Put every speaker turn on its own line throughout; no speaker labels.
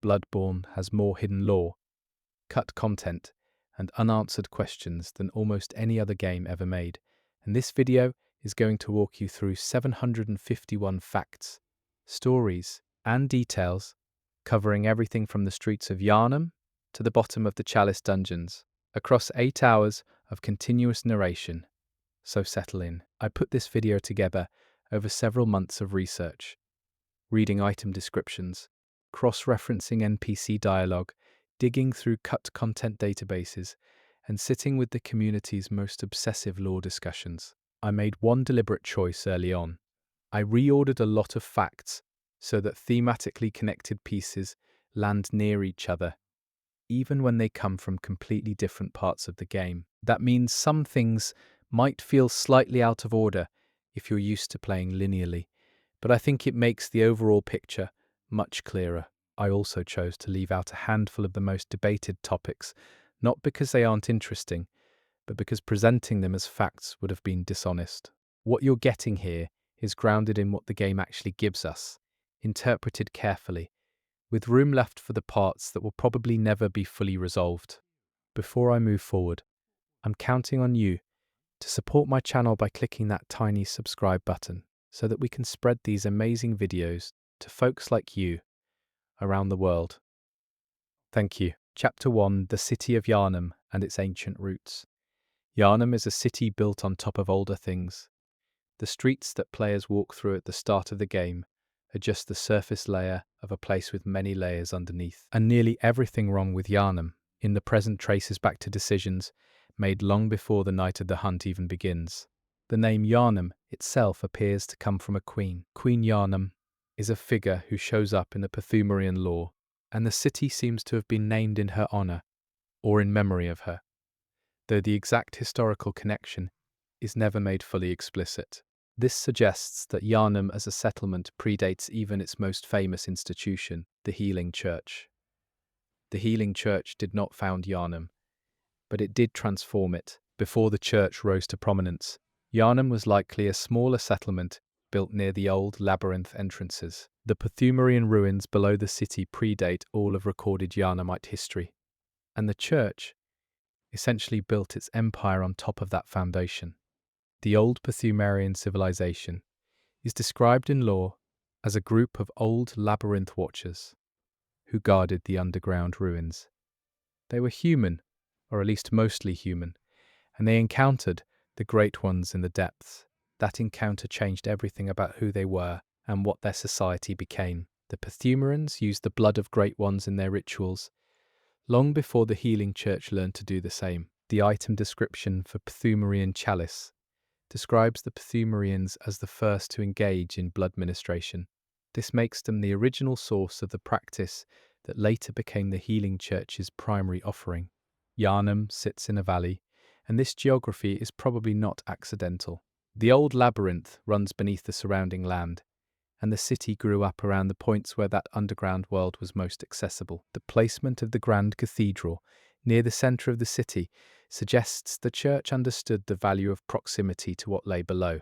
Bloodborne has more hidden lore, cut content, and unanswered questions than almost any other game ever made. And this video is going to walk you through 751 facts, stories, and details, covering everything from the streets of Yharnam to the bottom of the Chalice dungeons, across 8 hours of continuous narration. So settle in. I put this video together over several months of research, reading item descriptions, cross-referencing NPC dialogue, digging through cut content databases, and sitting with the community's most obsessive lore discussions. I made one deliberate choice early on. I reordered a lot of facts so that thematically connected pieces land near each other, even when they come from completely different parts of the game. That means some things might feel slightly out of order if you're used to playing linearly, but I think it makes the overall picture much clearer. I also chose to leave out a handful of the most debated topics, not because they aren't interesting, but because presenting them as facts would have been dishonest. What you're getting here is grounded in what the game actually gives us, interpreted carefully, with room left for the parts that will probably never be fully resolved. Before I move forward, I'm counting on you to support my channel by clicking that tiny subscribe button so that we can spread these amazing videos to folks like you around the world. Thank you. Chapter 1: The City of Yharnam and its Ancient Roots. Yharnam is a city built on top of older things. The streets that players walk through at the start of the game are just the surface layer of a place with many layers underneath. And nearly everything wrong with Yharnam in the present traces back to decisions made long before the night of the hunt even begins. The name Yharnam itself appears to come from a queen. Queen Yharnam is a figure who shows up in the Pthumerian lore, and the city seems to have been named in her honor or in memory of her, though the exact historical connection is never made fully explicit. This suggests that Yharnam as a settlement predates even its most famous institution, the Healing Church. The Healing Church did not found Yharnam, but it did transform it. Before the church rose to prominence, Yharnam was likely a smaller settlement built near the old labyrinth entrances. The Pthumerian ruins below the city predate all of recorded Yharnamite history, and the church essentially built its empire on top of that foundation. The old Pthumerian civilization is described in lore as a group of old labyrinth watchers who guarded the underground ruins. They were human, or at least mostly human, and they encountered the Great Ones in the depths. That encounter changed everything about who they were and what their society became. The Pthumerians used the blood of Great Ones in their rituals, long before the Healing Church learned to do the same. The item description for Pthumerian Chalice describes the Pthumerians as the first to engage in blood ministration. This makes them the original source of the practice that later became the Healing Church's primary offering. Yharnam sits in a valley, and this geography is probably not accidental. The old labyrinth runs beneath the surrounding land, and the city grew up around the points where that underground world was most accessible. The placement of the Grand Cathedral near the centre of the city suggests the church understood the value of proximity to what lay below.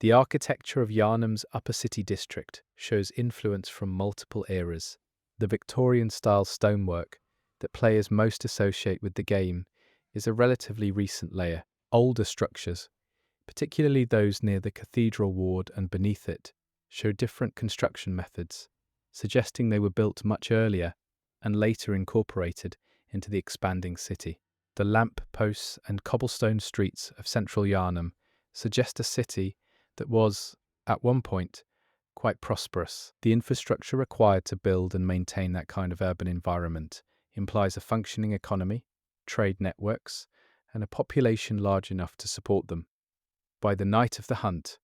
The architecture of Yharnam's upper city district shows influence from multiple eras. The Victorian-style stonework that players most associate with the game is a relatively recent layer. Older structures, particularly those near the cathedral ward and beneath it, show different construction methods, suggesting they were built much earlier and later incorporated into the expanding city. The lamp posts and cobblestone streets of Central Yharnam suggest a city that was, at one point, quite prosperous. The infrastructure required to build and maintain that kind of urban environment implies a functioning economy, trade networks, and a population large enough to support them. By the night of the hunt,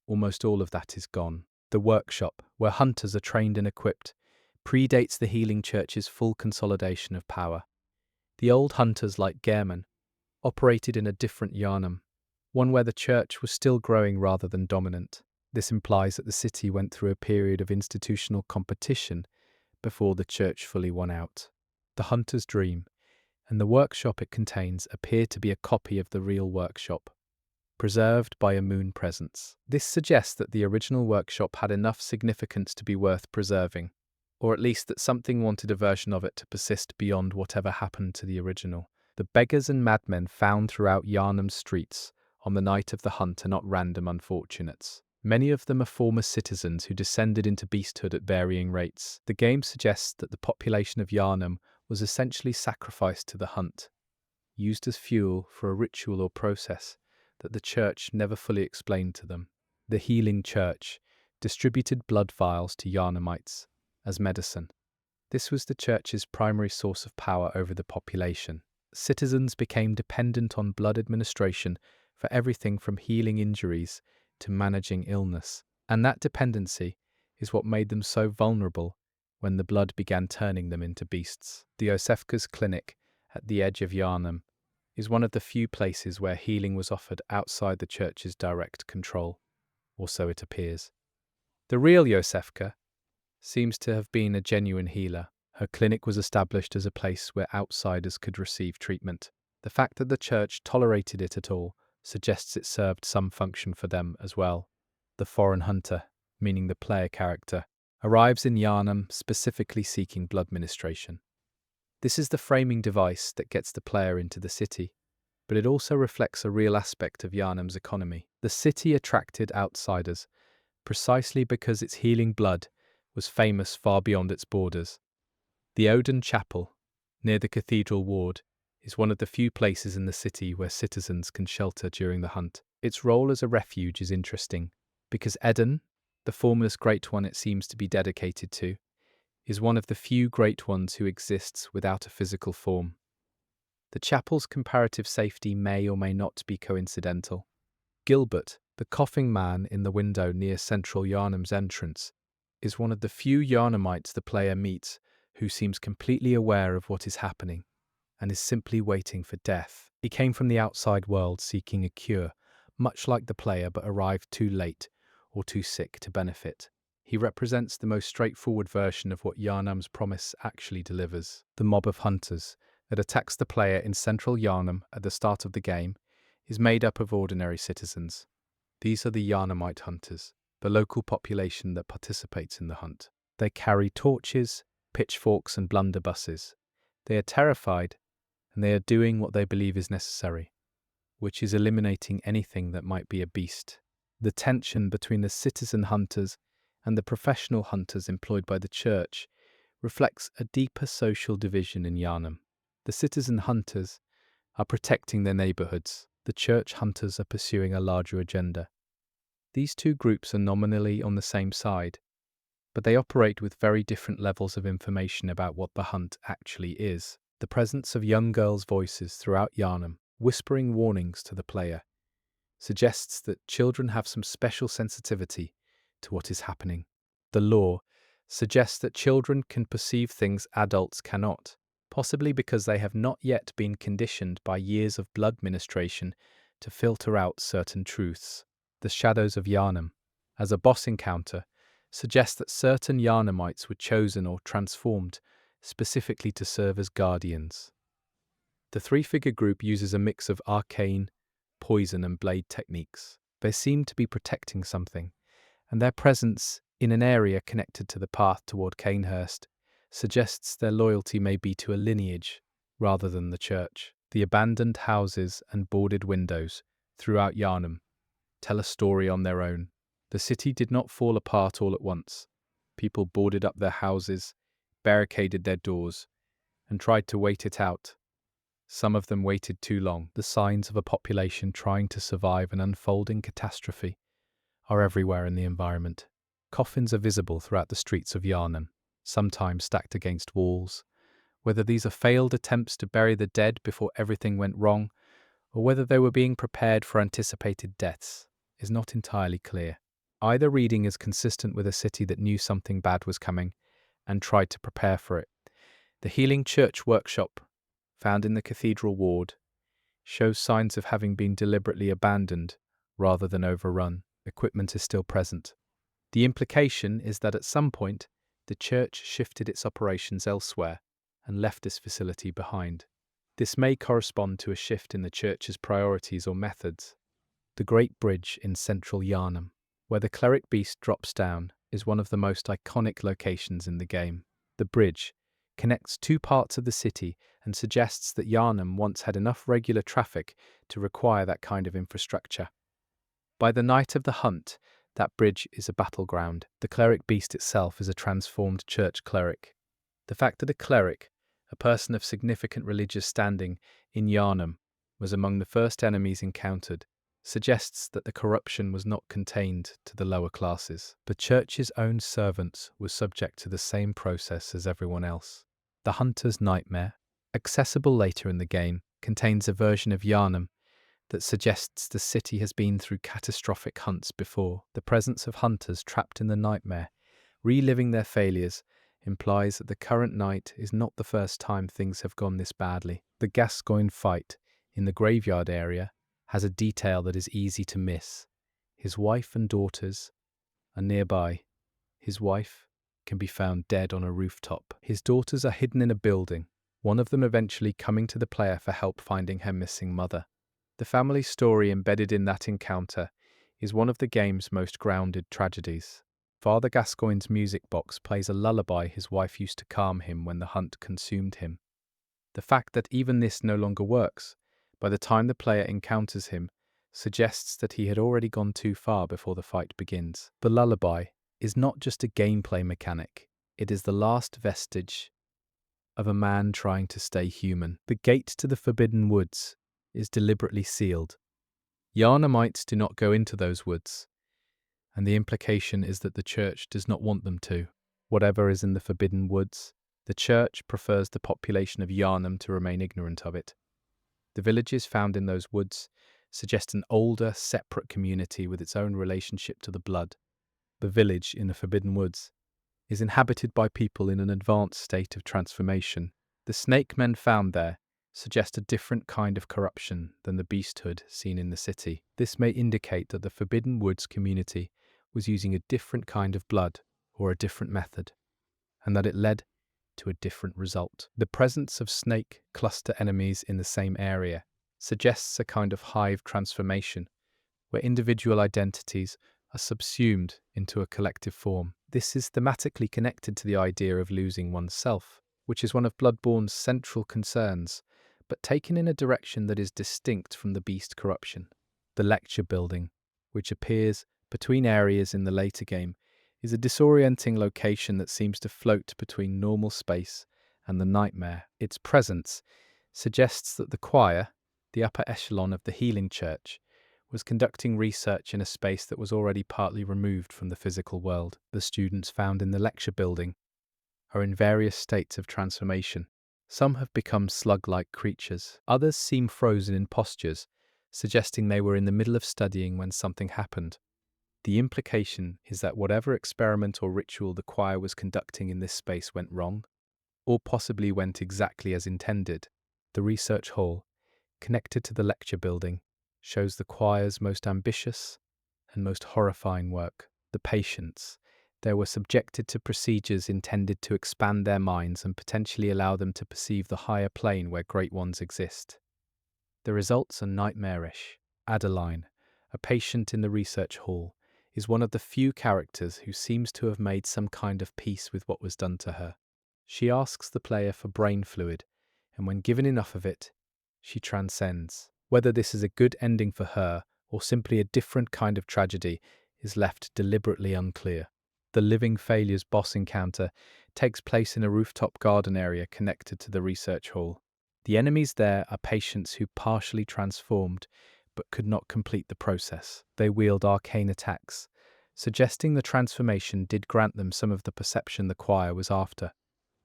almost all of that is gone. The workshop, where hunters are trained and equipped, predates the Healing Church's full consolidation of power. The old hunters like Gehrman operated in a different Yharnam, one where the church was still growing rather than dominant. This implies that the city went through a period of institutional competition before the church fully won out. The hunter's dream and the workshop it contains appear to be a copy of the real workshop, preserved by a moon presence. This suggests that the original workshop had enough significance to be worth preserving. or at least that something wanted a version of it to persist beyond whatever happened to the original. The beggars and madmen found throughout Yharnam's streets on the night of the hunt are not random unfortunates. Many of them are former citizens who descended into beasthood at varying rates. The game suggests that the population of Yharnam was essentially sacrificed to the hunt, used as fuel for a ritual or process that the church never fully explained to them. The healing church distributed blood vials to Yharnamites as medicine. This was the church's primary source of power over the population. Citizens became dependent on blood administration for everything from healing injuries to managing illness. And that dependency is what made them so vulnerable when the blood began turning them into beasts. The Osefka's clinic at the edge of Yharnam is one of the few places where healing was offered outside the church's direct control, or so it appears. The real Yosefka seems to have been a genuine healer. Her clinic was established as a place where outsiders could receive treatment. The fact that the church tolerated it at all suggests it served some function for them as well. The foreign hunter, meaning the player character, arrives in Yharnam specifically seeking blood ministration. This is the framing device that gets the player into the city, but it also reflects a real aspect of Yharnam's economy. The city attracted outsiders precisely because its healing blood was famous far beyond its borders. The Odin Chapel, near the cathedral ward, is one of the few places in the city where citizens can shelter during the hunt. Its role as a refuge is interesting, because Eden, the formless Great One it seems to be dedicated to, is one of the few Great Ones who exists without a physical form. The chapel's comparative safety may or may not be coincidental. Gilbert, the coughing man in the window near Central Yharnam's entrance, is one of the few Yharnamites the player meets who seems completely aware of what is happening and is simply waiting for death. He came from the outside world seeking a cure, much like the player, but arrived too late or too sick to benefit. He represents the most straightforward version of what Yharnam's promise actually delivers. The mob of hunters that attacks the player in Central Yharnam at the start of the game is made up of ordinary citizens. These are the Yharnamite hunters, the local population that participates in the hunt. They carry torches, pitchforks and blunderbusses. They are terrified, and they are doing what they believe is necessary, which is eliminating anything that might be a beast. The tension between the citizen hunters and the professional hunters employed by the church reflects a deeper social division in Yharnam. The citizen hunters are protecting their neighborhoods. The church hunters are pursuing a larger agenda. These two groups are nominally on the same side, but they operate with very different levels of information about what the hunt actually is. The presence of young girls' voices throughout Yharnam, whispering warnings to the player, suggests that children have some special sensitivity to what is happening. The law suggests that children can perceive things adults cannot, possibly because they have not yet been conditioned by years of blood ministration to filter out certain truths. The Shadows of Yharnam, as a boss encounter, suggests that certain Yharnamites were chosen or transformed specifically to serve as guardians. The three-figure group uses a mix of arcane, poison and blade techniques. They seem to be protecting something, and their presence in an area connected to the path toward Canehurst suggests their loyalty may be to a lineage rather than the church. The abandoned houses and boarded windows throughout Yharnam tell a story on their own. The city did not fall apart all at once. People boarded up their houses, barricaded their doors, and tried to wait it out. Some of them waited too long. The signs of a population trying to survive an unfolding catastrophe are everywhere in the environment. Coffins are visible throughout the streets of Yharnam, sometimes stacked against walls. Whether these are failed attempts to bury the dead before everything went wrong, or whether they were being prepared for anticipated deaths, is not entirely clear. Either reading is consistent with a city that knew something bad was coming and tried to prepare for it. The Healing Church workshop, found in the cathedral ward, shows signs of having been deliberately abandoned rather than overrun. Equipment is still present. The implication is that at some point, the church shifted its operations elsewhere and left this facility behind. This may correspond to a shift in the church's priorities or methods. The Great Bridge in Central Yharnam, where the cleric beast drops down, is one of the most iconic locations in the game. The bridge connects two parts of the city and suggests that Yharnam once had enough regular traffic to require that kind of infrastructure. By the night of the hunt, that bridge is a battleground. The cleric beast itself is a transformed church cleric. The fact that a cleric, a person of significant religious standing in Yharnam, was among the first enemies encountered suggests that the corruption was not contained to the lower classes. The church's own servants were subject to the same process as everyone else. The Hunter's Nightmare, accessible later in the game, contains a version of Yharnam that suggests the city has been through catastrophic hunts before. The presence of hunters trapped in the nightmare, reliving their failures, implies that the current night is not the first time things have gone this badly. The Gascoigne fight in the graveyard area has a detail that is easy to miss. His wife and daughters are nearby. His wife can be found dead on a rooftop. His daughters are hidden in a building, one of them eventually coming to the player for help finding her missing mother. The family story embedded in that encounter is one of the game's most grounded tragedies. Father Gascoigne's music box plays a lullaby his wife used to calm him when the hunt consumed him. The fact that even this no longer works by the time the player encounters him suggests that he had already gone too far before the fight begins. The lullaby is not just a gameplay mechanic, it is the last vestige of a man trying to stay human. The gate to the Forbidden Woods is deliberately sealed. Yharnamites do not go into those woods, and the implication is that the church does not want them to. Whatever is in the Forbidden Woods, the church prefers the population of Yharnam to remain ignorant of it. The villages found in those woods suggest an older, separate community with its own relationship to the blood. The village in the Forbidden Woods is inhabited by people in an advanced state of transformation. The snake men found there suggest a different kind of corruption than the beasthood seen in the city. This may indicate that the Forbidden Woods community was using a different kind of blood or a different method, and that it led to a different result. The presence of snake cluster enemies in the same area suggests a kind of hive transformation, where individual identities are subsumed into a collective form. This is thematically connected to the idea of losing oneself, which is one of Bloodborne's central concerns, but taken in a direction that is distinct from the beast corruption. The lecture building, which appears between areas in the later game, is a disorienting location that seems to float between normal space and the nightmare. Its presence suggests that the choir, the upper echelon of the healing church, was conducting research in a space that was already partly removed from the physical world. The students found in the lecture building are in various states of transformation. Some have become slug-like creatures. Others seem frozen in postures, suggesting they were in the middle of studying when something happened. The implication is that whatever experiment or ritual the choir was conducting in this space went wrong, or possibly went exactly as intended. The research hall, connected to the lecture building, shows the choir's most ambitious and most horrifying work. The patients. They were subjected to procedures intended to expand their minds and potentially allow them to perceive the higher plane where great ones exist. The results are nightmarish. Adeline, a patient in the research hall, is one of the few characters who seems to have made some kind of peace with what was done to her. She asks the player for brain fluid, and when given enough of it, she transcends. Whether this is a good ending for her or simply a different kind of tragedy is left deliberately unclear. The Living Failures boss encounter takes place in a rooftop garden area connected to the research hall. The enemies there are patients who partially transformed but could not complete the process. They wield arcane attacks, suggesting the transformation did grant them some of the perception the choir was after,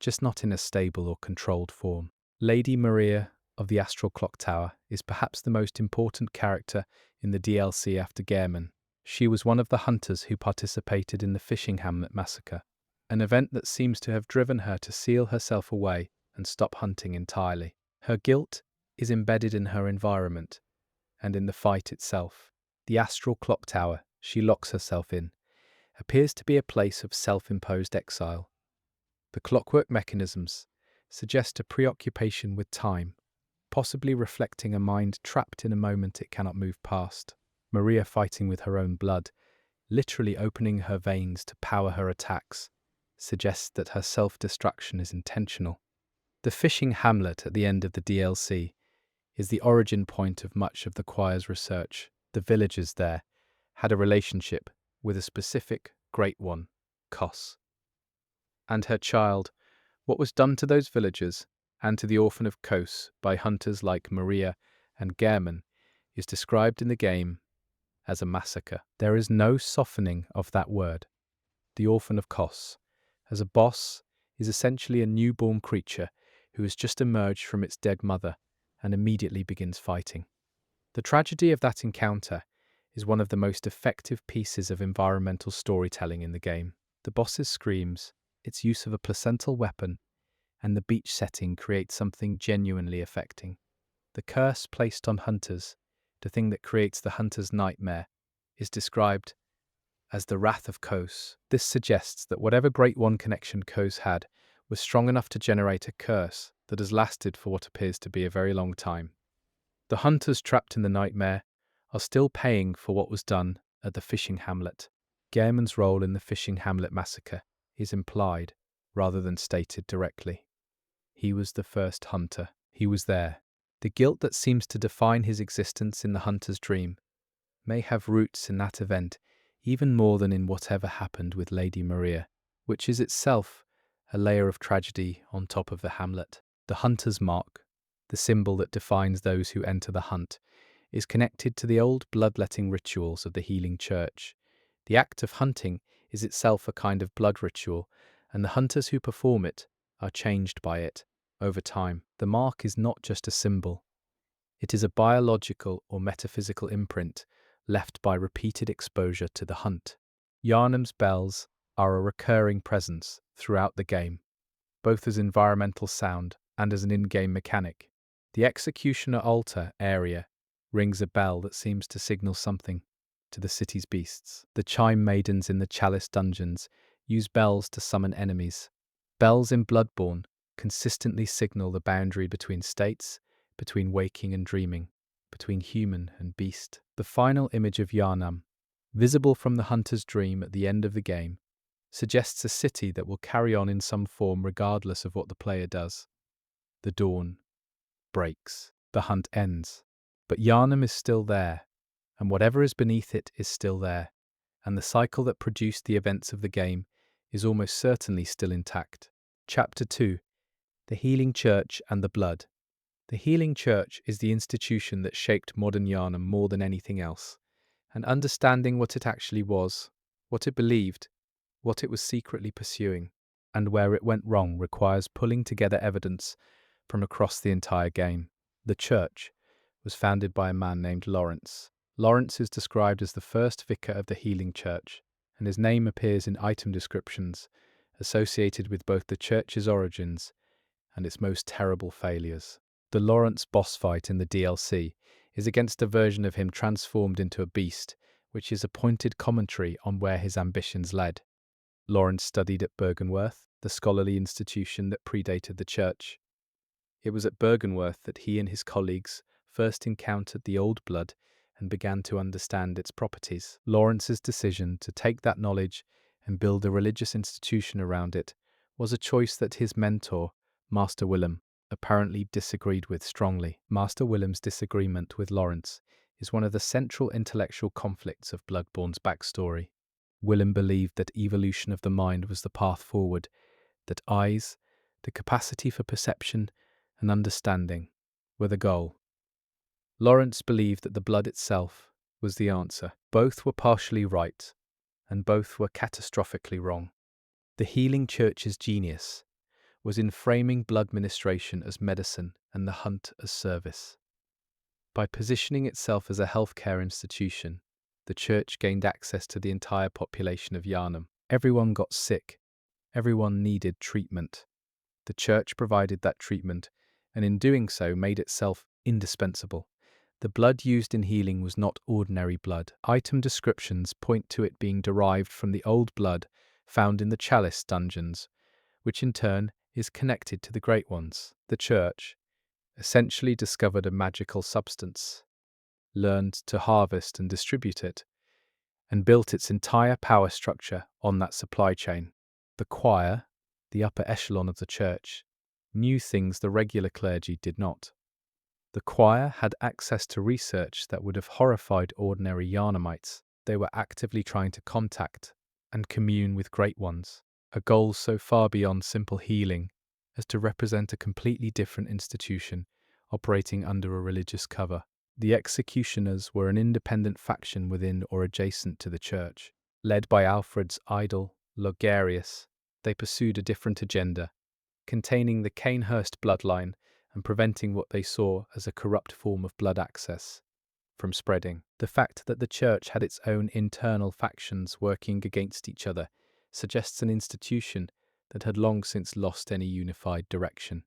just not in a stable or controlled form. Lady Maria of the Astral Clock Tower is perhaps the most important character in the DLC after Gehrman. She was one of the hunters who participated in the fishing hamlet massacre, an event that seems to have driven her to seal herself away and stop hunting entirely. Her guilt is embedded in her environment and in the fight itself. The Astral Clock Tower she locks herself in appears to be a place of self-imposed exile. The clockwork mechanisms suggest a preoccupation with time, possibly reflecting a mind trapped in a moment it cannot move past. Maria fighting with her own blood, literally opening her veins to power her attacks, suggests that her self-destruction is intentional. The fishing hamlet at the end of the DLC is the origin point of much of the choir's research. The villagers there had a relationship with a specific Great One, Kos, and her child. What was done to those villagers and to the orphan of Kos by hunters like Maria and Gehrman is described in the game as a massacre. There is no softening of that word. The orphan of Kos, as a boss, is essentially a newborn creature who has just emerged from its dead mother and immediately begins fighting. The tragedy of that encounter is one of the most effective pieces of environmental storytelling in the game. The boss's screams, its use of a placental weapon, and the beach setting create something genuinely affecting. The curse placed on hunters, the thing that creates the hunter's nightmare, is described as the wrath of Kos. This suggests that whatever Great One connection Kos had was strong enough to generate a curse that has lasted for what appears to be a very long time. The hunters trapped in the nightmare are still paying for what was done at the fishing hamlet. Gehrman's role in the fishing hamlet massacre is implied rather than stated directly. He was the first hunter. He was there. The guilt that seems to define his existence in the hunter's dream may have roots in that event even more than in whatever happened with Lady Maria, which is itself a layer of tragedy on top of the hamlet. The hunter's mark, the symbol that defines those who enter the hunt, is connected to the old bloodletting rituals of the healing church. The act of hunting is itself a kind of blood ritual, and the hunters who perform it are changed by it over time. The mark is not just a symbol. It is a biological or metaphysical imprint left by repeated exposure to the hunt. Yharnam's bells are a recurring presence throughout the game, both as environmental sound and as an in-game mechanic. The Executioner Altar area rings a bell that seems to signal something to the city's beasts. The Chime Maidens in the Chalice dungeons use bells to summon enemies. Bells in Bloodborne consistently signal the boundary between states, between waking and dreaming, between human and beast. The final image of Yharnam, visible from the hunter's dream at the end of the game, suggests a city that will carry on in some form regardless of what the player does. The dawn breaks, the hunt ends, but Yharnam is still there, and whatever is beneath it is still there, and the cycle that produced the events of the game is almost certainly still intact. Chapter 2: The Healing Church and the Blood. The Healing Church is the institution that shaped modern Yharnam more than anything else, and understanding what it actually was, what it believed, what it was secretly pursuing, and where it went wrong requires pulling together evidence from across the entire game. The church was founded by a man named Lawrence. Lawrence is described as the first vicar of the Healing Church, and his name appears in item descriptions associated with both the church's origins and its most terrible failures. The Lawrence boss fight in the DLC is against a version of him transformed into a beast, which is a pointed commentary on where his ambitions led. Lawrence studied at Bergenworth, the scholarly institution that predated the church. It was at Bergenworth that he and his colleagues first encountered the old blood and began to understand its properties. Lawrence's decision to take that knowledge and build a religious institution around it was a choice that his mentor, Master Willem, apparently disagreed with strongly. Master Willem's disagreement with Lawrence is one of the central intellectual conflicts of Bloodborne's backstory. Willem believed that evolution of the mind was the path forward, that eyes, the capacity for perception and understanding, were the goal. Lawrence believed that the blood itself was the answer. Both were partially right, and both were catastrophically wrong. The Healing Church's genius was in framing blood ministration as medicine and the hunt as service. By positioning itself as a healthcare institution, the church gained access to the entire population of Yharnam. Everyone got sick. Everyone needed treatment. The church provided that treatment, and in doing so made itself indispensable. The blood used in healing was not ordinary blood. Item descriptions point to it being derived from the old blood found in the Chalice dungeons, which in turn is connected to the Great Ones. The church essentially discovered a magical substance, learned to harvest and distribute it, and built its entire power structure on that supply chain. The choir, the upper echelon of the church, knew things the regular clergy did not. The choir had access to research that would have horrified ordinary Yharnamites. They were actively trying to contact and commune with great ones, a goal so far beyond simple healing as to represent a completely different institution operating under a religious cover. The executioners were an independent faction within or adjacent to the church. Led by Alfred's idol, Logarius, they pursued a different agenda, containing the Cainhurst bloodline and preventing what they saw as a corrupt form of blood access from spreading. The fact that the church had its own internal factions working against each other suggests an institution that had long since lost any unified direction.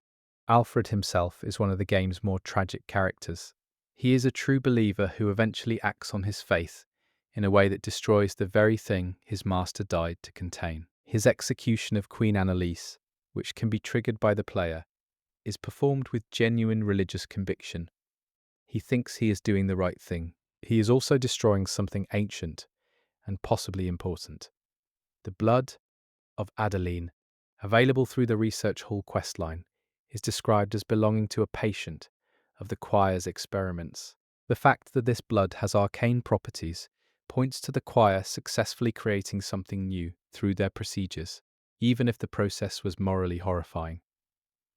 Alfred himself is one of the game's more tragic characters. He is a true believer who eventually acts on his faith in a way that destroys the very thing his master died to contain. His execution of Queen Annalise, which can be triggered by the player, is performed with genuine religious conviction. He thinks he is doing the right thing. He is also destroying something ancient and possibly important. The blood of Adeline, available through the Research Hall questline, is described as belonging to a patient of the choir's experiments. The fact that this blood has arcane properties points to the choir successfully creating something new through their procedures, even if the process was morally horrifying.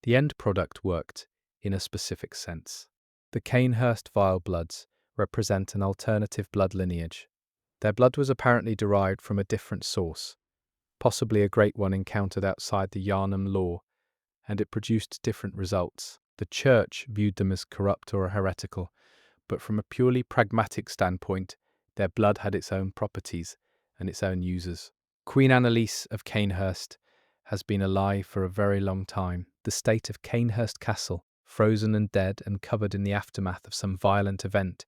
The end product worked in a specific sense. The Cainhurst vial bloods represent an alternative blood lineage. Their blood was apparently derived from a different source, possibly a great one encountered outside the Yharnam law, and it produced different results. The church viewed them as corrupt or heretical, but from a purely pragmatic standpoint, their blood had its own properties and its own users. Queen Annalise of Cainhurst has been alive for a very long time. The state of Cainhurst Castle, frozen and dead and covered in the aftermath of some violent event,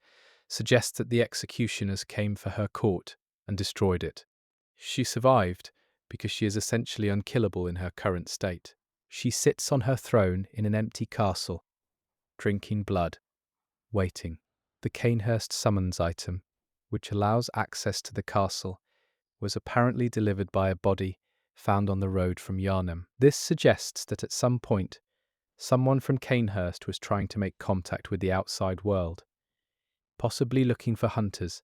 suggests that the executioners came for her court and destroyed it. She survived because she is essentially unkillable in her current state. She sits on her throne in an empty castle, drinking blood, waiting. The Cainhurst summons item, which allows access to the castle, was apparently delivered by a body found on the road from Yharnam. This suggests that at some point, someone from Cainhurst was trying to make contact with the outside world, possibly looking for hunters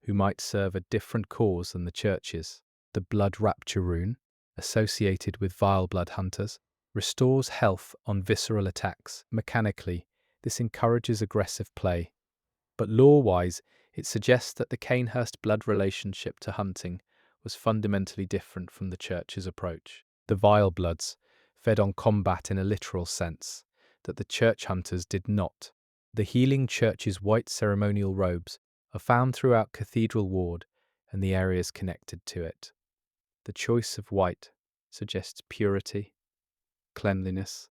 who might serve a different cause than the church's. The Blood Rapture rune, associated with vile blood hunters, restores health on visceral attacks. Mechanically, this encourages aggressive play, but lore-wise, it suggests that the Cainhurst blood relationship to hunting was fundamentally different from the church's approach. The vile bloods fed on combat in a literal sense, that the church hunters did not. The healing church's white ceremonial robes are found throughout Cathedral Ward and the areas connected to it. The choice of white suggests purity, cleanliness,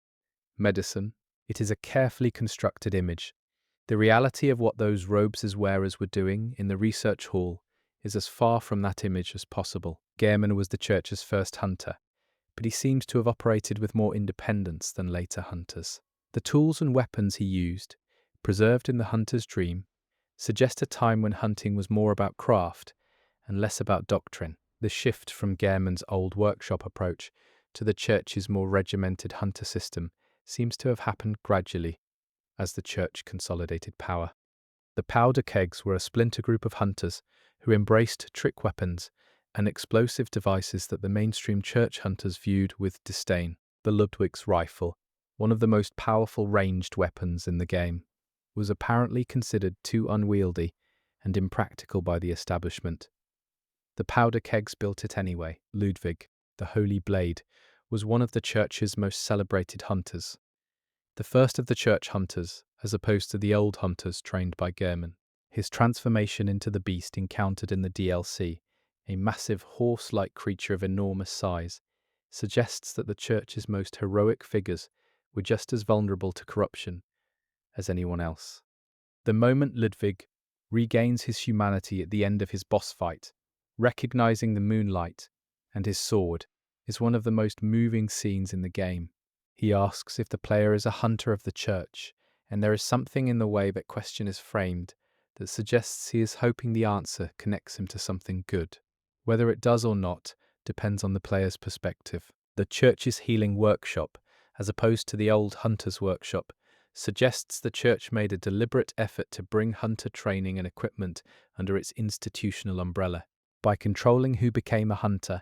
medicine. It is a carefully constructed image. The reality of what those robes' wearers were doing in the research hall is as far from that image as possible. Gehrman was the church's first hunter, but he seems to have operated with more independence than later hunters. The tools and weapons he used, preserved in the hunter's dream, suggest a time when hunting was more about craft and less about doctrine. The shift from Gehrman's old workshop approach to the church's more regimented hunter system seems to have happened gradually as the church consolidated power. The powder kegs were a splinter group of hunters who embraced trick weapons and explosive devices that the mainstream church hunters viewed with disdain. The Ludwig's rifle, one of the most powerful ranged weapons in the game, was apparently considered too unwieldy and impractical by the establishment. The powder kegs built it anyway. Ludwig, the Holy Blade, was one of the church's most celebrated hunters. The first of the church hunters, as opposed to the old hunters trained by Gehrman. His transformation into the beast encountered in the DLC, a massive horse-like creature of enormous size, suggests that the church's most heroic figures were just as vulnerable to corruption as anyone else. The moment Ludwig regains his humanity at the end of his boss fight, recognizing the moonlight and his sword, is one of the most moving scenes in the game. He asks if the player is a hunter of the church, and there is something in the way that question is framed that suggests he is hoping the answer connects him to something good. Whether it does or not, depends on the player's perspective. The church's healing workshop, as opposed to the old hunter's workshop, suggests the church made a deliberate effort to bring hunter training and equipment under its institutional umbrella. By controlling who became a hunter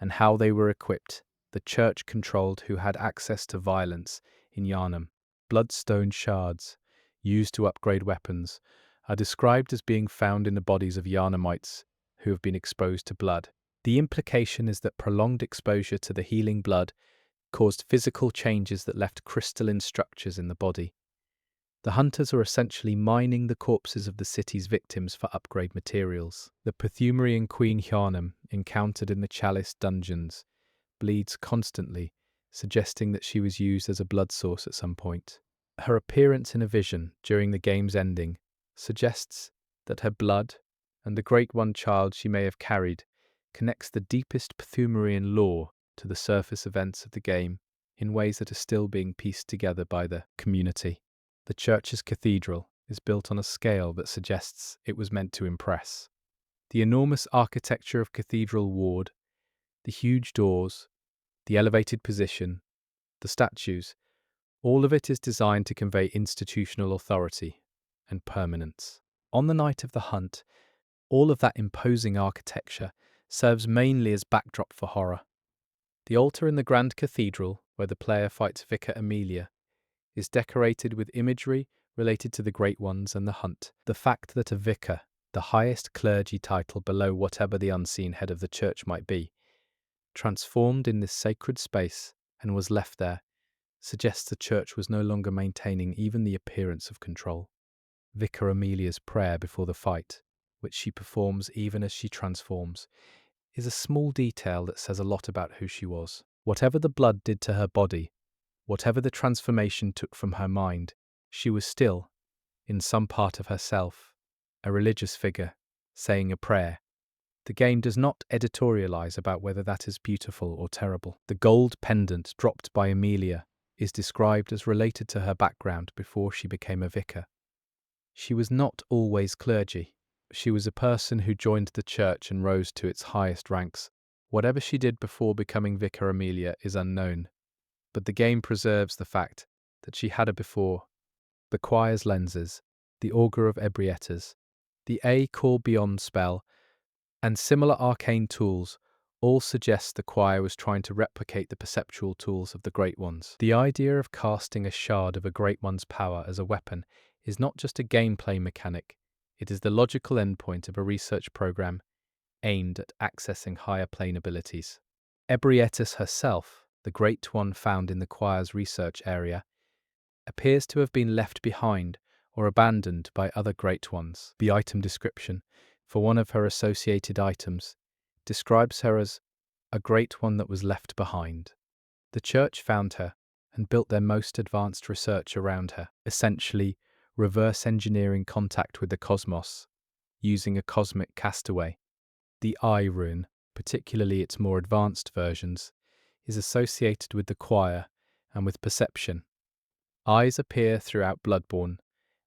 and how they were equipped, the church controlled who had access to violence in Yharnam. Bloodstone shards, used to upgrade weapons, are described as being found in the bodies of Yharnamites who have been exposed to blood. The implication is that prolonged exposure to the healing blood caused physical changes that left crystalline structures in the body. The hunters are essentially mining the corpses of the city's victims for upgrade materials. The Pthumerian Queen Yharnam, encountered in the Chalice dungeons, bleeds constantly, suggesting that she was used as a blood source at some point. Her appearance in a vision during the game's ending suggests that her blood, and the Great One child she may have carried, connects the deepest Pthumerian lore to the surface events of the game in ways that are still being pieced together by the community. The church's cathedral is built on a scale that suggests it was meant to impress. The enormous architecture of Cathedral Ward, the huge doors, the elevated position, the statues, all of it is designed to convey institutional authority and permanence. On the night of the hunt, all of that imposing architecture serves mainly as backdrop for horror. The altar in the Grand Cathedral, where the player fights Vicar Amelia, is decorated with imagery related to the Great Ones and the hunt. The fact that a vicar, the highest clergy title below whatever the unseen head of the church might be, transformed in this sacred space and was left there, suggests the church was no longer maintaining even the appearance of control. Vicar Amelia's prayer before the fight, which she performs even as she transforms, is a small detail that says a lot about who she was. Whatever the blood did to her body, whatever the transformation took from her mind, she was still, in some part of herself, a religious figure, saying a prayer. The game does not editorialize about whether that is beautiful or terrible. The gold pendant dropped by Amelia is described as related to her background before she became a vicar. She was not always clergy. She was a person who joined the church and rose to its highest ranks. Whatever she did before becoming Vicar Amelia is unknown, but the game preserves the fact that she had a before. The choir's lenses, the augur of Ebrietas, the A Call Beyond spell, and similar arcane tools all suggest the choir was trying to replicate the perceptual tools of the Great Ones. The idea of casting a shard of a Great One's power as a weapon is not just a gameplay mechanic, it is the logical endpoint of a research program aimed at accessing higher plane abilities. Ebrietas herself, the Great One found in the choir's research area, appears to have been left behind or abandoned by other Great Ones. The item description for one of her associated items describes her as a Great One that was left behind. The church found her and built their most advanced research around her, essentially reverse engineering contact with the cosmos, using a cosmic castaway. The Eye rune, particularly its more advanced versions, is associated with the choir and with perception. Eyes appear throughout Bloodborne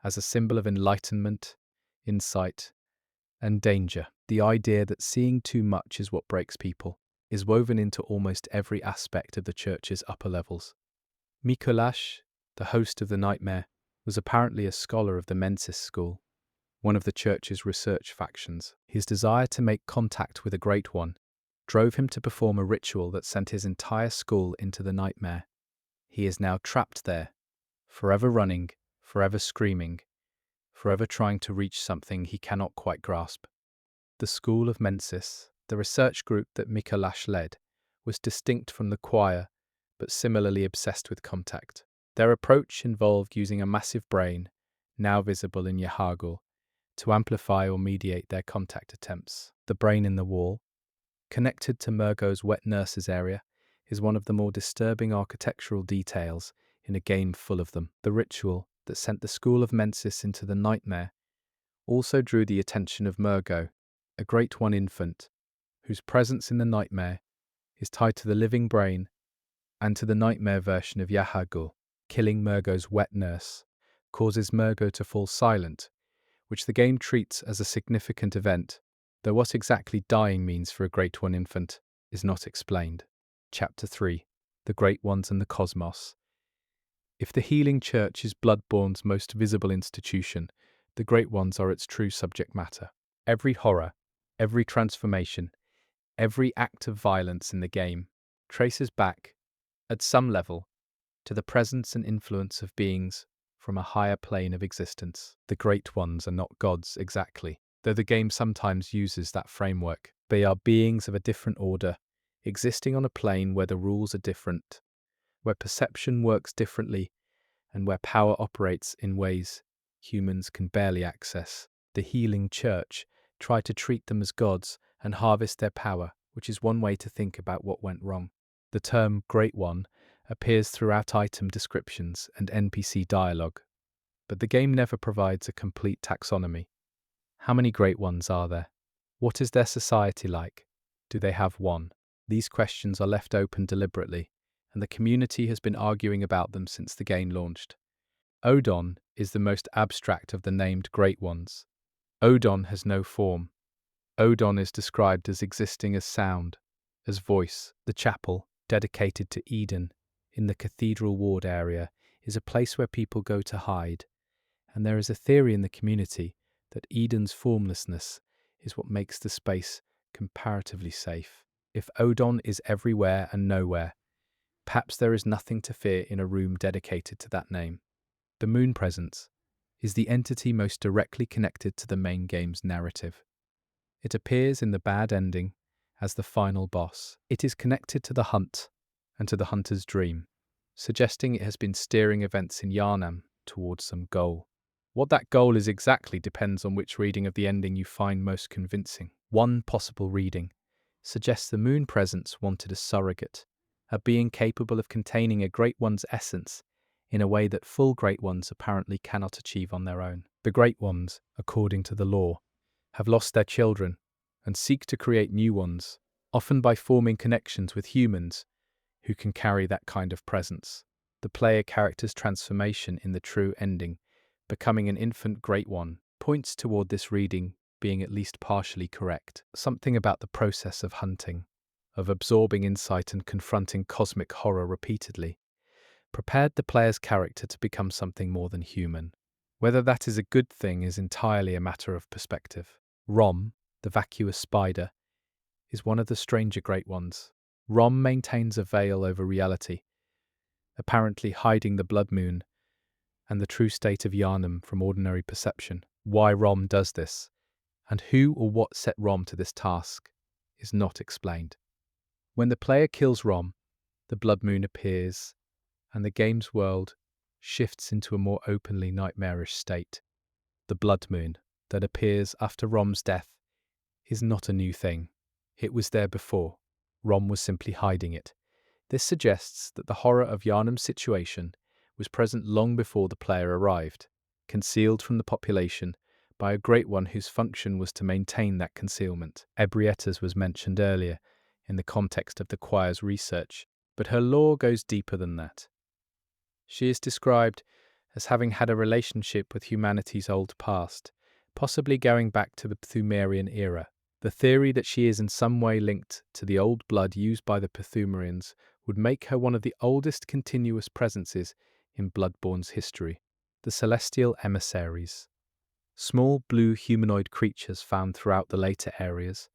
as a symbol of enlightenment, insight, and danger. The idea that seeing too much is what breaks people is woven into almost every aspect of the church's upper levels. Mikolash, the host of the Nightmare, was apparently a scholar of the Mensis school, one of the church's research factions. His desire to make contact with a Great One drove him to perform a ritual that sent his entire school into the Nightmare. He is now trapped there, forever running, forever screaming, forever trying to reach something he cannot quite grasp. The School of Mensis, the research group that Mikolash led, was distinct from the choir, but similarly obsessed with contact. Their approach involved using a massive brain, now visible in Yharnam, to amplify or mediate their contact attempts. The brain in the wall, connected to Murgo's wet nurse's area, is one of the more disturbing architectural details in a game full of them. The ritual that sent the School of Mensis into the Nightmare also drew the attention of Murgo, a Great One infant, whose presence in the Nightmare is tied to the living brain and to the Nightmare version of Yharnam. Killing Murgo's wet nurse causes Murgo to fall silent, which the game treats as a significant event, though what exactly dying means for a Great One infant is not explained. Chapter 3. The Great Ones and the Cosmos. If the Healing Church is Bloodborne's most visible institution, the Great Ones are its true subject matter. Every horror, every transformation, every act of violence in the game traces back, at some level, to the presence and influence of beings from a higher plane of existence. The Great Ones are not gods exactly, though the game sometimes uses that framework. They are beings of a different order, existing on a plane where the rules are different, where perception works differently, and where power operates in ways humans can barely access. The Healing Church try to treat them as gods and harvest their power, which is one way to think about what went wrong. The term Great One appears throughout item descriptions and NPC dialogue, but the game never provides a complete taxonomy. How many Great Ones are there? What is their society like? Do they have one? These questions are left open deliberately, and the community has been arguing about them since the game launched. Odon is the most abstract of the named Great Ones. Odon has no form. Odon is described as existing as sound, as voice. The chapel, dedicated to Eden, in the Cathedral Ward area, is a place where people go to hide, and there is a theory in the community that Eden's formlessness is what makes the space comparatively safe. If Odon is everywhere and nowhere, perhaps there is nothing to fear in a room dedicated to that name. The Moon Presence is the entity most directly connected to the main game's narrative. It appears in the bad ending as the final boss. It is connected to the hunt and to the hunter's dream, suggesting it has been steering events in Yharnam towards some goal. What that goal is exactly depends on which reading of the ending you find most convincing. One possible reading suggests the Moon Presence wanted a surrogate, a being capable of containing a Great One's essence in a way that full Great Ones apparently cannot achieve on their own. The Great Ones, according to the law, have lost their children and seek to create new ones, often by forming connections with humans who can carry that kind of presence. The player character's transformation in the true ending, becoming an infant Great One, points toward this reading being at least partially correct. Something about the process of hunting, of absorbing insight and confronting cosmic horror repeatedly, prepared the player's character to become something more than human. Whether that is a good thing is entirely a matter of perspective. Rom, the vacuous spider, is one of the stranger Great Ones. Rom maintains a veil over reality, apparently hiding the blood moon and the true state of Yharnam from ordinary perception. Why Rom does this, and who or what set Rom to this task, is not explained. When the player kills Rom, the blood moon appears, and the game's world shifts into a more openly nightmarish state. The blood moon that appears after Rom's death is not a new thing. It was there before. Rom was simply hiding it. This suggests that the horror of Yharnam's situation was present long before the player arrived, concealed from the population by a Great One whose function was to maintain that concealment. Ebrietas was mentioned earlier in the context of the choir's research, but her lore goes deeper than that. She is described as having had a relationship with humanity's old past, possibly going back to the Pthumerian era. The theory that she is in some way linked to the old blood used by the Pthumerians would make her one of the oldest continuous presences in Bloodborne's history. The Celestial Emissaries. Small blue humanoid creatures found throughout the later areas,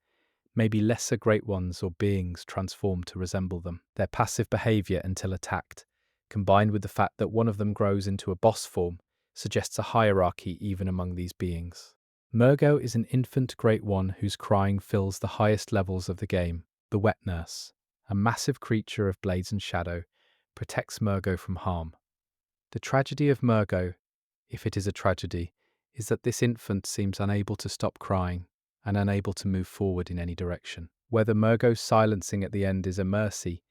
maybe lesser Great Ones or beings transformed to resemble them. Their passive behavior until attacked, combined with the fact that one of them grows into a boss form, suggests a hierarchy even among these beings. Murgo is an infant Great One whose crying fills the highest levels of the game. The Wet Nurse, a massive creature of blades and shadow, protects Murgo from harm. The tragedy of Murgo, if it is a tragedy, is that this infant seems unable to stop crying and unable to move forward in any direction. Whether Murgo's silencing at the end is a mercy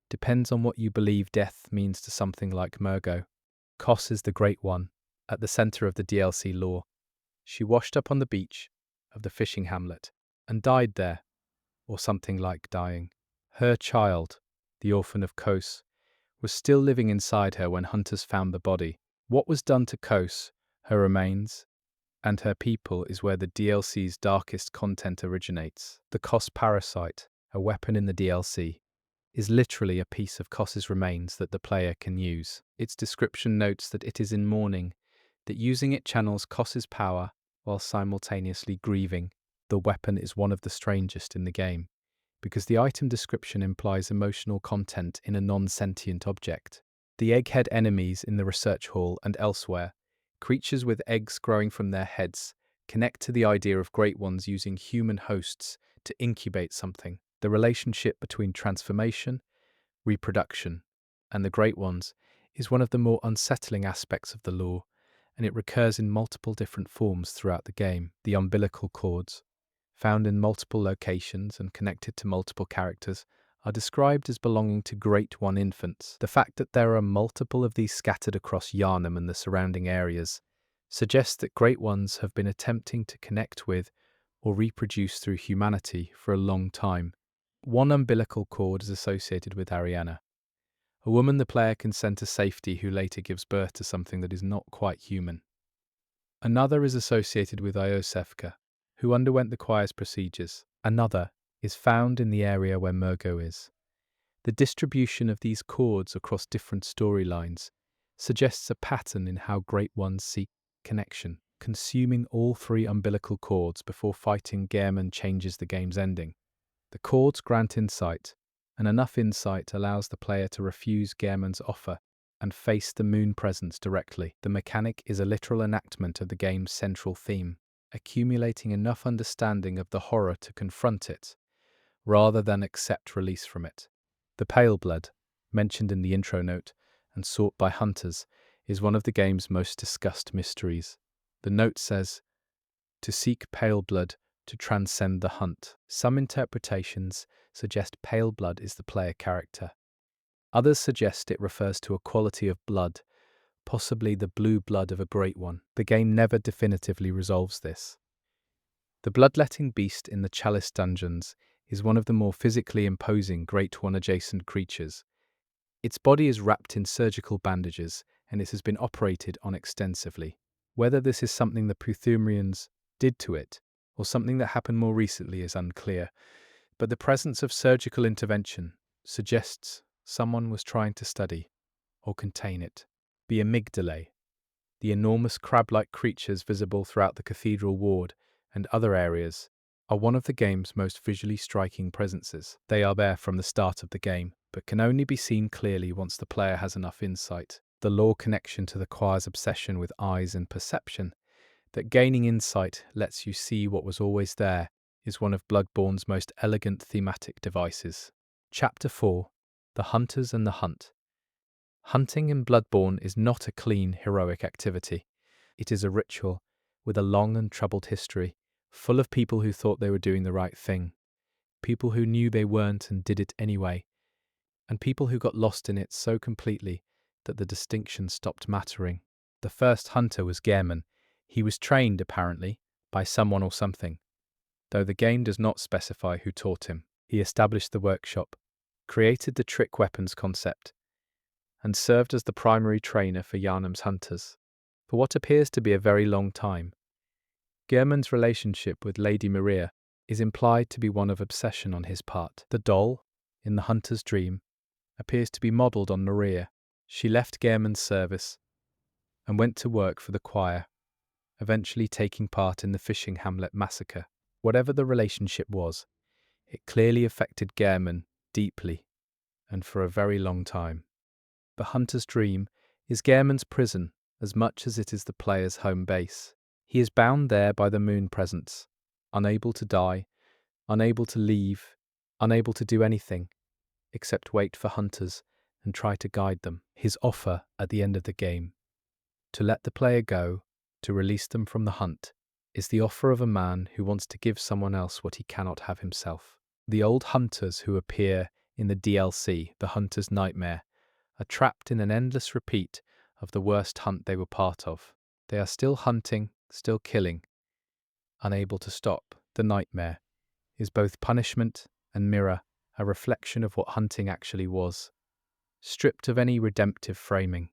depends on what you believe death means to something like Murgo. Kos is the Great One, at the center of the DLC lore. She washed up on the beach of the fishing hamlet and died there, or something like dying. Her child, the orphan of Kos, was still living inside her when hunters found the body. What was done to Kos, her remains, and her people is where the DLC's darkest content originates. The Kos parasite, a weapon in the DLC, is literally a piece of Koss's remains that the player can use. Its description notes that it is in mourning, that using it channels Koss's power while simultaneously grieving. The weapon is one of the strangest in the game, because the item description implies emotional content in a non-sentient object. The egghead enemies in the research hall and elsewhere, creatures with eggs growing from their heads, connect to the idea of Great Ones using human hosts to incubate something. The relationship between transformation, reproduction, and the Great Ones is one of the more unsettling aspects of the lore, and it recurs in multiple different forms throughout the game. The umbilical cords, found in multiple locations and connected to multiple characters, are described as belonging to Great One infants. The fact that there are multiple of these scattered across Yharnam and the surrounding areas suggests that Great Ones have been attempting to connect with or reproduce through humanity for a long time. One umbilical cord is associated with Ariana, a woman the player can send to safety who later gives birth to something that is not quite human. Another is associated with Iosefka, who underwent the choir's procedures. Another is found in the area where Murgo is. The distribution of these cords across different storylines suggests a pattern in how Great Ones seek connection. Consuming all 3 umbilical cords before fighting Gehrman changes the game's ending. The cords grant insight, and enough insight allows the player to refuse Gehrman's offer and face the moon presence directly. The mechanic is a literal enactment of the game's central theme, accumulating enough understanding of the horror to confront it, rather than accept release from it. The pale blood, mentioned in the intro note and sought by hunters, is one of the game's most discussed mysteries. The note says, "To seek pale blood to transcend the hunt." Some interpretations suggest pale blood is the player character. Others suggest it refers to a quality of blood, possibly the blue blood of a Great One. The game never definitively resolves this. The bloodletting beast in the Chalice dungeons is one of the more physically imposing Great One adjacent creatures. Its body is wrapped in surgical bandages, and it has been operated on extensively. Whether this is something the Pruthumrians did to it, or something that happened more recently, is unclear, but the presence of surgical intervention suggests someone was trying to study or contain it. The amygdalae, the enormous crab-like creatures visible throughout the cathedral ward and other areas, are one of the game's most visually striking presences. They are there from the start of the game, but can only be seen clearly once the player has enough insight. The lore connection to the choir's obsession with eyes and perception, that gaining insight lets you see what was always there, is one of Bloodborne's most elegant thematic devices. Chapter 4: The Hunters and the Hunt. Hunting in Bloodborne is not a clean, heroic activity. It is a ritual with a long and troubled history, full of people who thought they were doing the right thing, people who knew they weren't and did it anyway, and people who got lost in it so completely that the distinction stopped mattering. The first hunter was Gehrman. He was trained, apparently, by someone or something, though the game does not specify who taught him. He established the workshop, created the trick weapons concept, and served as the primary trainer for Yharnam's hunters for what appears to be a very long time. Gehrman's relationship with Lady Maria is implied to be one of obsession on his part. The doll, in the hunter's dream, appears to be modelled on Maria. She left Gehrman's service and went to work for the choir, eventually taking part in the fishing hamlet massacre. Whatever the relationship was, it clearly affected Gehrman deeply and for a very long time. The hunter's dream is Gehrman's prison as much as it is the player's home base. He is bound there by the moon presence, unable to die, unable to leave, unable to do anything except wait for hunters and try to guide them. His offer at the end of the game, to let the player go, to release them from the hunt, is the offer of a man who wants to give someone else what he cannot have himself. The old hunters who appear in the DLC, The Hunter's Nightmare, are trapped in an endless repeat of the worst hunt they were part of. They are still hunting, still killing, unable to stop. The nightmare is both punishment and mirror, a reflection of what hunting actually was, stripped of any redemptive framing.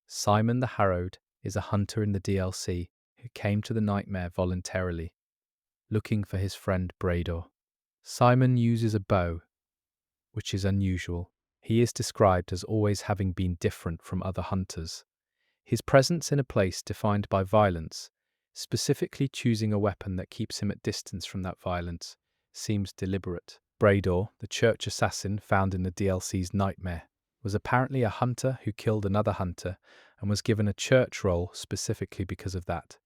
Simon the Harrowed is a hunter in the DLC who came to the nightmare voluntarily, looking for his friend Brador. Simon uses a bow, which is unusual. He is described as always having been different from other hunters. His presence in a place defined by violence, specifically choosing a weapon that keeps him at distance from that violence, seems deliberate. Brador, the church assassin found in the DLC's Nightmare, was apparently a hunter who killed another hunter and was given a church role specifically because of that.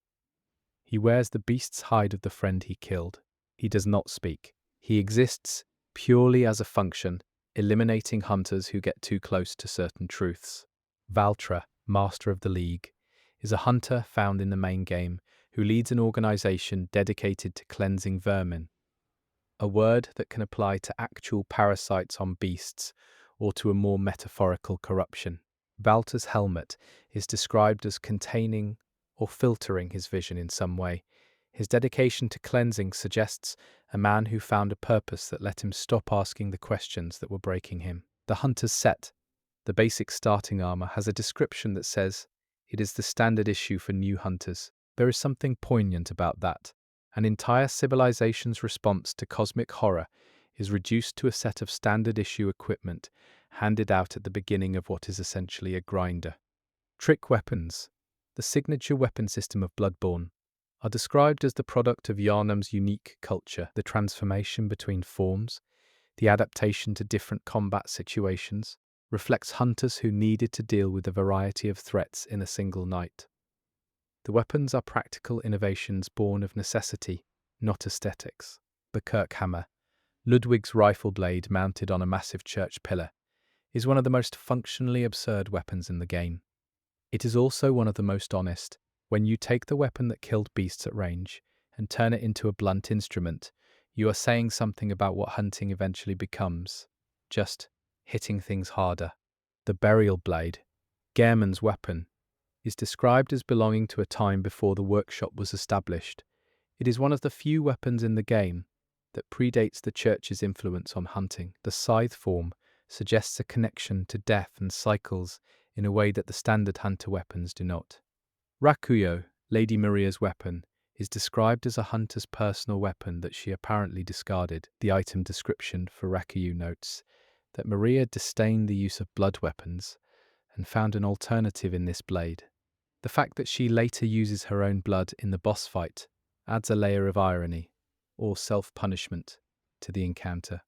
He wears the beast's hide of the friend he killed. He does not speak. He exists purely as a function, eliminating hunters who get too close to certain truths. Valtra, Master of the League, is a hunter found in the main game who leads an organization dedicated to cleansing vermin, a word that can apply to actual parasites on beasts or to a more metaphorical corruption. Valtra's helmet is described as containing or filtering his vision in some way. His dedication to cleansing suggests a man who found a purpose that let him stop asking the questions that were breaking him. The hunter's set, the basic starting armor, has a description that says it is the standard issue for new hunters. There is something poignant about that. An entire civilization's response to cosmic horror is reduced to a set of standard issue equipment handed out at the beginning of what is essentially a grinder. Trick weapons, the signature weapon system of Bloodborne, are described as the product of Yharnam's unique culture. The transformation between forms, the adaptation to different combat situations, reflects hunters who needed to deal with a variety of threats in a single night. The weapons are practical innovations born of necessity, not aesthetics. The Kirkhammer, Ludwig's rifle blade mounted on a massive church pillar, is one of the most functionally absurd weapons in the game. It is also one of the most honest. When you take the weapon that killed beasts at range and turn it into a blunt instrument, you are saying something about what hunting eventually becomes, just hitting things harder. The burial blade, Gehrman's weapon, is described as belonging to a time before the workshop was established. It is one of the few weapons in the game that predates the church's influence on hunting. The scythe form suggests a connection to death and cycles in a way that the standard hunter weapons do not. Rakuyo, Lady Maria's weapon, is described as a hunter's personal weapon that she apparently discarded. The item description for Rakuyo notes that Maria disdained the use of blood weapons and found an alternative in this blade. The fact that she later uses her own blood in the boss fight adds a layer of irony, or self-punishment, to the encounter.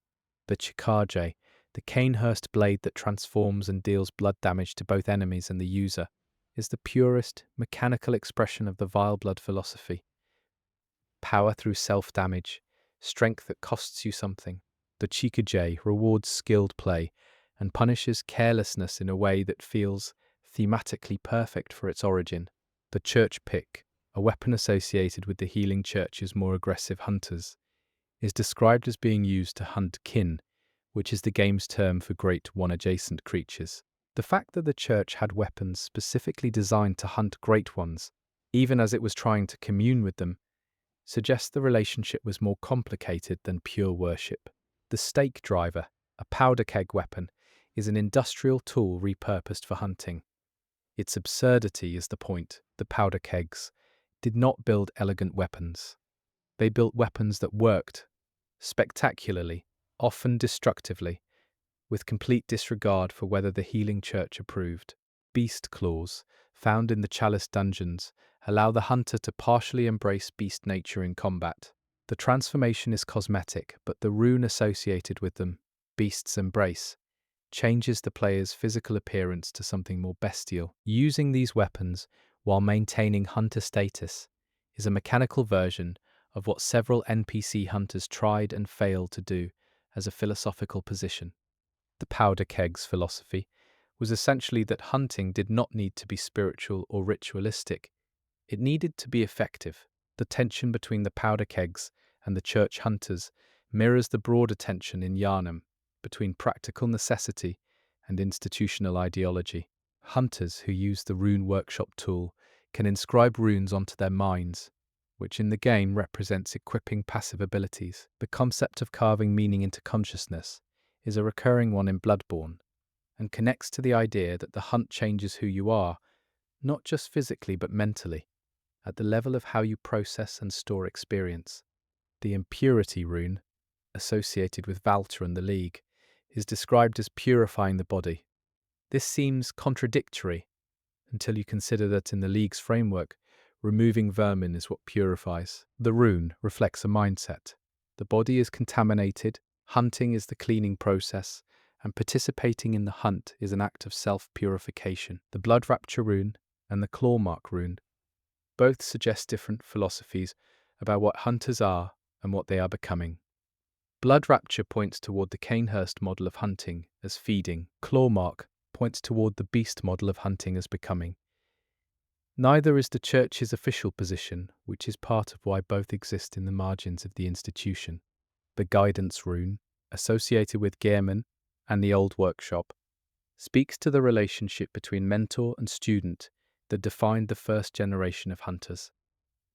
The Chikage, the Canehurst blade that transforms and deals blood damage to both enemies and the user, is the purest, mechanical expression of the vile blood philosophy. Power through self-damage, strength that costs you something. The Chikage rewards skilled play and punishes carelessness in a way that feels thematically perfect for its origin. The church pick, a weapon associated with the healing church's more aggressive hunters, is described as being used to hunt kin, which is the game's term for great one-adjacent creatures. The fact that the church had weapons specifically designed to hunt great ones, even as it was trying to commune with them, suggests the relationship was more complicated than pure worship. The stake driver, a powder keg weapon, is an industrial tool repurposed for hunting. Its absurdity is the point. The powder kegs did not build elegant weapons. They built weapons that worked spectacularly, often destructively, with complete disregard for whether the healing church approved. Beast claws, found in the chalice dungeons, allow the hunter to partially embrace beast nature in combat. The transformation is cosmetic, but the rune associated with them, Beast's Embrace, changes the player's physical appearance to something more bestial. Using these weapons while maintaining hunter status is a mechanical version of what several NPC hunters tried and failed to do as a philosophical position. The powder keg's philosophy was essentially that hunting did not need to be spiritual or ritualistic. It needed to be effective. The tension between the powder kegs and the church hunters mirrors the broader tension in Yharnam between practical necessity and institutional ideology. Hunters who use the rune workshop tool can inscribe runes onto their minds, which in the game represents equipping passive abilities. The concept of carving meaning into consciousness is a recurring one in Bloodborne, and connects to the idea that the hunt changes who you are, not just physically but mentally, at the level of how you process and store experience. The impurity rune, associated with Valta and the League, is described as purifying the body. This seems contradictory until you consider that in the League's framework, removing vermin is what purifies. The rune reflects a mindset. The body is contaminated, hunting is the cleaning process, and participating in the hunt is an act of self-purification. The Blood Rapture rune and the Claw Mark rune both suggest different philosophies about what hunters are and what they are becoming. Blood Rapture points toward the Cainhurst model of hunting as feeding. Claw Mark points toward the beast model of hunting as becoming. Neither is the Church's official position, which is part of why both exist in the margins of the institution. The Guidance rune, associated with Gehrman and the Old Workshop, speaks to the relationship between mentor and student that defined the first generation of hunters.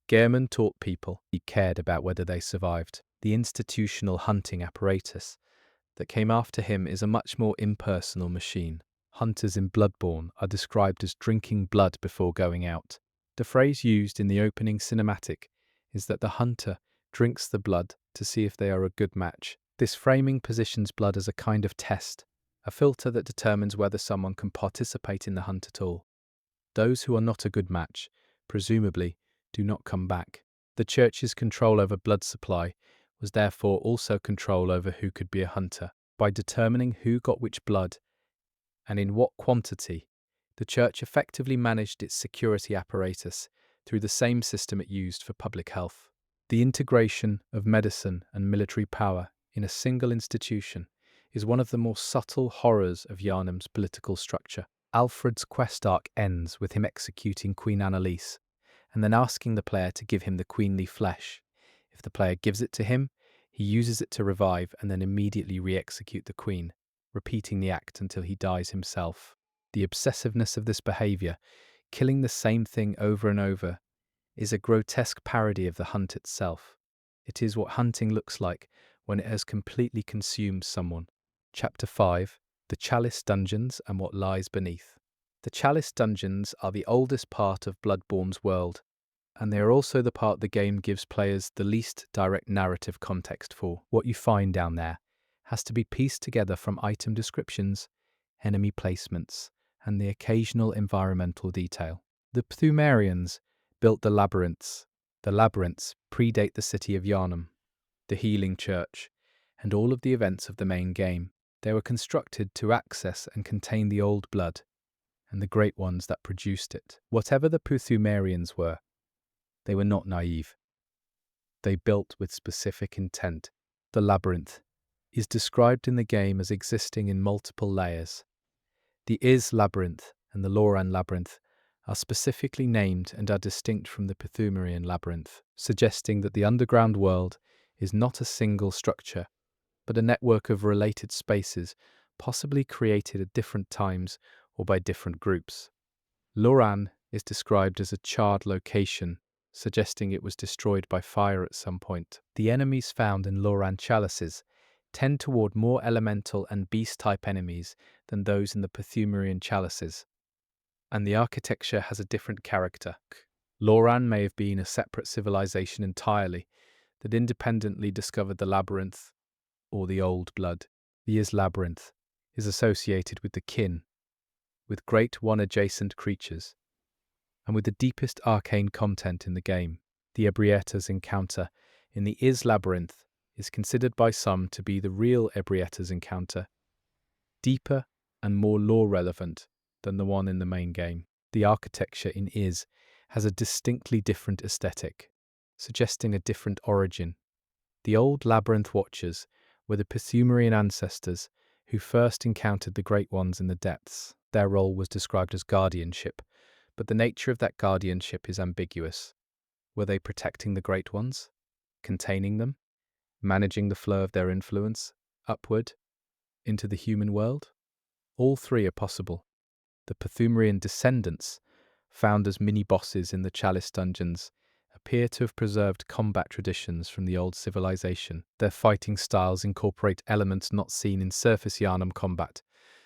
Gehrman taught people he cared about whether they survived. The institutional hunting apparatus that came after him is a much more impersonal machine. Hunters in Bloodborne are described as drinking blood before going out. The phrase used in the opening cinematic is that the hunter drinks the blood to see if they are a good match. This framing positions blood as a kind of test, a filter that determines whether someone can participate in the hunt at all. Those who are not a good match, presumably, do not come back. The Church's control over blood supply was therefore also control over who could be a hunter. By determining who got which blood and in what quantity, the Church effectively managed its security apparatus through the same system it used for public health. The integration of medicine and military power in a single institution is one of the more subtle horrors of Yharnam's political structure. Alfred's quest arc ends with him executing Queen Annalise, and then asking the player to give him the queenly flesh. If the player gives it to him, he uses it to revive and then immediately re-execute the queen, repeating the act until he dies himself. The obsessiveness of this behavior, killing the same thing over and over, is a grotesque parody of the hunt itself. It is what hunting looks like when it has completely consumed someone. Chapter 5: The Chalice Dungeons and What Lies Beneath. The Chalice Dungeons are the oldest part of Bloodborne's world, and they are also the part the game gives players the least direct narrative context for. What you find down there has to be pieced together from item descriptions, enemy placements, and the occasional environmental detail. The Pthumerians built the labyrinths. The labyrinths predate the city of Yharnam, the healing church, and all of the events of the main game. They were constructed to access and contain the old blood and the great ones that produced it. Whatever the Pthumerians were, they were not naive. They built with specific intent. The labyrinth is described in the game as existing in multiple layers. The Iz labyrinth and the Loran labyrinth are specifically named and are distinct from the Pthumerian labyrinth, suggesting that the underground world is not a single structure, but a network of related spaces, possibly created at different times or by different groups. Loran is described as a charred location, suggesting it was destroyed by fire at some point. The enemies found in Loran chalices tend toward more elemental and beast-type enemies than those in the Pthumerian chalices, and the architecture has a different character. Loran may have been a separate civilization entirely that independently discovered the labyrinth or the old blood. The Iz labyrinth is associated with the kin, with great one-adjacent creatures, and with the deepest arcane content in the game. The Ebrietta's encounter in the Iz labyrinth is considered by some to be the real Ebrietta's encounter, deeper and more lore-relevant than the one in the main game. The architecture in Iz has a distinctly different aesthetic, suggesting a different origin. The old labyrinth watchers were the Pthumerian ancestors who first encountered the Great Ones in the depths. Their role was described as guardianship, but the nature of that guardianship is ambiguous. Were they protecting the Great Ones? Containing them? Managing the flow of their influence upward into the human world? All three are possible. The Pthumerian descendants, found as mini-bosses in the Chalice dungeons, appear to have preserved combat traditions from the old civilization. Their fighting styles incorporate elements not seen in surface Yharnam combat,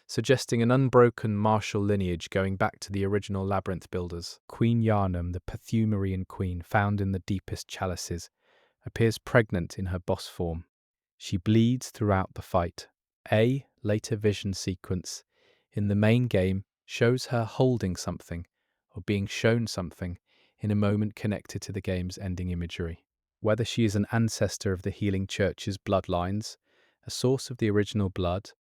suggesting an unbroken martial lineage going back to the original labyrinth builders. Queen Yharnam, the Pthumerian queen found in the deepest chalices, appears pregnant in her boss form. She bleeds throughout the fight. A later vision sequence in the main game shows her holding something or being shown something in a moment connected to the game's ending imagery. Whether she is an ancestor of the Healing Church's bloodlines, a source of the original blood,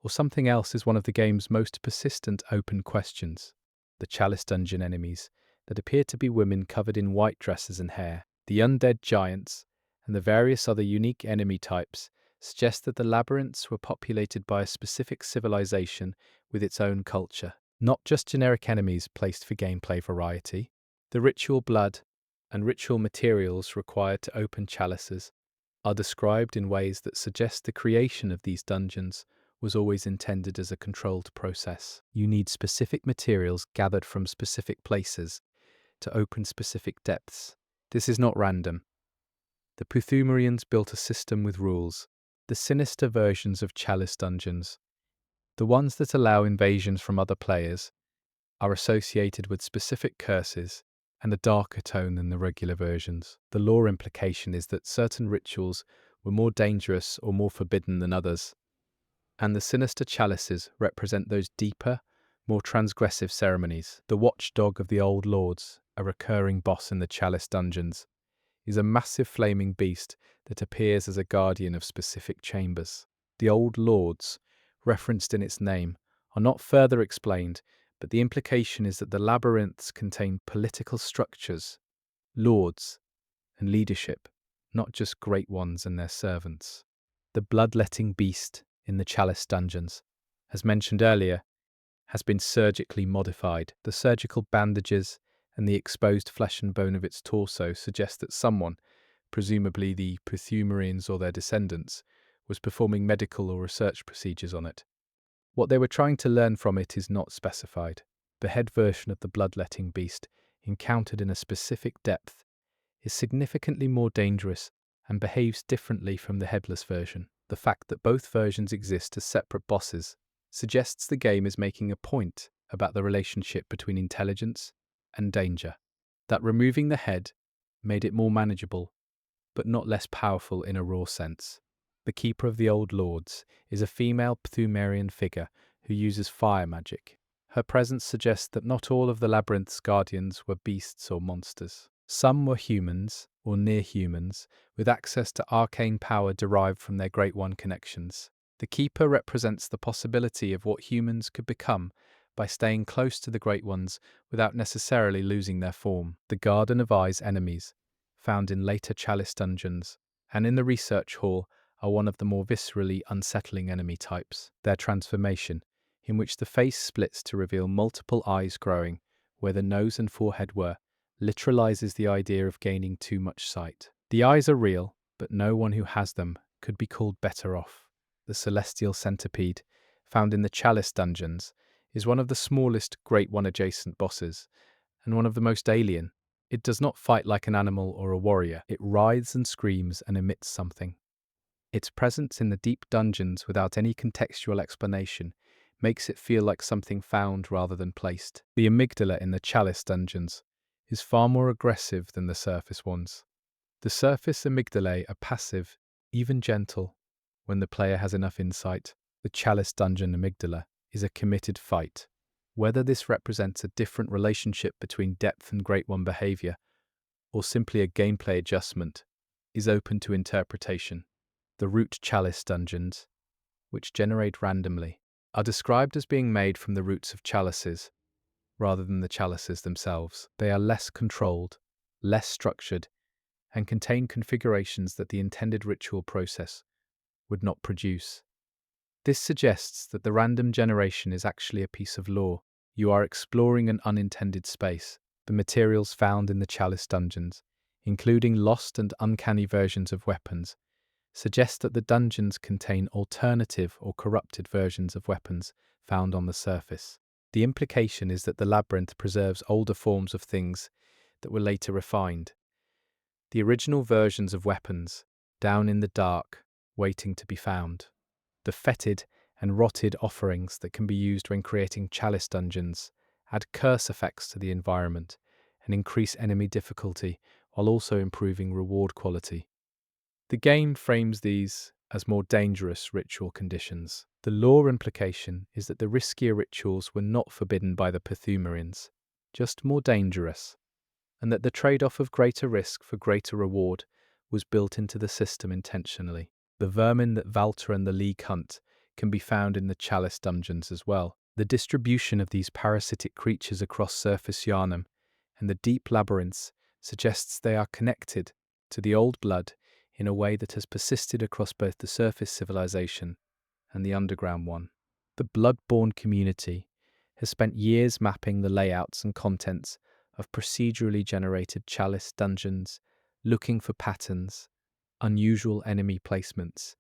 or something else is one of the game's most persistent open questions. The Chalice Dungeon enemies that appear to be women covered in white dresses and hair, the undead giants, and the various other unique enemy types suggest that the labyrinths were populated by a specific civilization with its own culture, not just generic enemies placed for gameplay variety. The ritual blood and ritual materials required to open chalices are described in ways that suggest the creation of these dungeons was always intended as a controlled process. You need specific materials gathered from specific places to open specific depths. This is not random. The Pthumerians built a system with rules, the sinister versions of chalice dungeons. The ones that allow invasions from other players are associated with specific curses and a darker tone than the regular versions. The lore implication is that certain rituals were more dangerous or more forbidden than others, and the sinister chalices represent those deeper, more transgressive ceremonies. The watchdog of the Old Lords, a recurring boss in the chalice dungeons, is a massive flaming beast that appears as a guardian of specific chambers. The Old Lords, referenced in its name, are not further explained, but the implication is that the labyrinths contain political structures, lords, and leadership, not just great ones and their servants. The bloodletting beast in the chalice dungeons, as mentioned earlier, has been surgically modified. The surgical bandages and the exposed flesh and bone of its torso suggest that someone, presumably the Pthumerians or their descendants, was performing medical or research procedures on it. What they were trying to learn from it is not specified. The head version of the bloodletting beast, encountered in a specific depth, is significantly more dangerous and behaves differently from the headless version. The fact that both versions exist as separate bosses suggests the game is making a point about the relationship between intelligence and danger, that removing the head made it more manageable, but not less powerful in a raw sense. The Keeper of the Old Lords is a female Pthumerian figure who uses fire magic. Her presence suggests that not all of the labyrinth's guardians were beasts or monsters. Some were humans, or near humans, with access to arcane power derived from their Great One connections. The Keeper represents the possibility of what humans could become by staying close to the Great Ones without necessarily losing their form. The Garden of Eyes enemies, found in later chalice dungeons and in the research hall, are one of the more viscerally unsettling enemy types. Their transformation, in which the face splits to reveal multiple eyes growing where the nose and forehead were, literalizes the idea of gaining too much sight. The eyes are real, but no one who has them could be called better off. The Celestial Centipede, found in the Chalice dungeons, is one of the smallest Great One adjacent bosses, and one of the most alien. It does not fight like an animal or a warrior. It writhes and screams and emits something. Its presence in the deep dungeons without any contextual explanation makes it feel like something found rather than placed. The amygdala in the Chalice dungeons is far more aggressive than the surface ones. The surface amygdalae are passive, even gentle, when the player has enough insight. The Chalice dungeon amygdala is a committed fight. Whether this represents a different relationship between depth and Great One behavior, or simply a gameplay adjustment, is open to interpretation. The root chalice dungeons, which generate randomly, are described as being made from the roots of chalices, rather than the chalices themselves. They are less controlled, less structured, and contain configurations that the intended ritual process would not produce. This suggests that the random generation is actually a piece of lore. You are exploring an unintended space. The materials found in the chalice dungeons, including lost and uncanny versions of weapons, suggest that the dungeons contain alternative or corrupted versions of weapons found on the surface. The implication is that the labyrinth preserves older forms of things that were later refined. The original versions of weapons, down in the dark, waiting to be found. The fetid and rotted offerings that can be used when creating chalice dungeons add curse effects to the environment and increase enemy difficulty while also improving reward quality. The game frames these as more dangerous ritual conditions. The lore implication is that the riskier rituals were not forbidden by the Pthumerians, just more dangerous, and that the trade-off of greater risk for greater reward was built into the system intentionally. The vermin that Valter and the League hunt can be found in the Chalice dungeons as well. The distribution of these parasitic creatures across surface Yharnam and the deep labyrinths suggests they are connected to the old blood in a way that has persisted across both the surface civilization and the underground one. The Bloodborne community has spent years mapping the layouts and contents of procedurally generated Chalice dungeons, looking for patterns, unusual enemy placements,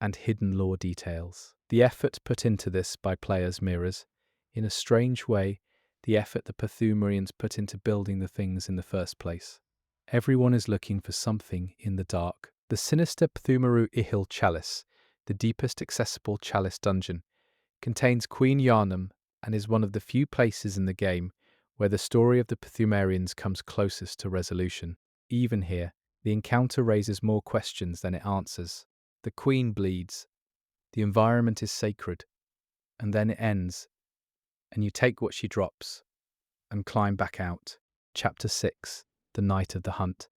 and hidden lore details. The effort put into this by players mirrors, in a strange way, the effort the Pthumerians put into building the things in the first place. Everyone is looking for something in the dark. The sinister Pthumeru Ihil Chalice, the deepest accessible Chalice dungeon, contains Queen Yharnam and is one of the few places in the game where the story of the Pthumerians comes closest to resolution. Even here, the encounter raises more questions than it answers. The Queen bleeds, the environment is sacred, and then it ends, and you take what she drops and climb back out. Chapter 6: The Night of the Hunt,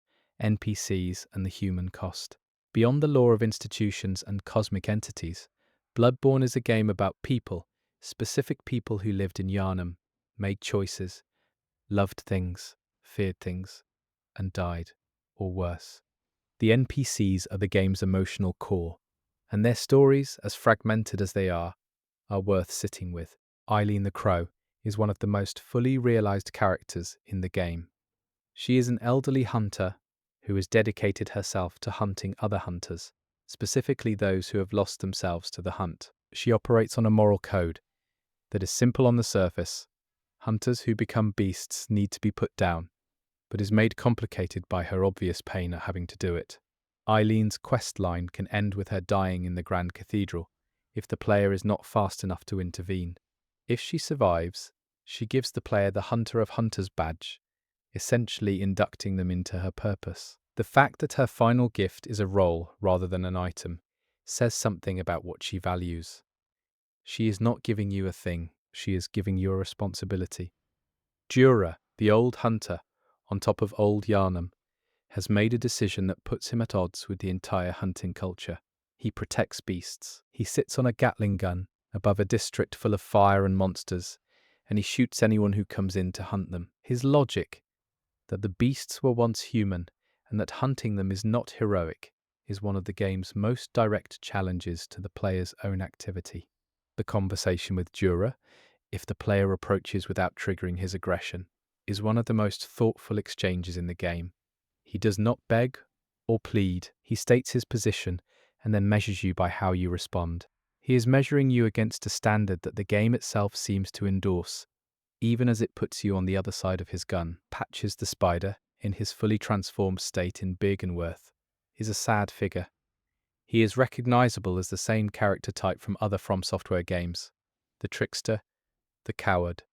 NPCs and the Human Cost. Beyond the lore of institutions and cosmic entities, Bloodborne is a game about people, specific people who lived in Yharnam, made choices, loved things, feared things, and died, or worse. The NPCs are the game's emotional core, and their stories, as fragmented as they are worth sitting with. Eileen the Crow is one of the most fully realized characters in the game. She is an elderly hunter who has dedicated herself to hunting other hunters, specifically those who have lost themselves to the hunt. She operates on a moral code that is simple on the surface. Hunters who become beasts need to be put down, but is made complicated by her obvious pain at having to do it. Eileen's quest line can end with her dying in the Grand Cathedral if the player is not fast enough to intervene. If she survives, she gives the player the Hunter of Hunters badge, essentially inducting them into her purpose. The fact that her final gift is a role rather than an item says something about what she values. She is not giving you a thing, she is giving you a responsibility. Jura, the old hunter, on top of old Yharnam, has made a decision that puts him at odds with the entire hunting culture. He protects beasts. He sits on a Gatling gun above a district full of fire and monsters, and he shoots anyone who comes in to hunt them. His logic, that the beasts were once human and that hunting them is not heroic, is one of the game's most direct challenges to the player's own activity. The conversation with Jura, if the player approaches without triggering his aggression, is one of the most thoughtful exchanges in the game. He does not beg or plead. He states his position and then measures you by how you respond. He is measuring you against a standard that the game itself seems to endorse, even as it puts you on the other side of his gun. Patches the Spider, in his fully transformed state in Byrgenwerth, is a sad figure. He is recognizable as the same character type from other From Software games: the trickster, the coward,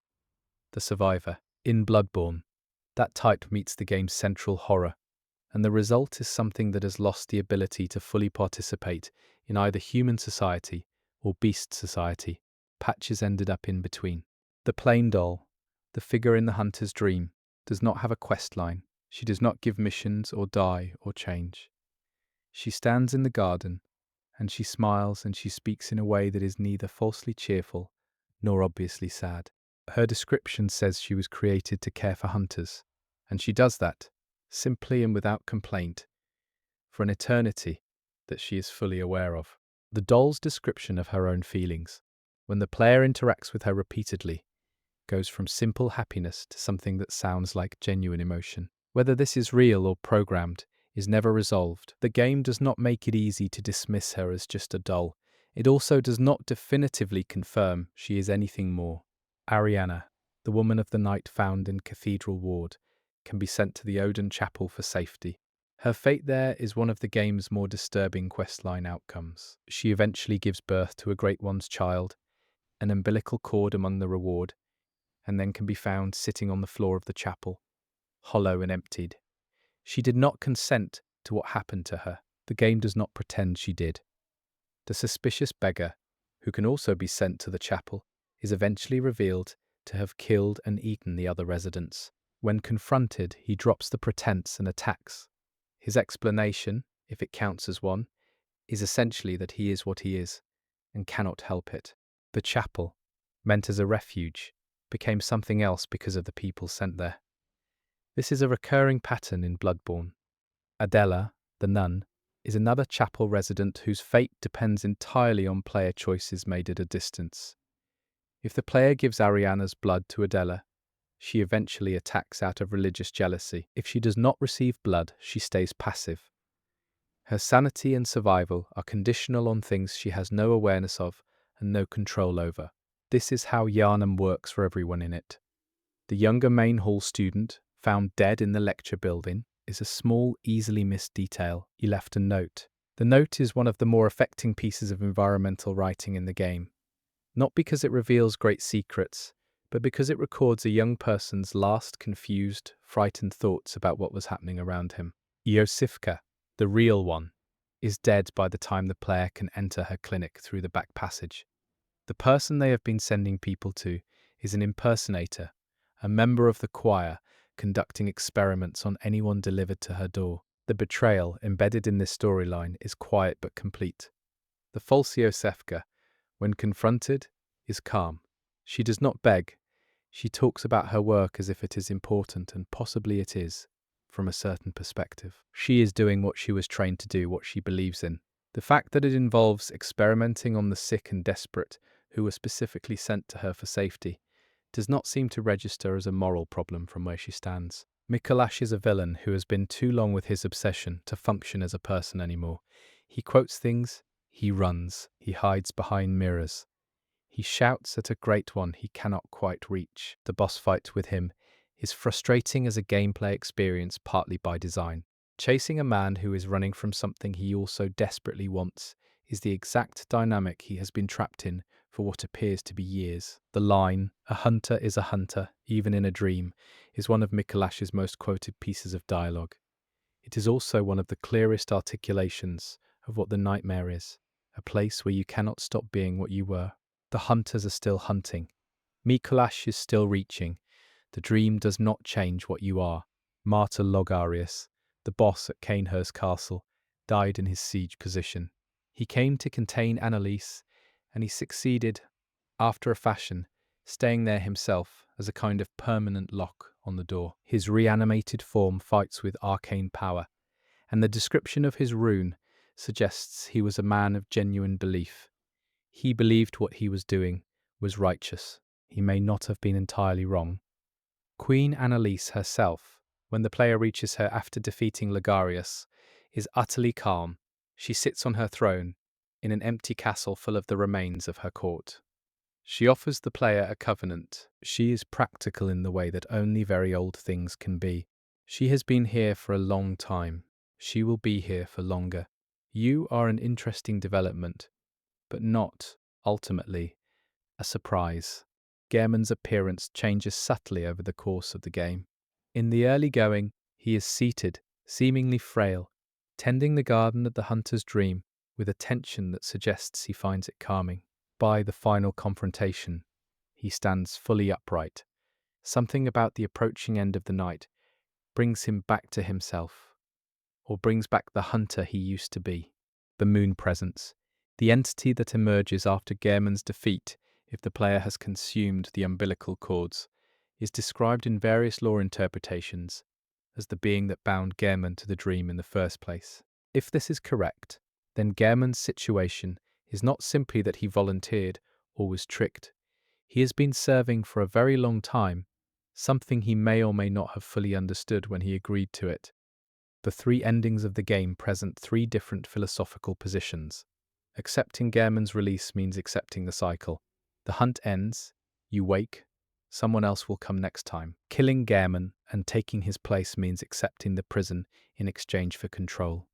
the survivor. In Bloodborne, that type meets the game's central horror, and the result is something that has lost the ability to fully participate in either human society or beast society. Patches ended up in between. The plain doll, the figure in the hunter's dream, does not have a quest line. She does not give missions or die or change. She stands in the garden, and she smiles and she speaks in a way that is neither falsely cheerful nor obviously sad. Her description says she was created to care for hunters, and she does that, simply and without complaint, for an eternity that she is fully aware of. The doll's description of her own feelings, when the player interacts with her repeatedly, goes from simple happiness to something that sounds like genuine emotion. Whether this is real or programmed is never resolved. The game does not make it easy to dismiss her as just a doll. It also does not definitively confirm she is anything more. Ariana, the woman of the night found in Cathedral Ward, can be sent to the Odin Chapel for safety. Her fate there is one of the game's more disturbing questline outcomes. She eventually gives birth to a Great One's child, an umbilical cord among the reward, and then can be found sitting on the floor of the chapel, hollow and emptied. She did not consent to what happened to her. The game does not pretend she did. The suspicious beggar, who can also be sent to the chapel, is eventually revealed to have killed and eaten the other residents. When confronted, he drops the pretense and attacks. His explanation, if it counts as one, is essentially that he is what he is and cannot help it. The chapel, meant as a refuge, became something else because of the people sent there. This is a recurring pattern in Bloodborne. Adela, the nun, is another chapel resident whose fate depends entirely on player choices made at a distance. If the player gives Ariana's blood to Adela, she eventually attacks out of religious jealousy. If she does not receive blood, she stays passive. Her sanity and survival are conditional on things she has no awareness of and no control over. This is how Yharnam works for everyone in it. The younger main hall student, found dead in the lecture building, is a small, easily missed detail. He left a note. The note is one of the more affecting pieces of environmental writing in the game. Not because it reveals great secrets, but because it records a young person's last confused, frightened thoughts about what was happening around him. Iosifka, the real one, is dead by the time the player can enter her clinic through the back passage. The person they have been sending people to is an impersonator, a member of the choir conducting experiments on anyone delivered to her door. The betrayal embedded in this storyline is quiet but complete. The false Iosifka, when confronted, is calm. She does not beg. She talks about her work as if it is important, and possibly it is, from a certain perspective. She is doing what she was trained to do, what she believes in. The fact that it involves experimenting on the sick and desperate, who were specifically sent to her for safety, does not seem to register as a moral problem from where she stands. Mikolash is a villain who has been too long with his obsession to function as a person anymore. He quotes things, he runs, he hides behind mirrors. He shouts at a great one he cannot quite reach. The boss fight with him is frustrating as a gameplay experience, partly by design. Chasing a man who is running from something he also desperately wants is the exact dynamic he has been trapped in for what appears to be years. The line, "A hunter is a hunter, even in a dream," is one of Mikolash's most quoted pieces of dialogue. It is also one of the clearest articulations of what the nightmare is, a place where you cannot stop being what you were. The hunters are still hunting. Mikolash is still reaching. The dream does not change what you are. Martyr Logarius, the boss at Cainhurst Castle, died in his siege position. He came to contain Annalise, and he succeeded, after a fashion, staying there himself as a kind of permanent lock on the door. His reanimated form fights with arcane power, and the description of his rune suggests he was a man of genuine belief. He believed what he was doing was righteous. He may not have been entirely wrong. Queen Annalise herself, when the player reaches her after defeating Logarius, is utterly calm. She sits on her throne, in an empty castle full of the remains of her court. She offers the player a covenant. She is practical in the way that only very old things can be. She has been here for a long time. She will be here for longer. You are an interesting development, but not, ultimately, a surprise. Gehrman's appearance changes subtly over the course of the game. In the early going, he is seated, seemingly frail, tending the garden of the hunter's dream with a tension that suggests he finds it calming. By the final confrontation, he stands fully upright. Something about the approaching end of the night brings him back to himself, or brings back the hunter he used to be. The moon presence, the entity that emerges after Gehrman's defeat if the player has consumed the umbilical cords, is described in various lore interpretations as the being that bound Gehrman to the dream in the first place. If this is correct, then Gehrman's situation is not simply that he volunteered or was tricked. He has been serving for a very long time, something he may or may not have fully understood when he agreed to it. The three endings of the game present three different philosophical positions. Accepting Gehrman's release means accepting the cycle. The hunt ends, you wake, someone else will come next time. Killing Gehrman and taking his place means accepting the prison in exchange for control.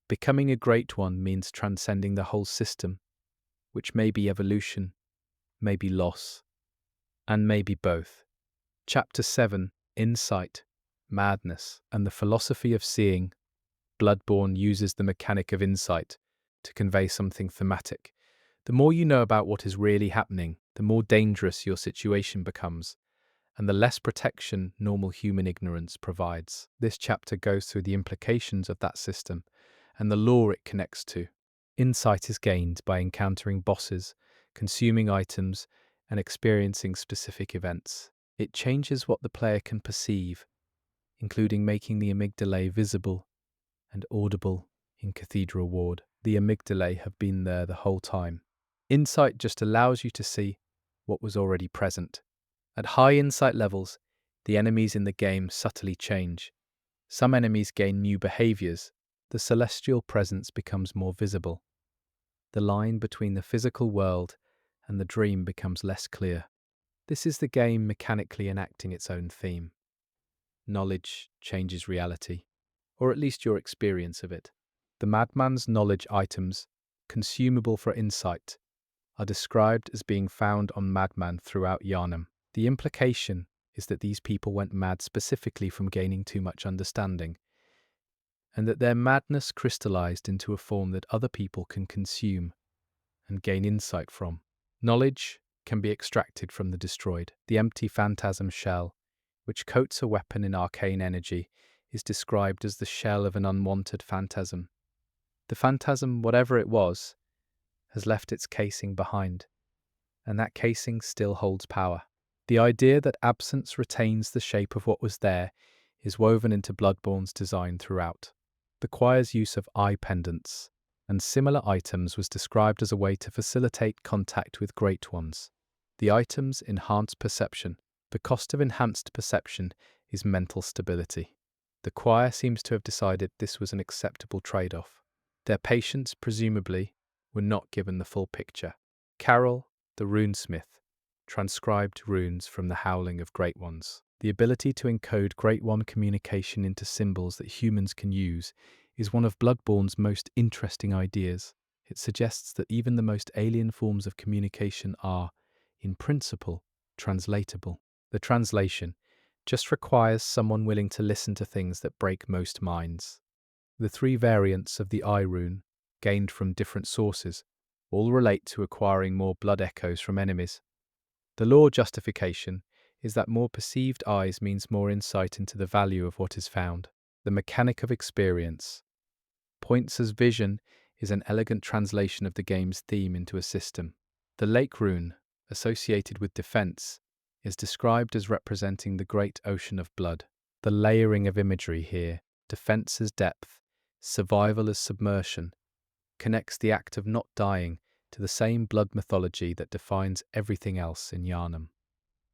Becoming a great one means transcending the whole system, which may be evolution, may be loss, and may be both. Chapter 7, Insight, Madness, and the Philosophy of Seeing. Bloodborne uses the mechanic of insight to convey something thematic. The more you know about what is really happening, the more dangerous your situation becomes, and the less protection normal human ignorance provides. This chapter goes through the implications of that system and the law it connects to. Insight is gained by encountering bosses, consuming items, and experiencing specific events. It changes what the player can perceive, including making the amygdalae visible and audible in Cathedral Ward. The amygdalae have been there the whole time. Insight just allows you to see what was already present. At high insight levels, the enemies in the game subtly change. Some enemies gain new behaviors. The celestial presence becomes more visible. The line between the physical world and the dream becomes less clear. This is the game mechanically enacting its own theme. Knowledge changes reality, or at least your experience of it. The madman's knowledge items, consumable for insight, are described as being found on madman throughout Yharnam. The implication is that these people went mad specifically from gaining too much understanding, and that their madness crystallized into a form that other people can consume and gain insight from. Knowledge can be extracted from the destroyed. The empty phantasm shell, which coats a weapon in arcane energy, is described as the shell of an unwanted phantasm. The phantasm, whatever it was, has left its casing behind, and that casing still holds power. The idea that absence retains the shape of what was there is woven into Bloodborne's design throughout. The choir's use of eye pendants and similar items was described as a way to facilitate contact with great ones. The items enhance perception. The cost of enhanced perception is mental stability. The choir seems to have decided this was an acceptable trade-off. Their patients, presumably, were not given the full picture. Carol, the runesmith, transcribed runes from the howling of Great Ones. The ability to encode Great One communication into symbols that humans can use is one of Bloodborne's most interesting ideas. It suggests that even the most alien forms of communication are, in principle, translatable. The translation just requires someone willing to listen to things that break most minds. The three variants of the eye rune, gained from different sources, all relate to acquiring more blood echoes from enemies. The law justification is that more perceived eyes means more insight into the value of what is found. The mechanic of experience points as vision is an elegant translation of the game's theme into a system. The lake rune, associated with defense, is described as representing the great ocean of blood. The layering of imagery here, defense as depth, survival as submersion, connects the act of not dying to the same blood mythology that defines everything else in Yharnam.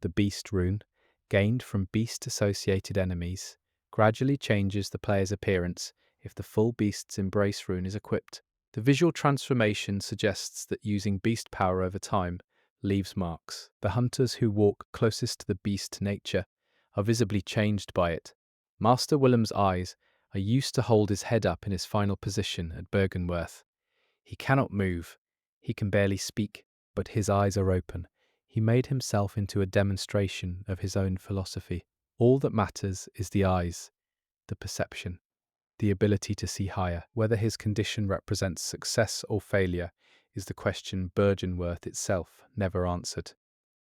The beast rune, gained from beast-associated enemies, gradually changes the player's appearance if the full beast's embrace rune is equipped. The visual transformation suggests that using beast power over time leaves marks. The hunters who walk closest to the beast nature are visibly changed by it. Master Willem's eyes are used to hold his head up in his final position at Bergenworth. He cannot move, he can barely speak, but his eyes are open. He made himself into a demonstration of his own philosophy. All that matters is the eyes, the perception, the ability to see higher. Whether his condition represents success or failure is the question Bergenworth itself never answered.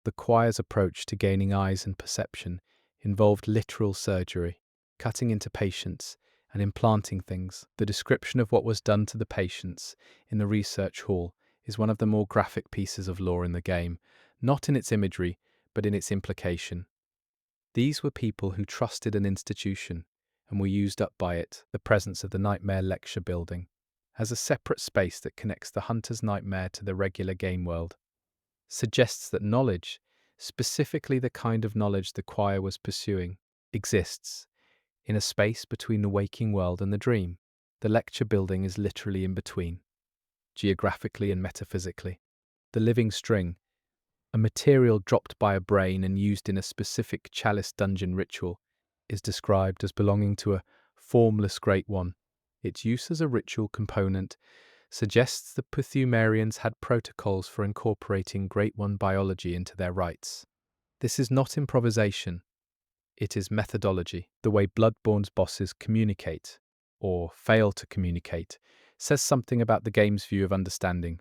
The choir's approach to gaining eyes and perception involved literal surgery, cutting into patients and implanting things. The description of what was done to the patients in the research hall is one of the more graphic pieces of lore in the game, not in its imagery, but in its implication. These were people who trusted an institution and were used up by it. The presence of the Nightmare Lecture Building as a separate space that connects the hunter's nightmare to the regular game world suggests that knowledge, specifically the kind of knowledge the choir was pursuing, exists in a space between the waking world and the dream. The lecture building is literally in between, geographically and metaphysically. The living string, a material dropped by a brain and used in a specific chalice dungeon ritual, is described as belonging to a formless Great One. Its use as a ritual component suggests that Pthumerians had protocols for incorporating Great One biology into their rites. This is not improvisation, it is methodology. The way Bloodborne's bosses communicate, or fail to communicate, says something about the game's view of understanding.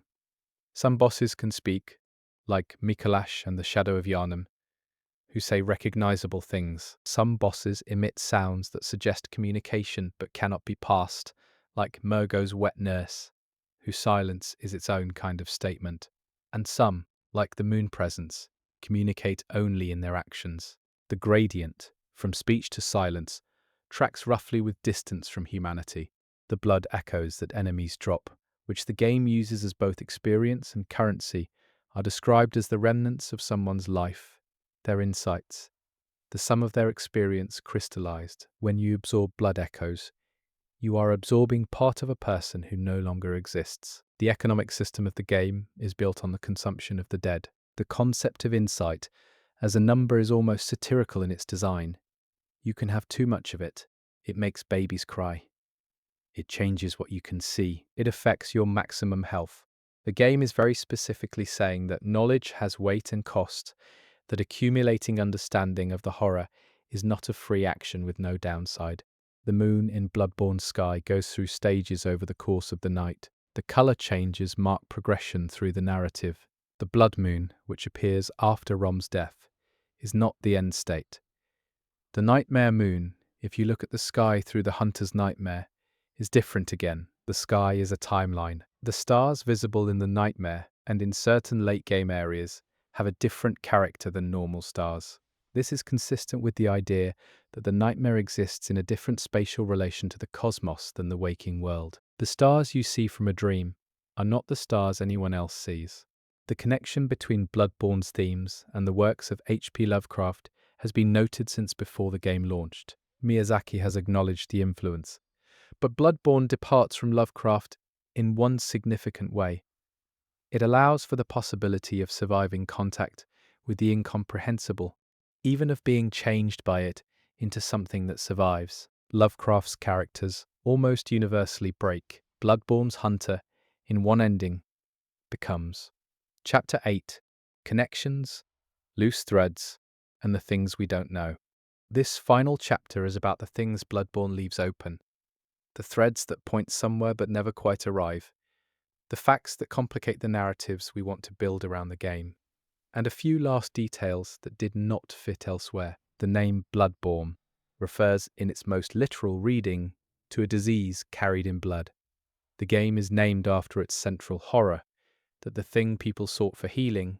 Some bosses can speak, like Mikolash and the Shadow of Yharnam, who say recognizable things. Some bosses emit sounds that suggest communication but cannot be passed, like Murgo's wet nurse, whose silence is its own kind of statement. And some, like the moon presence, communicate only in their actions. The gradient, from speech to silence, tracks roughly with distance from humanity. The blood echoes that enemies drop, which the game uses as both experience and currency, are described as the remnants of someone's life, their insights, the sum of their experience crystallized. When you absorb blood echoes, you are absorbing part of a person who no longer exists. The economic system of the game is built on the consumption of the dead. The concept of insight as a number is almost satirical in its design. You can have too much of it. It makes babies cry. It changes what you can see. It affects your maximum health. The game is very specifically saying that knowledge has weight and cost, that accumulating understanding of the horror is not a free action with no downside. The moon in Bloodborne sky goes through stages over the course of the night. The color changes mark progression through the narrative. The blood moon, which appears after Rom's death, is not the end state. The nightmare moon, if you look at the sky through the hunter's nightmare, is different again. The sky is a timeline. The stars visible in the nightmare and in certain late-game areas have a different character than normal stars. This is consistent with the idea that the nightmare exists in a different spatial relation to the cosmos than the waking world. The stars you see from a dream are not the stars anyone else sees. The connection between Bloodborne's themes and the works of H.P. Lovecraft has been noted since before the game launched. Miyazaki has acknowledged the influence. But Bloodborne departs from Lovecraft in one significant way. It allows for the possibility of surviving contact with the incomprehensible, even of being changed by it into something that survives. Lovecraft's characters almost universally break. Bloodborne's hunter, in one ending, becomes. Chapter 8. Connections, Loose Threads, and the Things We Don't Know. This final chapter is about the things Bloodborne leaves open. The threads that point somewhere but never quite arrive, the facts that complicate the narratives we want to build around the game, and a few last details that did not fit elsewhere. The name Bloodborne refers in its most literal reading to a disease carried in blood. The game is named after its central horror, that the thing people sought for healing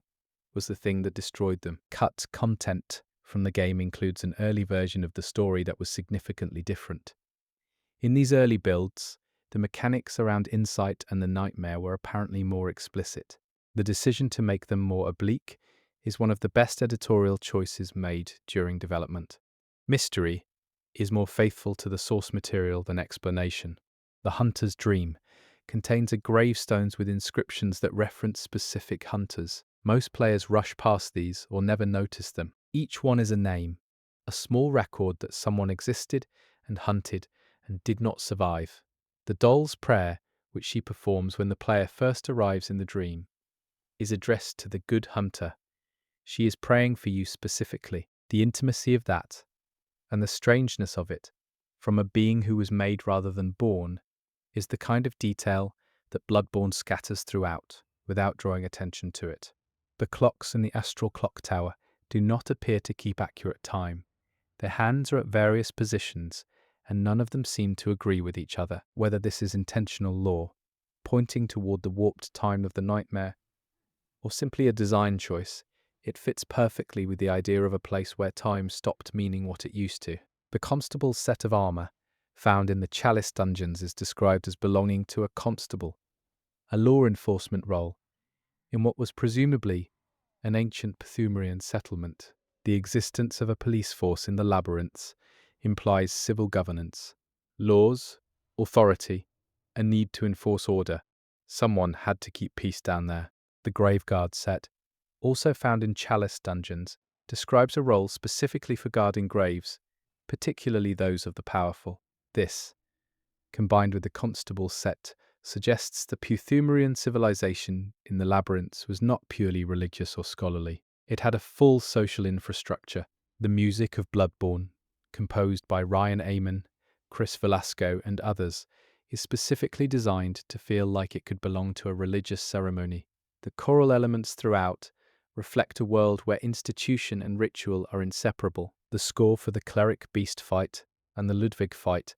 was the thing that destroyed them. Cut content from the game includes an early version of the story that was significantly different. In these early builds, the mechanics around insight and the nightmare were apparently more explicit. The decision to make them more oblique is one of the best editorial choices made during development. Mystery is more faithful to the source material than explanation. The Hunter's Dream contains gravestones with inscriptions that reference specific hunters. Most players rush past these or never notice them. Each one is a name, a small record that someone existed and hunted and did not survive. The doll's prayer, which she performs when the player first arrives in the dream, is addressed to the good hunter. She is praying for you specifically. The intimacy of that, and the strangeness of it, from a being who was made rather than born, is the kind of detail that Bloodborne scatters throughout, without drawing attention to it. The clocks in the astral clock tower do not appear to keep accurate time. Their hands are at various positions, and none of them seem to agree with each other. Whether this is intentional law, pointing toward the warped time of the nightmare, or simply a design choice, it fits perfectly with the idea of a place where time stopped meaning what it used to. The constable's set of armor, found in the Chalice dungeons, is described as belonging to a constable, a law enforcement role, in what was presumably an ancient Pthumerian settlement. The existence of a police force in the labyrinths implies civil governance, laws, authority, a need to enforce order. Someone had to keep peace down there. The Graveguard set, also found in Chalice dungeons, describes a role specifically for guarding graves, particularly those of the powerful. This, combined with the Constable set, suggests the Pthumerian civilization in the labyrinths was not purely religious or scholarly. It had a full social infrastructure. The music of Bloodborne, composed by Ryan Amon, Chris Velasco, and others, is specifically designed to feel like it could belong to a religious ceremony. The choral elements throughout reflect a world where institution and ritual are inseparable. The score for the cleric beast fight and the Ludwig fight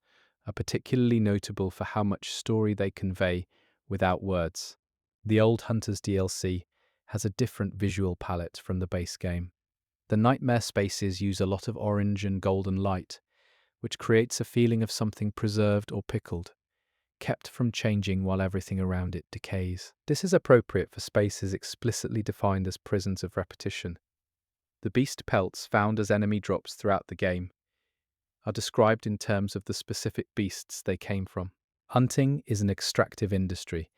are particularly notable for how much story they convey without words. The Old Hunters DLC has a different visual palette from the base game. The nightmare spaces use a lot of orange and golden light, which creates a feeling of something preserved or pickled, kept from changing while everything around it decays. This is appropriate for spaces explicitly defined as prisons of repetition. The beast pelts found as enemy drops throughout the game are described in terms of the specific beasts they came from. Hunting is an extractive industry,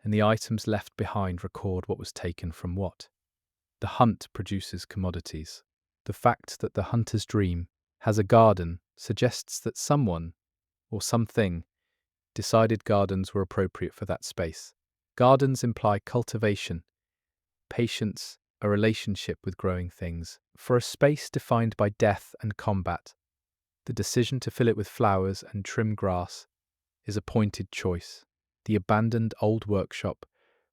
and the items left behind record what was taken from what. The hunt produces commodities. The fact that the hunter's dream has a garden suggests that someone, or something, decided gardens were appropriate for that space. Gardens imply cultivation, patience, a relationship with growing things. For a space defined by death and combat, the decision to fill it with flowers and trim grass is a pointed choice. The abandoned old workshop,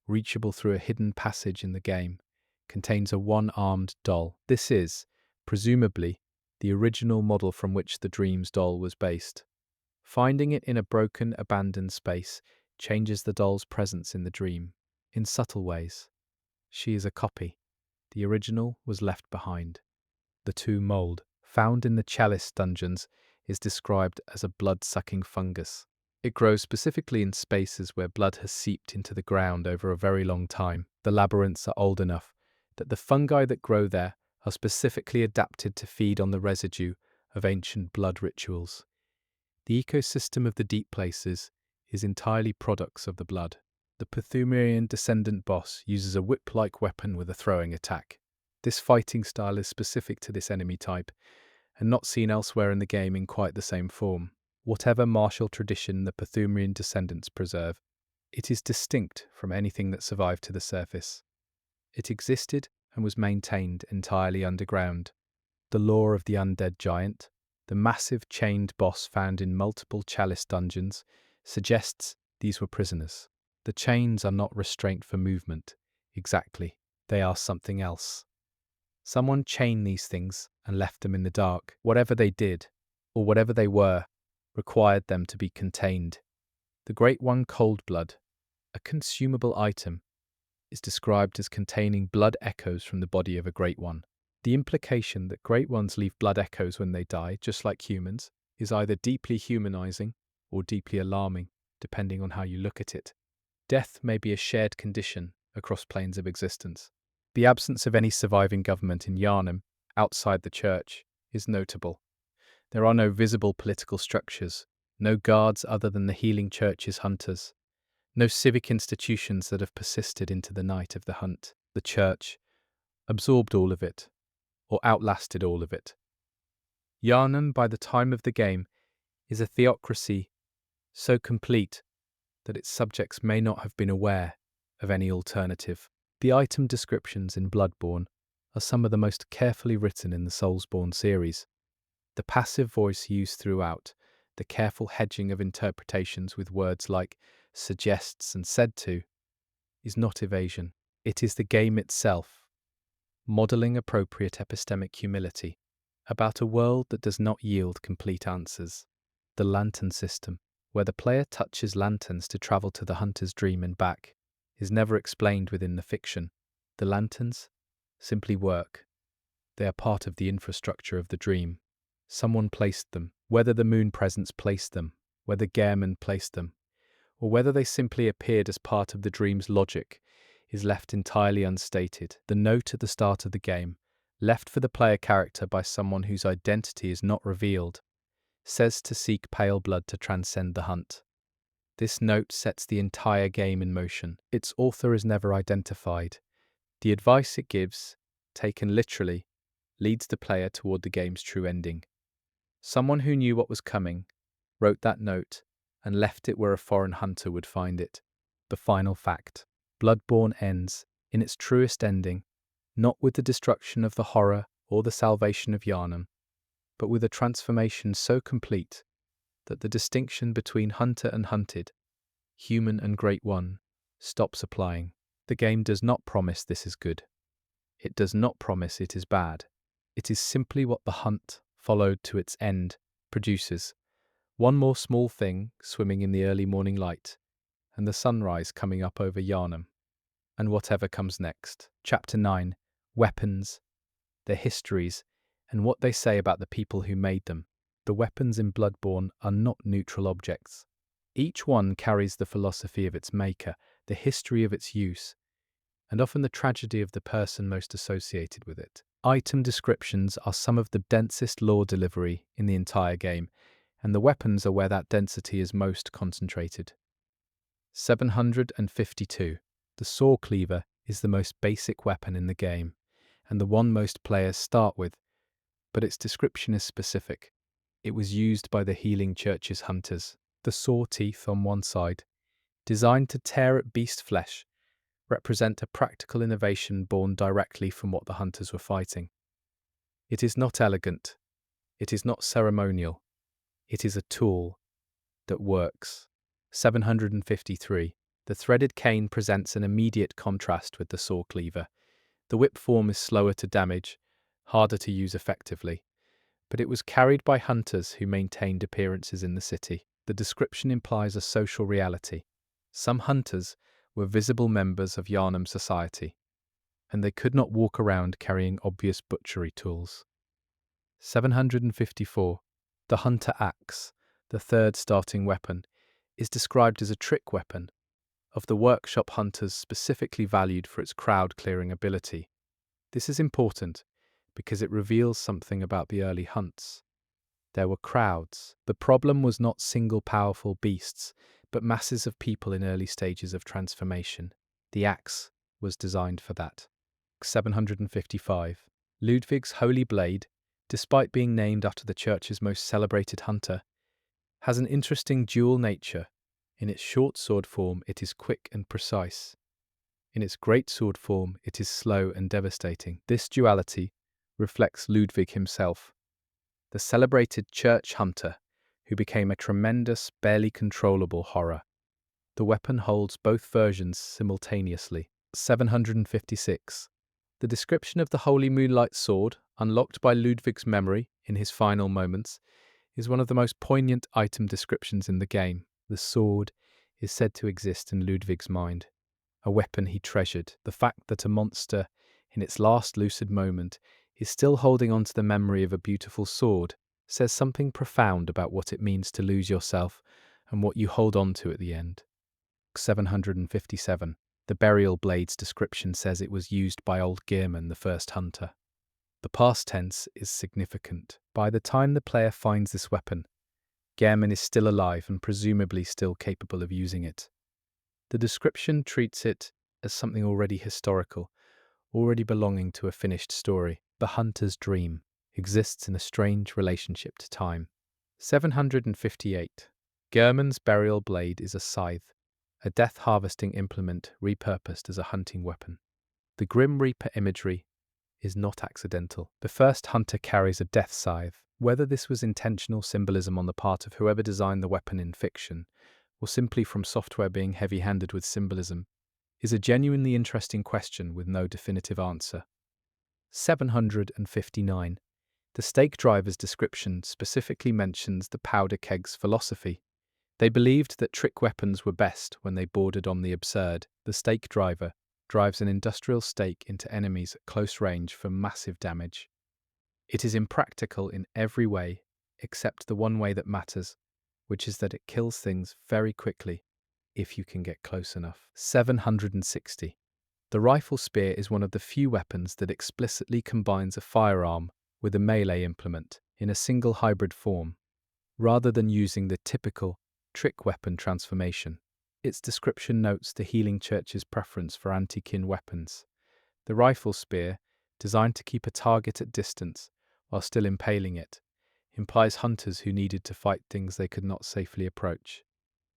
reachable through a hidden passage in the game, contains a one-armed doll. This is, presumably, the original model from which the Dreams doll was based. Finding it in a broken, abandoned space changes the doll's presence in the dream, in subtle ways. She is a copy. The original was left behind. The two mold, found in the Chalice dungeons, is described as a blood-sucking fungus. It grows specifically in spaces where blood has seeped into the ground over a very long time. The labyrinths are old enough that the fungi that grow there are specifically adapted to feed on the residue of ancient blood rituals. The ecosystem of the deep places is entirely products of the blood. The Pthumerian descendant boss uses a whip-like weapon with a throwing attack. This fighting style is specific to this enemy type and not seen elsewhere in the game in quite the same form. Whatever martial tradition the Pthumerian descendants preserve, it is distinct from anything that survived to the surface. It existed and was maintained entirely underground. The lore of the undead giant, the massive chained boss found in multiple Chalice dungeons, suggests these were prisoners. The chains are not restraint for movement, exactly. They are something else. Someone chained these things and left them in the dark. Whatever they did, or whatever they were, required them to be contained. The Great One Coldblood, a consumable item, is described as containing blood echoes from the body of a Great One. The implication that Great Ones leave blood echoes when they die, just like humans, is either deeply humanizing or deeply alarming, depending on how you look at it. Death may be a shared condition across planes of existence. The absence of any surviving government in Yharnam, outside the church, is notable. There are no visible political structures, no guards other than the healing church's hunters, no civic institutions that have persisted into the night of the hunt. The church absorbed all of it, or outlasted all of it. Yharnam, by the time of the game, is a theocracy so complete that its subjects may not have been aware of any alternative. The item descriptions in Bloodborne are some of the most carefully written in the Soulsborne series. The passive voice used throughout, the careful hedging of interpretations with words like suggests and said to, is not evasion. It is the game itself, modelling appropriate epistemic humility about a world that does not yield complete answers. The lantern system, where the player touches lanterns to travel to the hunter's dream and back, is never explained within the fiction. The lanterns simply work. They are part of the infrastructure of the dream. Someone placed them, whether the moon presence placed them, whether Gehrman placed them, or whether they simply appeared as part of the dream's logic, is left entirely unstated. The note at the start of the game, left for the player character by someone whose identity is not revealed, says to seek pale blood to transcend the hunt. This note sets the entire game in motion. Its author is never identified. The advice it gives, taken literally, leads the player toward the game's true ending. Someone who knew what was coming, wrote that note, and left it where a foreign hunter would find it. The final fact. Bloodborne ends, in its truest ending, not with the destruction of the horror or the salvation of Yharnam, but with a transformation so complete that the distinction between hunter and hunted, human and great one, stops applying. The game does not promise this is good. It does not promise it is bad. It is simply what the hunt, followed to its end, produces. One more small thing swimming in the early morning light, and the sunrise coming up over Yharnam. And whatever comes next. Chapter 9. Weapons, their histories, and what they say about the people who made them. The weapons in Bloodborne are not neutral objects. Each one carries the philosophy of its maker, the history of its use, and often the tragedy of the person most associated with it. Item descriptions are some of the densest lore delivery in the entire game, and the weapons are where that density is most concentrated. 752. The saw cleaver is the most basic weapon in the game, and the one most players start with, but its description is specific. It was used by the Healing Church's hunters. The saw teeth on one side, designed to tear at beast flesh, represent a practical innovation born directly from what the hunters were fighting. It is not elegant. It is not ceremonial. It is a tool that works. 753. The threaded cane presents an immediate contrast with the saw cleaver. The whip form is slower to damage, harder to use effectively, but it was carried by hunters who maintained appearances in the city. The description implies a social reality. Some hunters were visible members of Yharnam society, and they could not walk around carrying obvious butchery tools. 754. The hunter axe, the third starting weapon, is described as a trick weapon, of the workshop hunters specifically valued for its crowd-clearing ability. This is important because it reveals something about the early hunts. There were crowds. The problem was not single powerful beasts, but masses of people in early stages of transformation. The axe was designed for that. 755. Ludwig's Holy Blade, despite being named after the church's most celebrated hunter, has an interesting dual nature. In its short sword form, it is quick and precise. In its great sword form, it is slow and devastating. This duality reflects Ludwig himself, the celebrated church hunter who became a tremendous, barely controllable horror. The weapon holds both versions simultaneously. 756. The description of the Holy Moonlight Sword, unlocked by Ludwig's memory in his final moments, is one of the most poignant item descriptions in the game. The sword is said to exist in Ludwig's mind, a weapon he treasured. The fact that a monster, in its last lucid moment, is still holding on to the memory of a beautiful sword says something profound about what it means to lose yourself and what you hold on to at the end. 757. The burial blade's description says it was used by old Gehrman, the first hunter. The past tense is significant. By the time the player finds this weapon, Gehrman is still alive and presumably still capable of using it. The description treats it as something already historical, already belonging to a finished story. The hunter's dream exists in a strange relationship to time. 758. Gehrman's burial blade is a scythe, a death-harvesting implement repurposed as a hunting weapon. The Grim Reaper imagery is not accidental. The first hunter carries a death scythe. Whether this was intentional symbolism on the part of whoever designed the weapon in fiction, or simply from software being heavy-handed with symbolism, is a genuinely interesting question with no definitive answer. 759. The stake driver's description specifically mentions the powder keg's philosophy. They believed that trick weapons were best when they bordered on the absurd. The stake driver drives an industrial stake into enemies at close range for massive damage. It is impractical in every way except the one way that matters, which is that it kills things very quickly if you can get close enough. 760. The rifle spear is one of the few weapons that explicitly combines a firearm with a melee implement in a single hybrid form, rather than using the typical trick weapon transformation. Its description notes the Healing Church's preference for anti-kin weapons. The rifle spear, designed to keep a target at distance while still impaling it, implies hunters who needed to fight things they could not safely approach.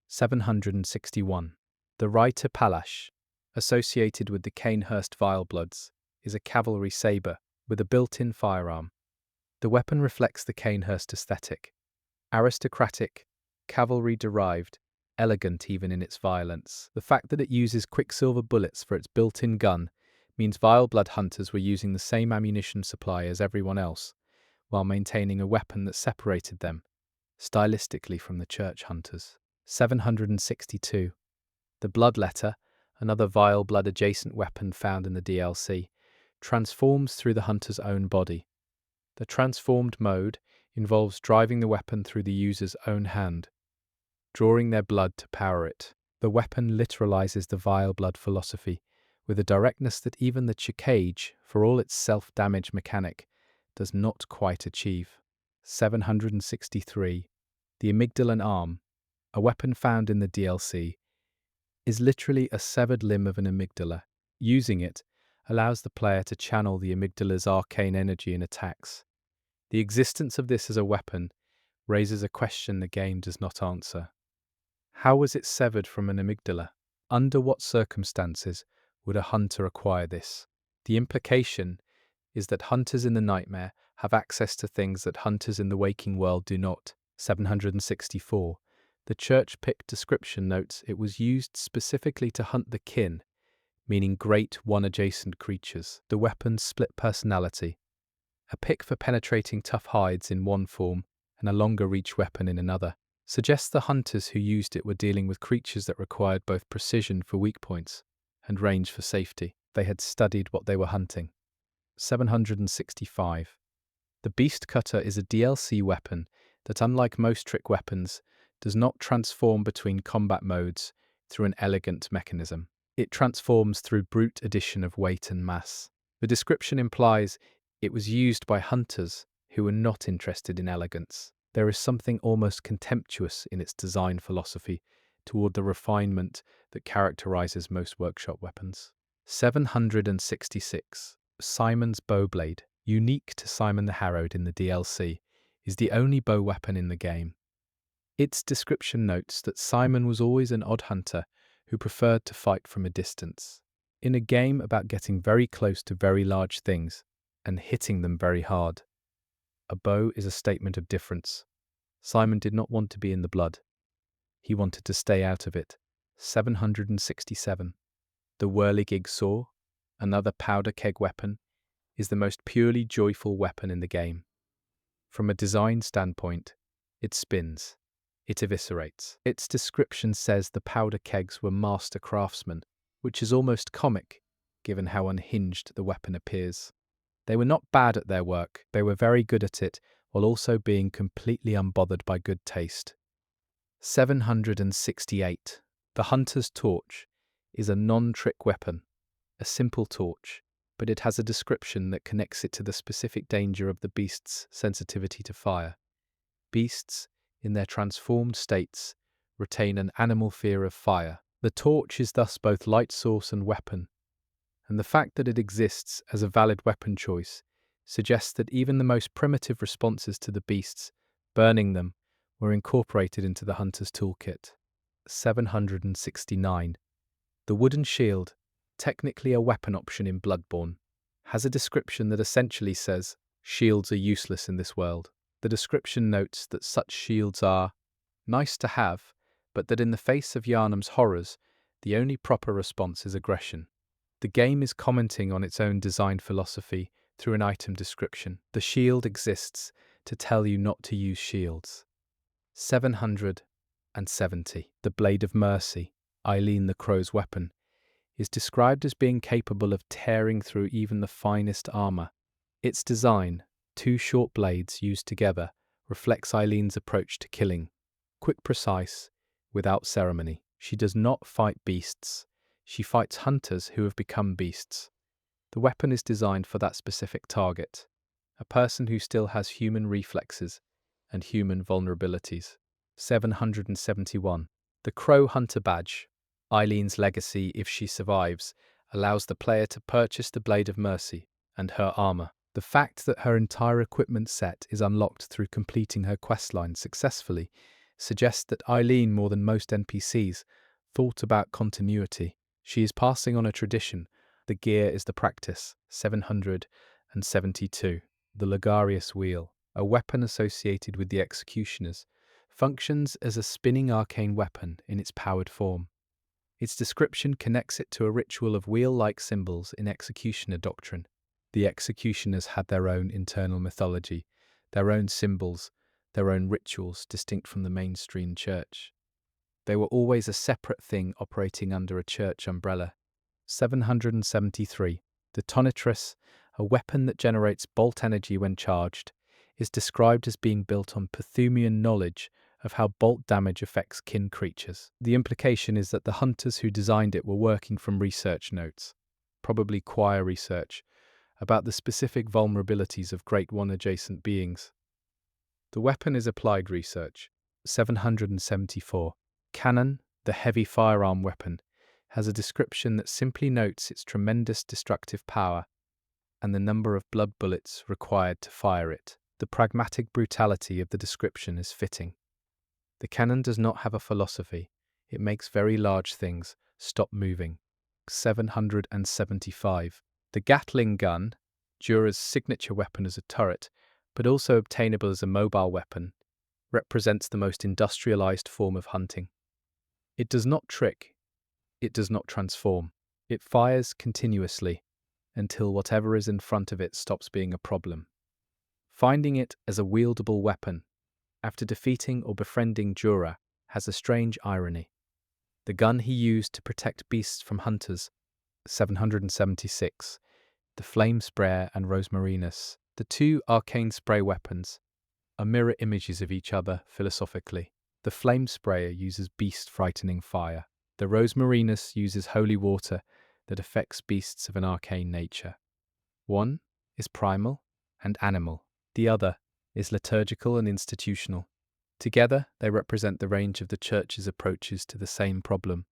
761. The Reiter Palash, associated with the Cainhurst Vilebloods, is a cavalry saber with a built-in firearm. The weapon reflects the Cainhurst aesthetic: aristocratic, cavalry-derived, elegant even in its violence. The fact that it uses quicksilver bullets for its built-in gun means vile blood hunters were using the same ammunition supply as everyone else, while maintaining a weapon that separated them, stylistically, from the church hunters. 762. The Bloodletter, another vile blood-adjacent weapon found in the DLC, transforms through the hunter's own body. The transformed mode involves driving the weapon through the user's own hand, drawing their blood to power it. The weapon literalizes the vile blood philosophy with a directness that even the Chicage, for all its self-damage mechanic, does not quite achieve. 763. The Amygdalan Arm, a weapon found in the DLC, is literally a severed limb of an amygdala. Using it allows the player to channel the amygdala's arcane energy in attacks. The existence of this as a weapon raises a question the game does not answer. How was it severed from an amygdala? Under what circumstances would a hunter acquire this? The implication is that hunters in the nightmare have access to things that hunters in the waking world do not. 764. The church pick description notes it was used specifically to hunt the kin, meaning great one-adjacent creatures. The weapon's split personality. A pick for penetrating tough hides in one form and a longer reach weapon in another, suggests the hunters who used it were dealing with creatures that required both precision for weak points and range for safety. They had studied what they were hunting. 765. The Beast Cutter is a DLC weapon that, unlike most trick weapons, does not transform between combat modes through an elegant mechanism. It transforms through brute addition of weight and mass. The description implies it was used by hunters who were not interested in elegance. There is something almost contemptuous in its design philosophy toward the refinement that characterizes most workshop weapons. 766. Simon's Bowblade, unique to Simon the Harrowed in the DLC, is the only bow weapon in the game. Its description notes that Simon was always an odd hunter who preferred to fight from a distance. In a game about getting very close to very large things and hitting them very hard, a bow is a statement of difference. Simon did not want to be in the blood. He wanted to stay out of it. 767. The Whirligig Saw, another powder keg weapon, is the most purely joyful weapon in the game. From a design standpoint, it spins. It eviscerates. Its description says the powder kegs were master craftsmen, which is almost comic, given how unhinged the weapon appears. They were not bad at their work, they were very good at it, while also being completely unbothered by good taste. 768. The Hunter's Torch is a non-trick weapon, a simple torch, but it has a description that connects it to the specific danger of the beast's sensitivity to fire. Beasts, in their transformed states, retain an animal fear of fire. The torch is thus both light source and weapon, and the fact that it exists as a valid weapon choice suggests that even the most primitive responses to the beasts, burning them, were incorporated into the hunter's toolkit. 769. The Wooden Shield, technically a weapon option in Bloodborne, has a description that essentially says, shields are useless in this world. The description notes that such shields are nice to have, but that in the face of Yharnam's horrors, the only proper response is aggression. The game is commenting on its own design philosophy through an item description. The shield exists to tell you not to use shields. 770. The Blade of Mercy, Eileen the Crow's weapon, is described as being capable of tearing through even the finest armor. Its design, two short blades used together, reflects Eileen's approach to killing. Quick, precise, without ceremony. She does not fight beasts. She fights hunters who have become beasts. The weapon is designed for that specific target, a person who still has human reflexes and human vulnerabilities. 771. The Crow Hunter Badge, Eileen's legacy if she survives, allows the player to purchase the Blade of Mercy and her armor. The fact that her entire equipment set is unlocked through completing her questline successfully suggests that Eileen, more than most NPCs, thought about continuity. She is passing on a tradition. The gear is the practice. 772. The Ligarius Wheel, a weapon associated with the Executioners, functions as a spinning arcane weapon in its powered form. Its description connects it to a ritual of wheel-like symbols in executioner doctrine. The executioners had their own internal mythology, their own symbols, their own rituals distinct from the mainstream church. They were always a separate thing operating under a church umbrella. 773. The tonitrus, a weapon that generates bolt energy when charged, is described as being built on Pthumian knowledge of how bolt damage affects kin creatures. The implication is that the hunters who designed it were working from research notes, probably choir research, about the specific vulnerabilities of Great One adjacent beings. The weapon is applied research. 774. Cannon, the heavy firearm weapon, has a description that simply notes its tremendous destructive power and the number of blood bullets required to fire it. The pragmatic brutality of the description is fitting. The cannon does not have a philosophy. It makes very large things stop moving. 775. The Gatling gun, Dura's signature weapon as a turret, but also obtainable as a mobile weapon, represents the most industrialized form of hunting. It does not trick. It does not transform. It fires continuously until whatever is in front of it stops being a problem. Finding it as a wieldable weapon after defeating or befriending Dura has a strange irony. The gun he used to protect beasts from hunters. 776. The Flame Sprayer and Rosmarinus. The two arcane spray weapons are mirror images of each other philosophically. The Flame Sprayer uses beast-frightening fire. The Rosmarinus uses holy water that affects beasts of an arcane nature. One is primal and animal. The other is liturgical and institutional. Together, they represent the range of the Church's approaches to the same problem.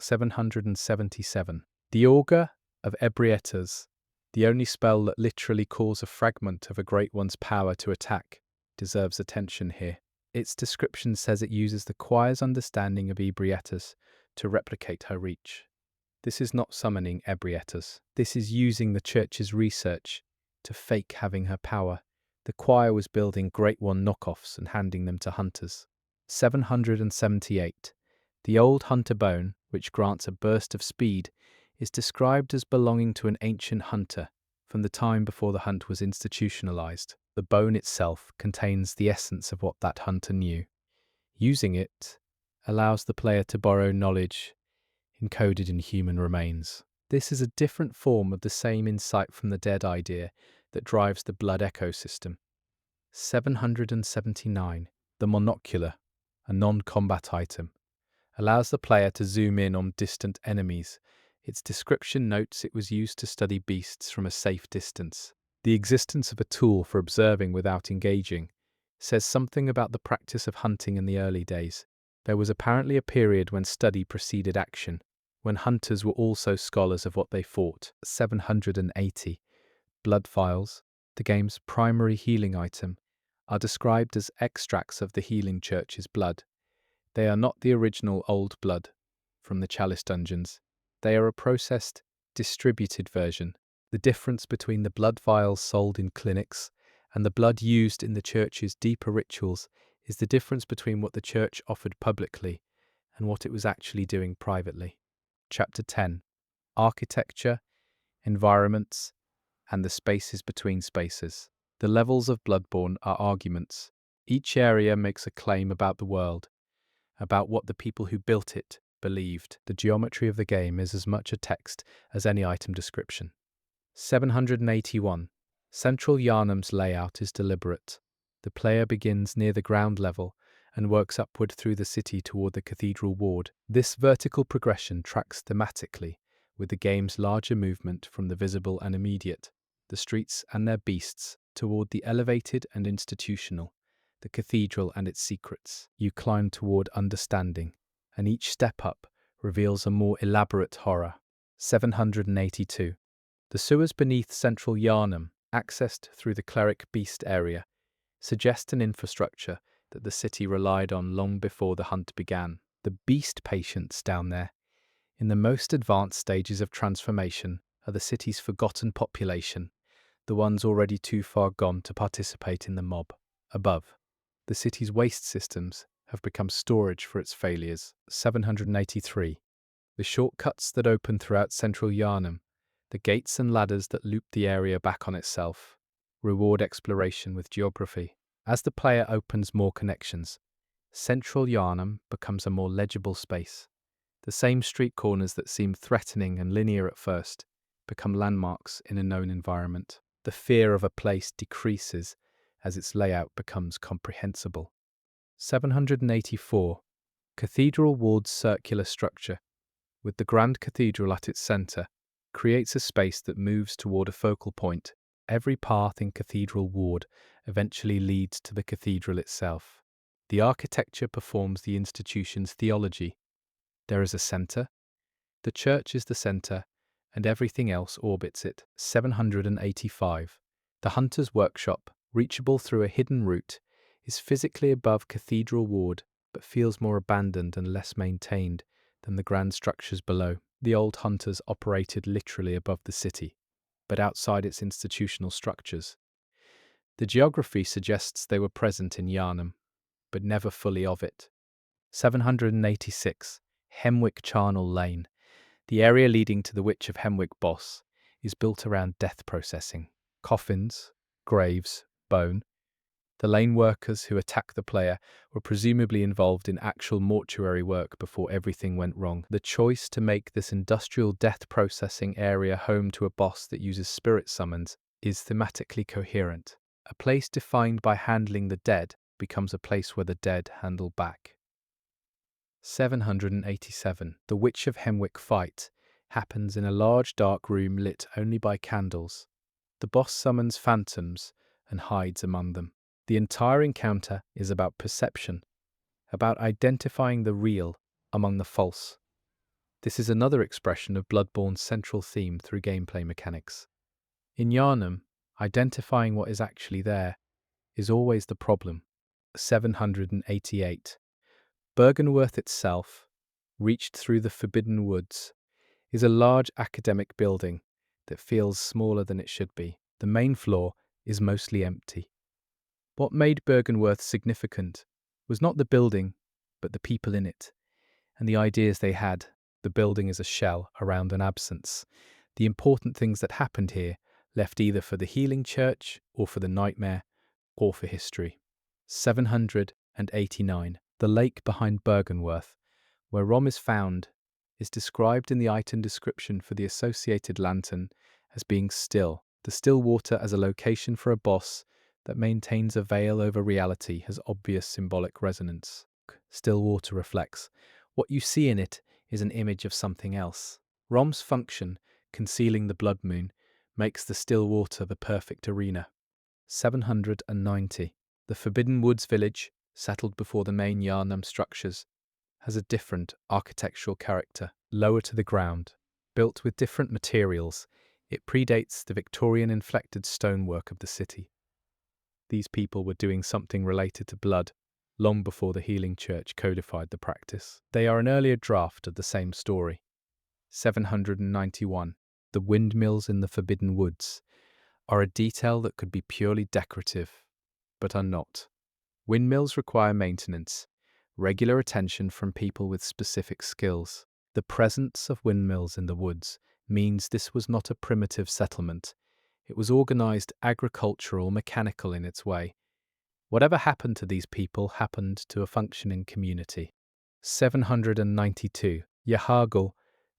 777. The Augur of Ebrietas, the only spell that literally calls a fragment of a Great One's power to attack, deserves attention here. Its description says it uses the choir's understanding of Ebrietas to replicate her reach. This is not summoning Ebrietas. This is using the Church's research to fake having her power. The choir was building Great One knockoffs and handing them to hunters. 778. The old hunter bone, which grants a burst of speed, is described as belonging to an ancient hunter from the time before the hunt was institutionalized. The bone itself contains the essence of what that hunter knew. Using it allows the player to borrow knowledge encoded in human remains. This is a different form of the same insight from the dead idea that drives the blood ecosystem. 779. The monocular, a non-combat item, allows the player to zoom in on distant enemies. Its description notes it was used to study beasts from a safe distance. The existence of a tool for observing without engaging says something about the practice of hunting in the early days. There was apparently a period when study preceded action, when hunters were also scholars of what they fought. 780. Blood vials, the game's primary healing item, are described as extracts of the healing church's blood. They are not the original old blood from the Chalice dungeons. They are a processed, distributed version. The difference between the blood vials sold in clinics and the blood used in the church's deeper rituals is the difference between what the church offered publicly and what it was actually doing privately. Chapter 10. Architecture, environments, and the spaces between spaces. The levels of Bloodborne are arguments. Each area makes a claim about the world, about what the people who built it believed. The geometry of the game is as much a text as any item description. 781. Central Yharnam's layout is deliberate. The player begins near the ground level and works upward through the city toward the cathedral ward. This vertical progression tracks thematically with the game's larger movement from the visible and immediate, the streets and their beasts, toward the elevated and institutional, the cathedral and its secrets. You climb toward understanding, and each step up reveals a more elaborate horror. 782. The sewers beneath Central Yharnam, accessed through the cleric beast area, suggest an infrastructure that the city relied on long before the hunt began. The beast patients down there, in the most advanced stages of transformation, are the city's forgotten population, the ones already too far gone to participate in the mob. Above, the city's waste systems have become storage for its failures. 783. The shortcuts that open throughout Central Yharnam, the gates and ladders that loop the area back on itself, reward exploration with geography. As the player opens more connections, Central Yharnam becomes a more legible space. The same street corners that seem threatening and linear at first become landmarks in a known environment. The fear of a place decreases as its layout becomes comprehensible. 784. Cathedral walled circular structure, with the Grand Cathedral at its centre, creates a space that moves toward a focal point. Every path in Cathedral Ward eventually leads to the cathedral itself. The architecture performs the institution's theology. There is a centre, the church is the centre, and everything else orbits it. 785. The Hunter's Workshop, reachable through a hidden route, is physically above Cathedral Ward, but feels more abandoned and less maintained than the grand structures below. The old hunters operated literally above the city, but outside its institutional structures. The geography suggests they were present in Yharnam, but never fully of it. 786. Hemwick Charnel Lane. The area leading to the Witch of Hemwick Boss is built around death processing. Coffins, graves, bone. The lane workers who attack the player were presumably involved in actual mortuary work before everything went wrong. The choice to make this industrial death processing area home to a boss that uses spirit summons is thematically coherent. A place defined by handling the dead becomes a place where the dead handle back. 787. The Witch of Hemwick fight happens in a large dark room lit only by candles. The boss summons phantoms and hides among them. The entire encounter is about perception, about identifying the real among the false. This is another expression of Bloodborne's central theme through gameplay mechanics. In Yharnam, identifying what is actually there is always the problem. 788. Bergenworth itself, reached through the Forbidden Woods, is a large academic building that feels smaller than it should be. The main floor is mostly empty. What made Bergenworth significant was not the building, but the people in it, and the ideas they had. The building is a shell around an absence. The important things that happened here left either for the healing church, or for the nightmare, or for history. 789. The lake behind Bergenworth, where Rom is found, is described in the item description for the associated lantern as being still. The still water as a location for a boss that maintains a veil over reality has obvious symbolic resonance. Still water reflects. What you see in it is an image of something else. Rom's function, concealing the blood moon, makes the still water the perfect arena. 790. The Forbidden Woods village, settled before the main Yharnam structures, has a different architectural character. Lower to the ground, built with different materials, it predates the Victorian-inflected stonework of the city. These people were doing something related to blood long before the healing church codified the practice. They are an earlier draft of the same story. 791. The windmills in the Forbidden Woods are a detail that could be purely decorative, but are not. Windmills require maintenance, regular attention from people with specific skills. The presence of windmills in the woods means this was not a primitive settlement. It was organized agricultural, mechanical in its way. Whatever happened to these people happened to a functioning community. 792. Yahargul,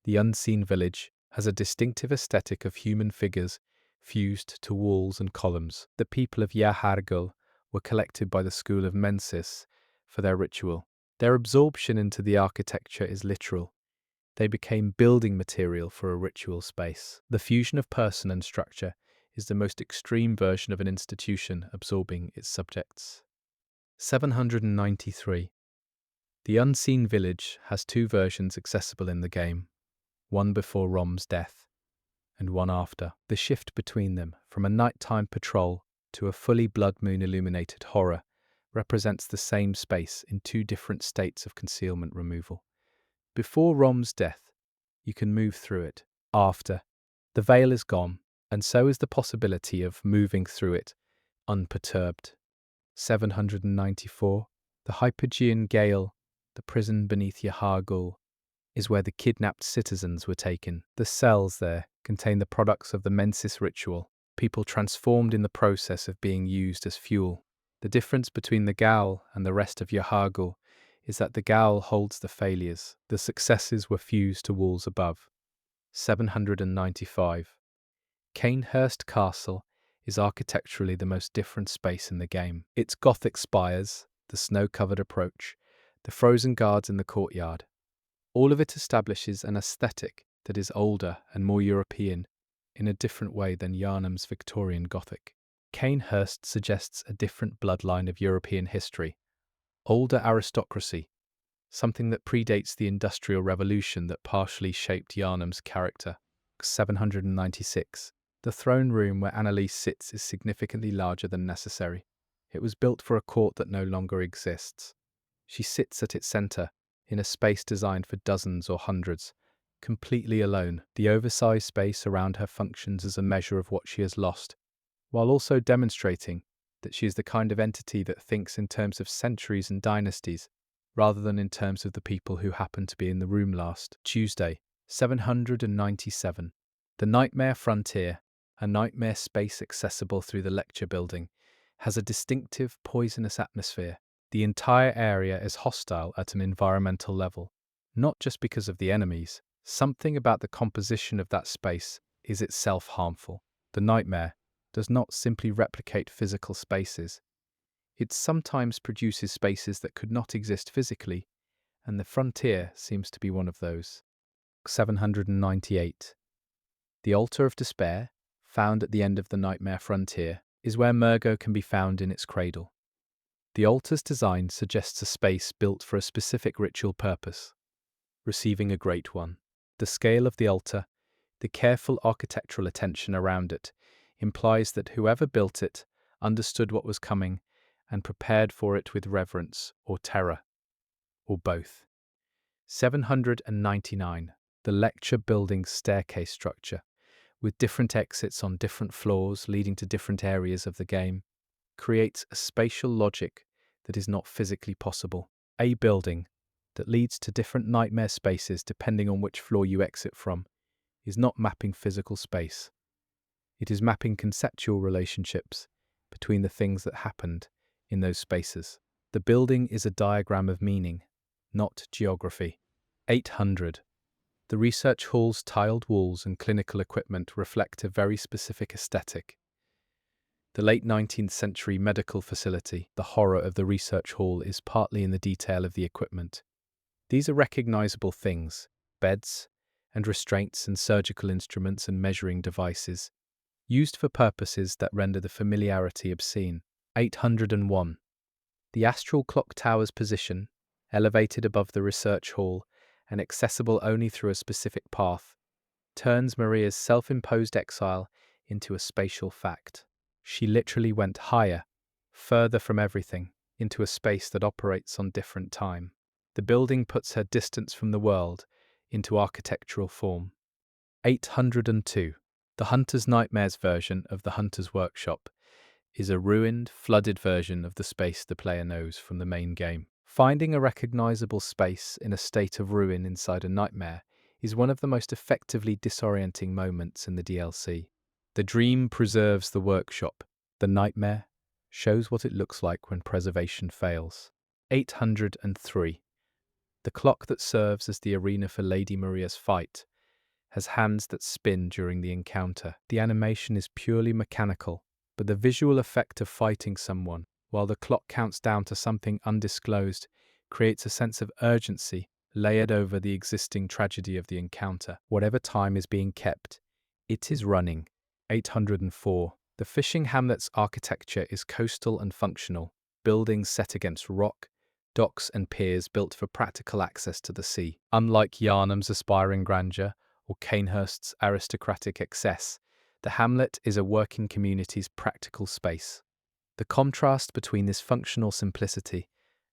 the unseen village, has a distinctive aesthetic of human figures fused to walls and columns. The people of Yahargul were collected by the school of Mensis for their ritual. Their absorption into the architecture is literal. They became building material for a ritual space. The fusion of person and structure is the most extreme version of an institution absorbing its subjects. 793. The Unseen Village has two versions accessible in the game, one before Rom's death, and one after. The shift between them, from a nighttime patrol to a fully blood moon illuminated horror, represents the same space in two different states of concealment removal. Before Rom's death, you can move through it. After, the veil is gone, and so is the possibility of moving through it unperturbed. 794. The Hypogean Gale, the prison beneath Yahargul, is where the kidnapped citizens were taken. The cells there contain the products of the Mensis ritual, people transformed in the process of being used as fuel. The difference between the Gaul and the rest of Yahargul is that the Gaul holds the failures. The successes were fused to walls above. 795. Canehurst Castle is architecturally the most different space in the game. Its Gothic spires, the snow-covered approach, the frozen guards in the courtyard, all of it establishes an aesthetic that is older and more European in a different way than Yharnam's Victorian Gothic. Canehurst suggests a different bloodline of European history, older aristocracy, something that predates the Industrial Revolution that partially shaped Yharnam's character. 796. The throne room where Annalise sits is significantly larger than necessary. It was built for a court that no longer exists. She sits at its centre, in a space designed for dozens or hundreds, completely alone. The oversized space around her functions as a measure of what she has lost, while also demonstrating that she is the kind of entity that thinks in terms of centuries and dynasties, rather than in terms of the people who happen to be in the room last. Tuesday, 797. The Nightmare Frontier, a nightmare space accessible through the lecture building, has a distinctive poisonous atmosphere. The entire area is hostile at an environmental level, not just because of the enemies. Something about the composition of that space is itself harmful. The nightmare does not simply replicate physical spaces. It sometimes produces spaces that could not exist physically, and the frontier seems to be one of those. 798. The Altar of Despair, found at the end of the Nightmare Frontier, is where Murgo can be found in its cradle. The altar's design suggests a space built for a specific ritual purpose, receiving a great one. The scale of the altar, the careful architectural attention around it, implies that whoever built it understood what was coming and prepared for it with reverence or terror, or both. 799. The lecture building's staircase structure, with different exits on different floors leading to different areas of the game, creates a spatial logic that is not physically possible. A building that leads to different nightmare spaces depending on which floor you exit from is not mapping physical space. It is mapping conceptual relationships between the things that happened in those spaces. The building is a diagram of meaning, not geography. 800. The research hall's tiled walls and clinical equipment reflect a very specific aesthetic. The late 19th century medical facility, the horror of the research hall, is partly in the detail of the equipment. These are recognizable things: beds and restraints and surgical instruments and measuring devices, used for purposes that render the familiarity obscene. 801. The astral clock tower's position, elevated above the research hall and accessible only through a specific path, turns Maria's self-imposed exile into a spatial fact. She literally went higher, further from everything, into a space that operates on different time. The building puts her distance from the world into architectural form. 802. The Hunter's Nightmares version of the Hunter's Workshop is a ruined, flooded version of the space the player knows from the main game. Finding a recognizable space in a state of ruin inside a nightmare is one of the most effectively disorienting moments in the DLC. The dream preserves the workshop. The nightmare shows what it looks like when preservation fails. 803. The clock that serves as the arena for Lady Maria's fight has hands that spin during the encounter. The animation is purely mechanical, but the visual effect of fighting someone while the clock counts down to something undisclosed creates a sense of urgency layered over the existing tragedy of the encounter. Whatever time is being kept, it is running. 804. The fishing hamlet's architecture is coastal and functional, buildings set against rock, docks and piers built for practical access to the sea. Unlike Yharnam's aspiring grandeur or Canehurst's aristocratic excess, the hamlet is a working community's practical space. The contrast between this functional simplicity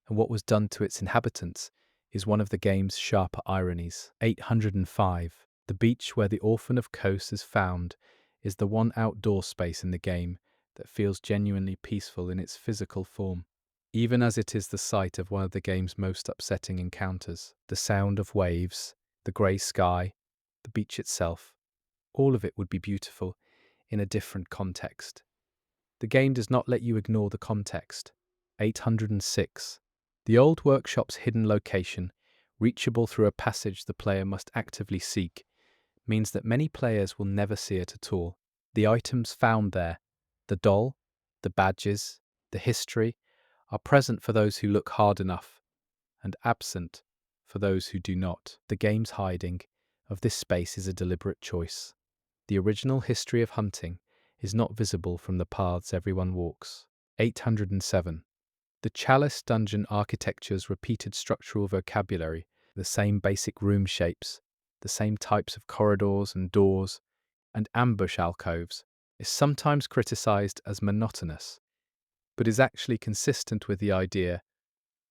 and what was done to its inhabitants is one of the game's sharper ironies. 805. The beach where the Orphan of Kos is found is the one outdoor space in the game that feels genuinely peaceful in its physical form. even as it is the site of one of the game's most upsetting encounters. The sound of waves, the grey sky, the beach itself, all of it would be beautiful in a different context. The game does not let you ignore the context. 806. The old workshop's hidden location, reachable through a passage the player must actively seek, means that many players will never see it at all. The items found there, the doll, the badges, the history, are present for those who look hard enough, and absent for those who do not. The game's hiding of this space is a deliberate choice. The original history of hunting is not visible from the paths everyone walks. 807. The Chalice dungeon architecture's repeated structural vocabulary, the same basic room shapes, the same types of corridors and doors, and ambush alcoves, is sometimes criticized as monotonous, but is actually consistent with the idea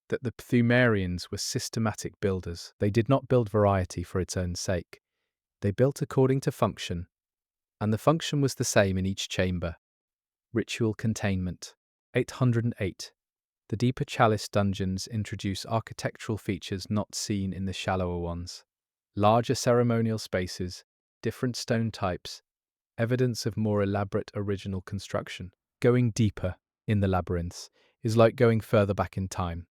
that the Pthumerians were systematic builders. They did not build variety for its own sake. They built according to function, and the function was the same in each chamber. Ritual containment. 808. The deeper Chalice dungeons introduce architectural features not seen in the shallower ones. Larger ceremonial spaces, different stone types, evidence of more elaborate original construction. Going deeper in the labyrinths is like going further back in time.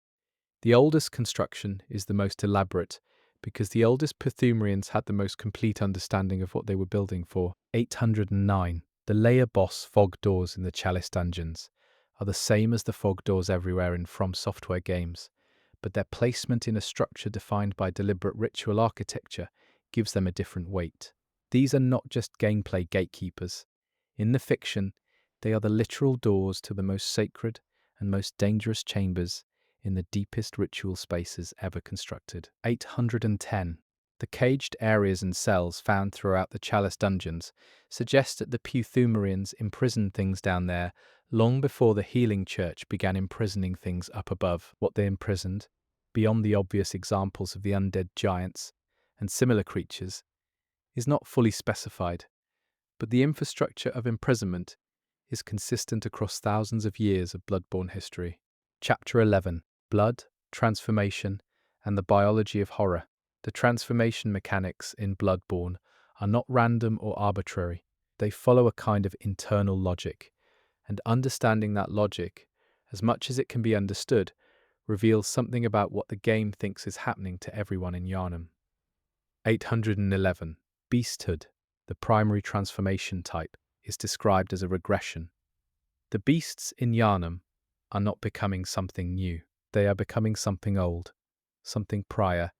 The oldest construction is the most elaborate because the oldest Pthumerians had the most complete understanding of what they were building for. 809. The layer boss fog doors in the Chalice dungeons are the same as the fog doors everywhere in From Software games, but their placement in a structure defined by deliberate ritual architecture gives them a different weight. These are not just gameplay gatekeepers. In the fiction, they are the literal doors to the most sacred and most dangerous chambers in the deepest ritual spaces ever constructed. 810. The caged areas and cells found throughout the Chalice dungeons suggest that the Pthumerians imprisoned things down there long before the Healing Church began imprisoning things up above. What they imprisoned, beyond the obvious examples of the undead giants and similar creatures, is not fully specified, but the infrastructure of imprisonment is consistent across thousands of years of Bloodborne history. Chapter 11. Blood, Transformation, and the Biology of Horror. The transformation mechanics in Bloodborne are not random or arbitrary. They follow a kind of internal logic, and understanding that logic, as much as it can be understood, reveals something about what the game thinks is happening to everyone in Yharnam. 811. Beasthood, the primary transformation type, is described as a regression. The beasts in Yharnam are not becoming something new. They are becoming something old, something prior,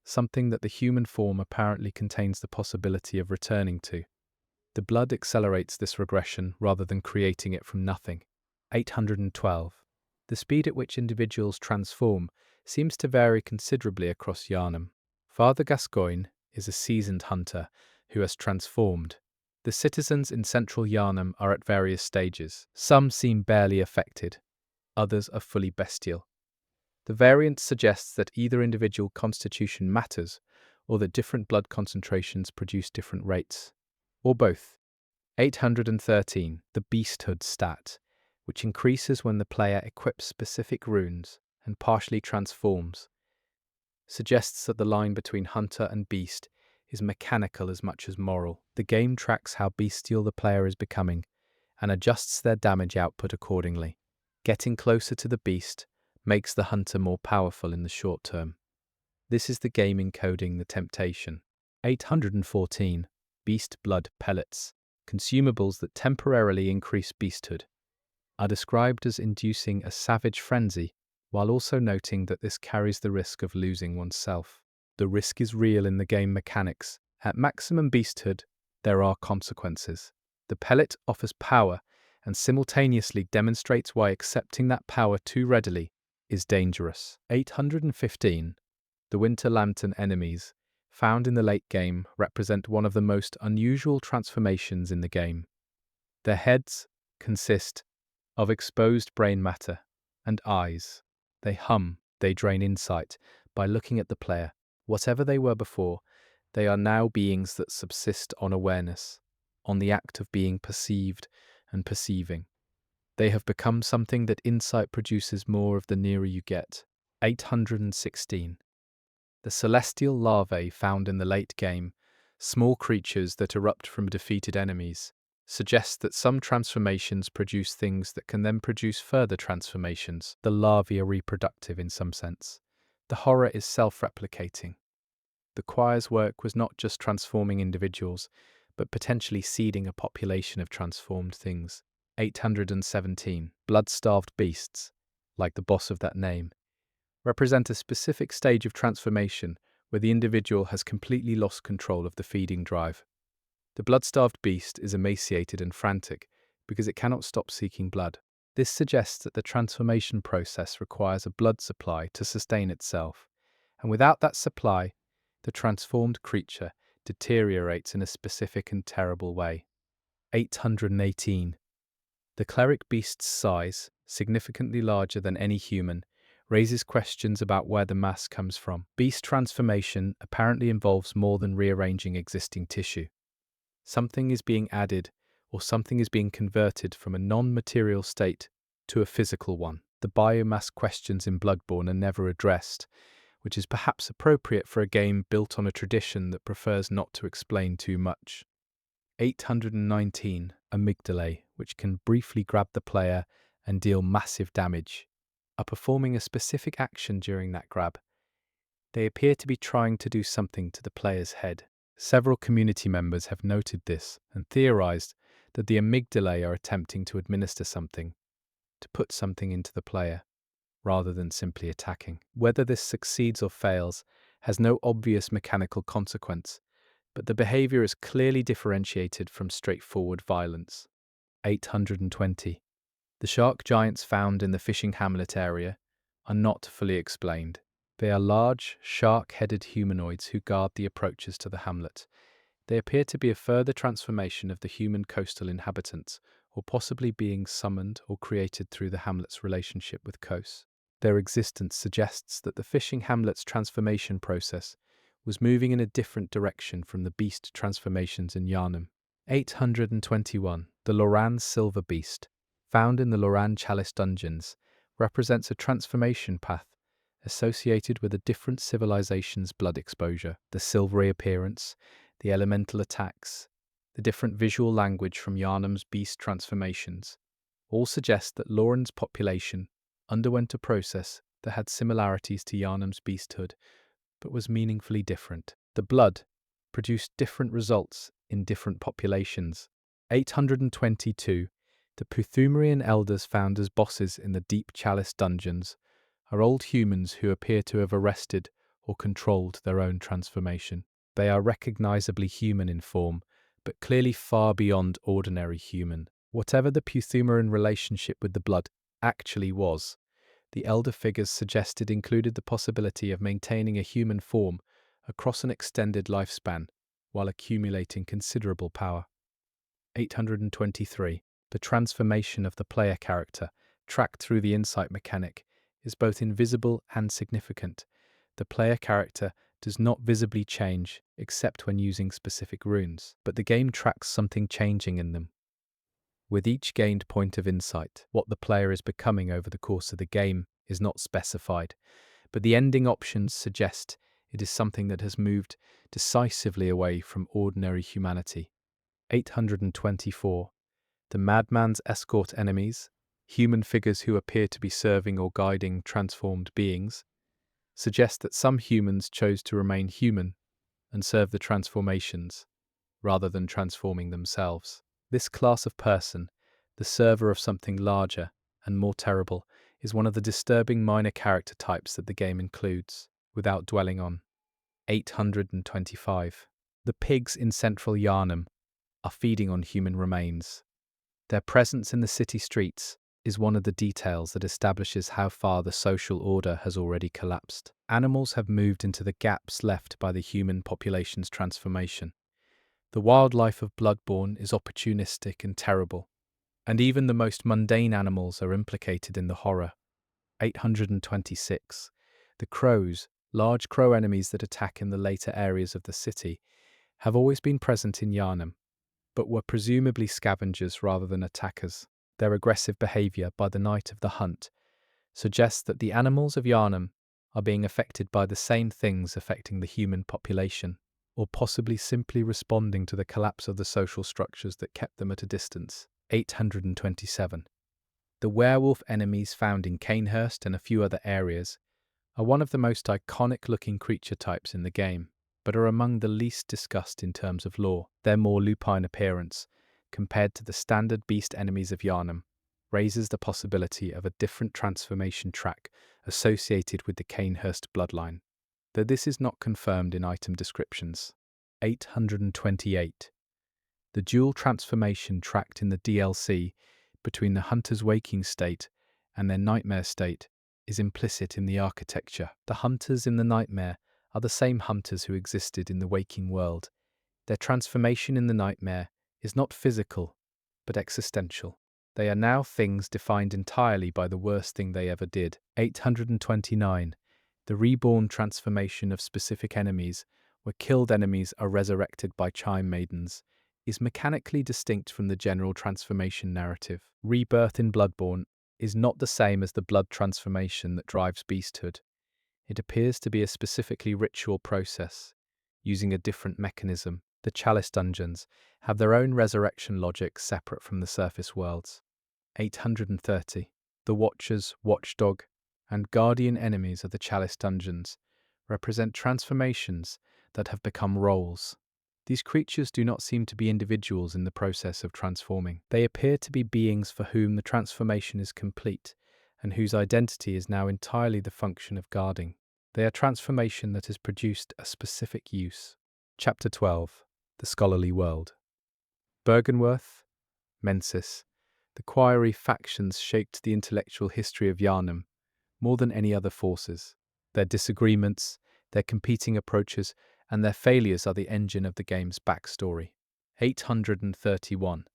something that the human form apparently contains the possibility of returning to. The blood accelerates this regression rather than creating it from nothing. 812. The speed at which individuals transform seems to vary considerably across Yharnam. Father Gascoigne is a seasoned hunter who has transformed. The citizens in Central Yharnam are at various stages. Some seem barely affected, others are fully bestial. The variance suggests that either individual constitution matters, or that different blood concentrations produce different rates, or both. 813. The Beasthood stat, which increases when the player equips specific runes and partially transforms, suggests that the line between hunter and beast is mechanical as much as moral. The game tracks how bestial the player is becoming and adjusts their damage output accordingly. Getting closer to the beast makes the hunter more powerful in the short term. This is the game encoding the temptation. 814. Beast blood pellets, consumables that temporarily increase beasthood, are described as inducing a savage frenzy, while also noting that this carries the risk of losing oneself. The risk is real in the game mechanics. At maximum beasthood, there are consequences. The pellet offers power and simultaneously demonstrates why accepting that power too readily is dangerous. 815. The Winter Lantern enemies, found in the late game, represent one of the most unusual transformations in the game. Their heads consist of exposed brain matter and eyes. They hum, they drain insight by looking at the player. Whatever they were before, they are now beings that subsist on awareness, on the act of being perceived and perceiving. They have become something that insight produces more of the nearer you get. 816. The celestial larvae found in the late game, small creatures that erupt from defeated enemies, suggest that some transformations produce things that can then produce further transformations. The larvae are reproductive in some sense. The horror is self-replicating. The choir's work was not just transforming individuals, but potentially seeding a population of transformed things. 817. Blood-starved beasts, like the boss of that name, represent a specific stage of transformation where the individual has completely lost control of the feeding drive. The blood-starved beast is emaciated and frantic because it cannot stop seeking blood. This suggests that the transformation process requires a blood supply to sustain itself, and without that supply, the transformed creature deteriorates in a specific and terrible way. 818. The cleric beast's size, significantly larger than any human, raises questions about where the mass comes from. Beast transformation apparently involves more than rearranging existing tissue. Something is being added, or something is being converted from a non-material state to a physical one. The biomass questions in Bloodborne are never addressed, which is perhaps appropriate for a game built on a tradition that prefers not to explain too much. 819. Amygdalae, which can briefly grab the player and deal massive damage, are performing a specific action during that grab. They appear to be trying to do something to the player's head. Several community members have noted this and theorized that the amygdalae are attempting to administer something, to put something into the player, rather than simply attacking. Whether this succeeds or fails has no obvious mechanical consequence, but the behavior is clearly differentiated from straightforward violence. 820. The shark giants found in the fishing hamlet area are not fully explained. They are large, shark-headed humanoids who guard the approaches to the hamlet. They appear to be a further transformation of the human coastal inhabitants, or possibly being summoned or created through the hamlet's relationship with Kos. Their existence suggests that the fishing hamlet's transformation process was moving in a different direction from the beast transformations in Yharnam. 821. The Loran Silver Beast, found in the Loran Chalice dungeons, represents a transformation path associated with a different civilization's blood exposure. The silvery appearance, the elemental attacks, the different visual language from Yharnam's beast transformations all suggest that Loran's population underwent a process that had similarities to Yharnam's beasthood, but was meaningfully different. The blood produced different results in different populations. 822. The Pthumerian elders found as bosses in the Deep Chalice dungeons are old humans who appear to have arrested or controlled their own transformation. They are recognizably human in form, but clearly far beyond ordinary human. Whatever the Pthumerian relationship with the blood actually was, the elder figures suggested included the possibility of maintaining a human form across an extended lifespan while accumulating considerable power. 823. The transformation of the player character, tracked through the insight mechanic, is both invisible and significant. The player character does not visibly change except when using specific runes, but the game tracks something changing in them. With each gained point of insight, what the player is becoming over the course of the game is not specified, but the ending options suggest it is something that has moved decisively away from ordinary humanity. 824. The madman's escort enemies, human figures who appear to be serving or guiding transformed beings, suggest that some humans chose to remain human and serve the transformations, rather than transforming themselves. This class of person, the server of something larger and more terrible, is one of the disturbing minor character types that the game includes, without dwelling on. 825. The pigs in Central Yharnam are feeding on human remains. Their presence in the city streets is one of the details that establishes how far the social order has already collapsed. Animals have moved into the gaps left by the human population's transformation. The wildlife of Bloodborne is opportunistic and terrible, and even the most mundane animals are implicated in the horror. 826. The crows, large crow enemies that attack in the later areas of the city, have always been present in Yharnam, but were presumably scavengers rather than attackers. Their aggressive behavior by the night of the hunt suggests that the animals of Yharnam are being affected by the same things affecting the human population, or possibly simply responding to the collapse of the social structures that kept them at a distance. 827. The werewolf enemies found in Canehurst and a few other areas are one of the most iconic-looking creature types in the game, but are among the least discussed in terms of lore. Their more lupine appearance, compared to the standard beast enemies of Yharnam, raises the possibility of a different transformation track associated with the Canehurst bloodline, though this is not confirmed in item descriptions. 828. The dual transformation tracked in the DLC between the hunter's waking state and their nightmare state is implicit in the architecture. The hunters in the nightmare are the same hunters who existed in the waking world. Their transformation in the nightmare is not physical, but existential. They are now things defined entirely by the worst thing they ever did. 829. The reborn transformation of specific enemies, where killed enemies are resurrected by chime maidens, is mechanically distinct from the general transformation narrative. Rebirth in Bloodborne is not the same as the blood transformation that drives beasthood. It appears to be a specifically ritual process, using a different mechanism. The Chalice dungeons have their own resurrection logic separate from the surface worlds. 830. The Watchers, Watchdog, and Guardian enemies of the Chalice dungeons represent transformations that have become roles. These creatures do not seem to be individuals in the process of transforming. They appear to be beings for whom the transformation is complete, and whose identity is now entirely the function of guarding. They are transformation that has produced a specific use. Chapter 12. The Scholarly World. Byrgenwerth, Mensis, the Quarry factions shaped the intellectual history of Yharnam more than any other forces. Their disagreements, their competing approaches, and their failures are the engine of the game's backstory. 831.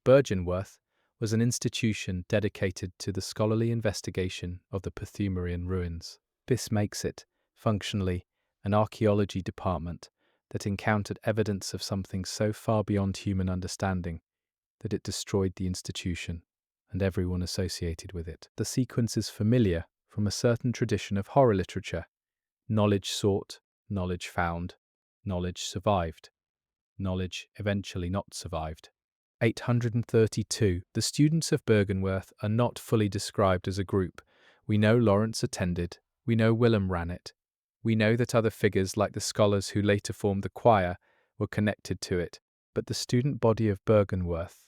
Byrgenwerth was an institution dedicated to the scholarly investigation of the Pthumerian ruins. This makes it, functionally, an archaeology department that encountered evidence of something so far beyond human understanding that it destroyed the institution and everyone associated with it. The sequence is familiar from a certain tradition of horror literature. Knowledge sought, knowledge found, knowledge survived, knowledge eventually not survived. 832. The students of Byrgenwerth are not fully described as a group. We know Lawrence attended, we know Willem ran it, we know that other figures like the scholars who later formed the choir were connected to it, but the student body of Byrgenwerth,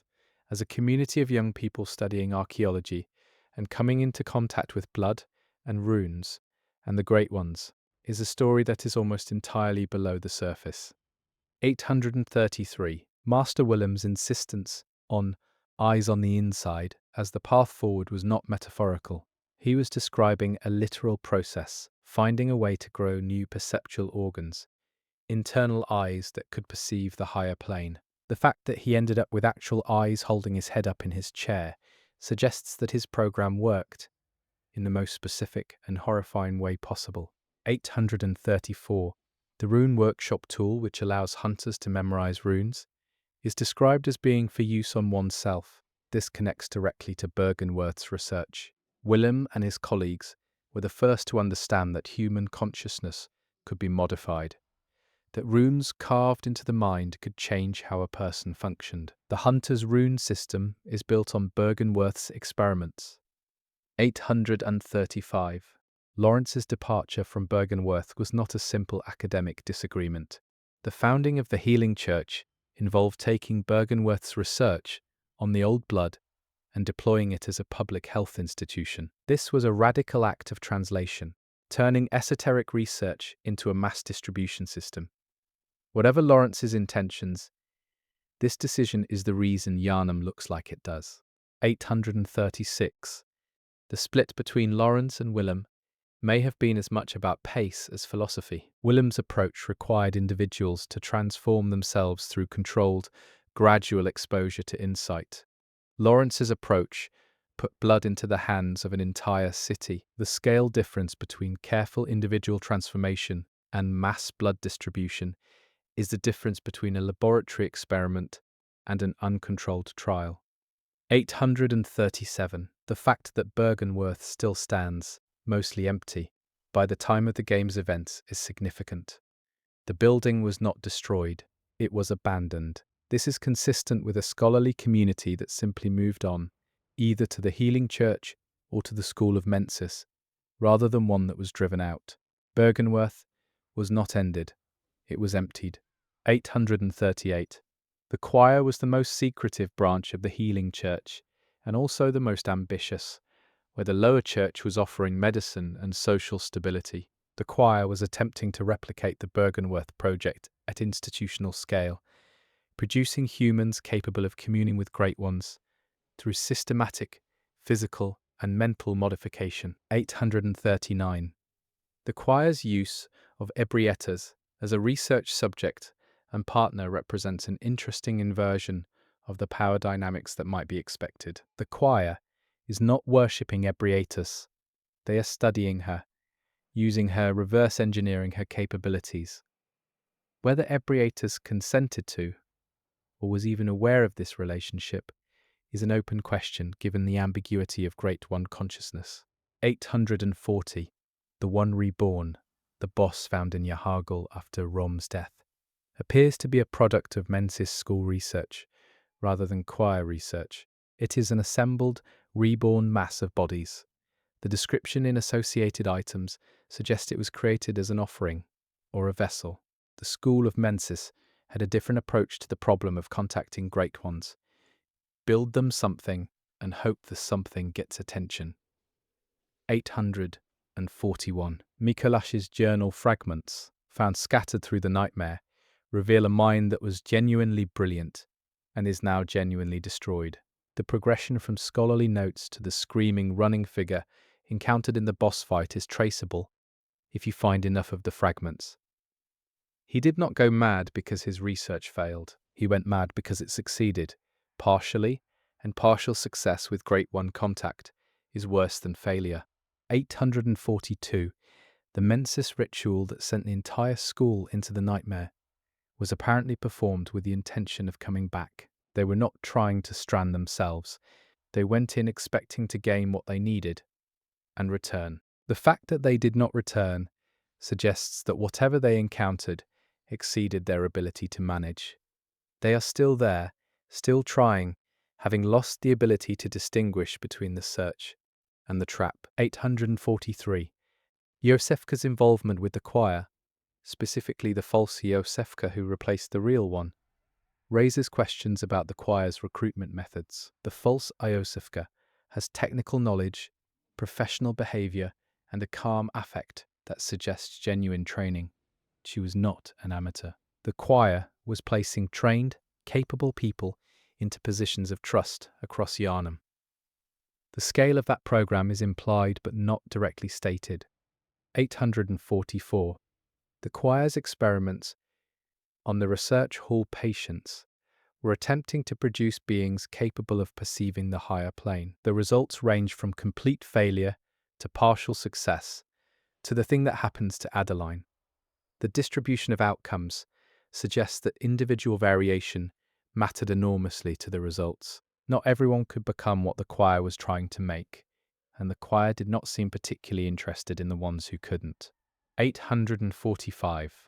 as a community of young people studying archaeology and coming into contact with blood and runes and the Great Ones, is a story that is almost entirely below the surface. 833. Master Willem's insistence on eyes on the inside as the path forward was not metaphorical. He was describing a literal process, finding a way to grow new perceptual organs, internal eyes that could perceive the higher plane. The fact that he ended up with actual eyes holding his head up in his chair suggests that his program worked in the most specific and horrifying way possible. 834. The rune workshop tool, which allows hunters to memorize runes, is described as being for use on oneself. This connects directly to Byrgenwerth's research. Willem and his colleagues were the first to understand that human consciousness could be modified, that runes carved into the mind could change how a person functioned. The hunter's rune system is built on Byrgenwerth's experiments. 835. Lawrence's departure from Byrgenwerth was not a simple academic disagreement. The founding of the Healing Church involved taking Byrgenwerth's research on the old blood and deploying it as a public health institution. This was a radical act of translation, turning esoteric research into a mass distribution system. Whatever Lawrence's intentions, this decision is the reason Yharnam looks like it does. 836. The split between Lawrence and Willem may have been as much about pace as philosophy. Willem's approach required individuals to transform themselves through controlled, gradual exposure to insight. Lawrence's approach put blood into the hands of an entire city. The scale difference between careful individual transformation and mass blood distribution is the difference between a laboratory experiment and an uncontrolled trial. 837. The fact that Bergenworth still stands, mostly empty, by the time of the game's events is significant. The building was not destroyed, it was abandoned. This is consistent with a scholarly community that simply moved on, either to the Healing Church or to the School of Mensis, rather than one that was driven out. Bergenworth was not ended, it was emptied. 838. The choir was the most secretive branch of the Healing Church, and also the most ambitious, where the lower church was offering medicine and social stability. The choir was attempting to replicate the Bergenworth project at institutional scale, producing humans capable of communing with great ones through systematic, physical, and mental modification. 839. The choir's use of ebrietas as a research subject and partner represents an interesting inversion of the power dynamics that might be expected. The choir is not worshipping Ebrietas, they are studying her, using her, reverse engineering her capabilities. Whether Ebrietas consented to, or was even aware of this relationship, is an open question given the ambiguity of Great One consciousness. 840. The One Reborn, the boss found in Yahargul after Rom's death, appears to be a product of Mensis school research, rather than choir research. It is an assembled, reborn mass of bodies. The description in associated items suggests it was created as an offering, or a vessel. The school of Mensis had a different approach to the problem of contacting great ones. Build them something and hope the something gets attention. 841. Mikolash's journal fragments, found scattered through the nightmare, reveal a mind that was genuinely brilliant and is now genuinely destroyed. The progression from scholarly notes to the screaming, running figure encountered in the boss fight is traceable if you find enough of the fragments. He did not go mad because his research failed. He went mad because it succeeded, partially, and partial success with Great One contact is worse than failure. 842. The Mensis ritual that sent the entire school into the nightmare was apparently performed with the intention of coming back. They were not trying to strand themselves. They went in expecting to gain what they needed and return. The fact that they did not return suggests that whatever they encountered exceeded their ability to manage. They are still there, still trying, having lost the ability to distinguish between the search and the trap. 843. Yosefka's involvement with the choir, specifically the false Yosefka who replaced the real one, raises questions about the choir's recruitment methods. The false Iosefka has technical knowledge, professional behavior, and a calm affect that suggests genuine training. She was not an amateur. The choir was placing trained, capable people into positions of trust across Yharnam. The scale of that program is implied but not directly stated. 844. The choir's experiments on the research hall patients were attempting to produce beings capable of perceiving the higher plane. The results range from complete failure to partial success to the thing that happens to Adeline. The distribution of outcomes suggests that individual variation mattered enormously to the results. Not everyone could become what the choir was trying to make, and the choir did not seem particularly interested in the ones who couldn't. 845.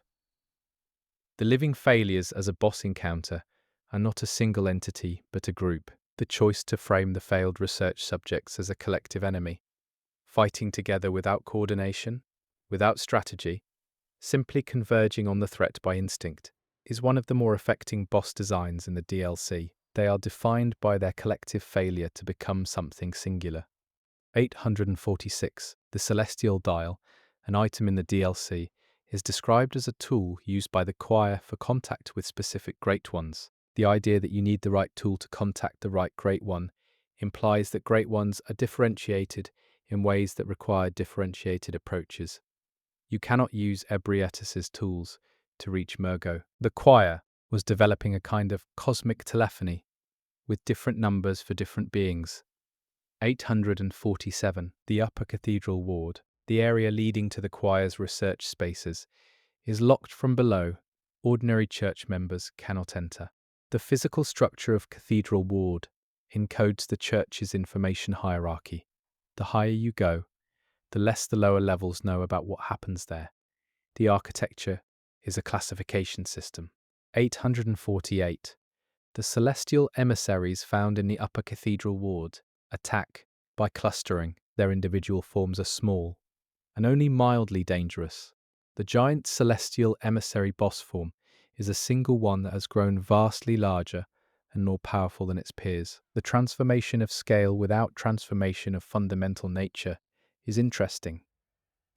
The living failures as a boss encounter are not a single entity but a group. The choice to frame the failed research subjects as a collective enemy, fighting together without coordination, without strategy, simply converging on the threat by instinct, is one of the more affecting boss designs in the DLC. They are defined by their collective failure to become something singular. 846. The Celestial Dial, an item in the DLC, is described as a tool used by the choir for contact with specific Great Ones. The idea that you need the right tool to contact the right Great One implies that Great Ones are differentiated in ways that require differentiated approaches. You cannot use Ebrietus's tools to reach Murgo. The choir was developing a kind of cosmic telephony with different numbers for different beings. 847. The Upper Cathedral Ward, the area leading to the choir's research spaces, is locked from below. Ordinary church members cannot enter. The physical structure of Cathedral Ward encodes the church's information hierarchy. The higher you go, the less the lower levels know about what happens there. The architecture is a classification system. 848. The celestial emissaries found in the upper cathedral ward attack by clustering. Their individual forms are small and only mildly dangerous. The giant celestial emissary boss form is a single one that has grown vastly larger and more powerful than its peers. The transformation of scale without transformation of fundamental nature is interesting.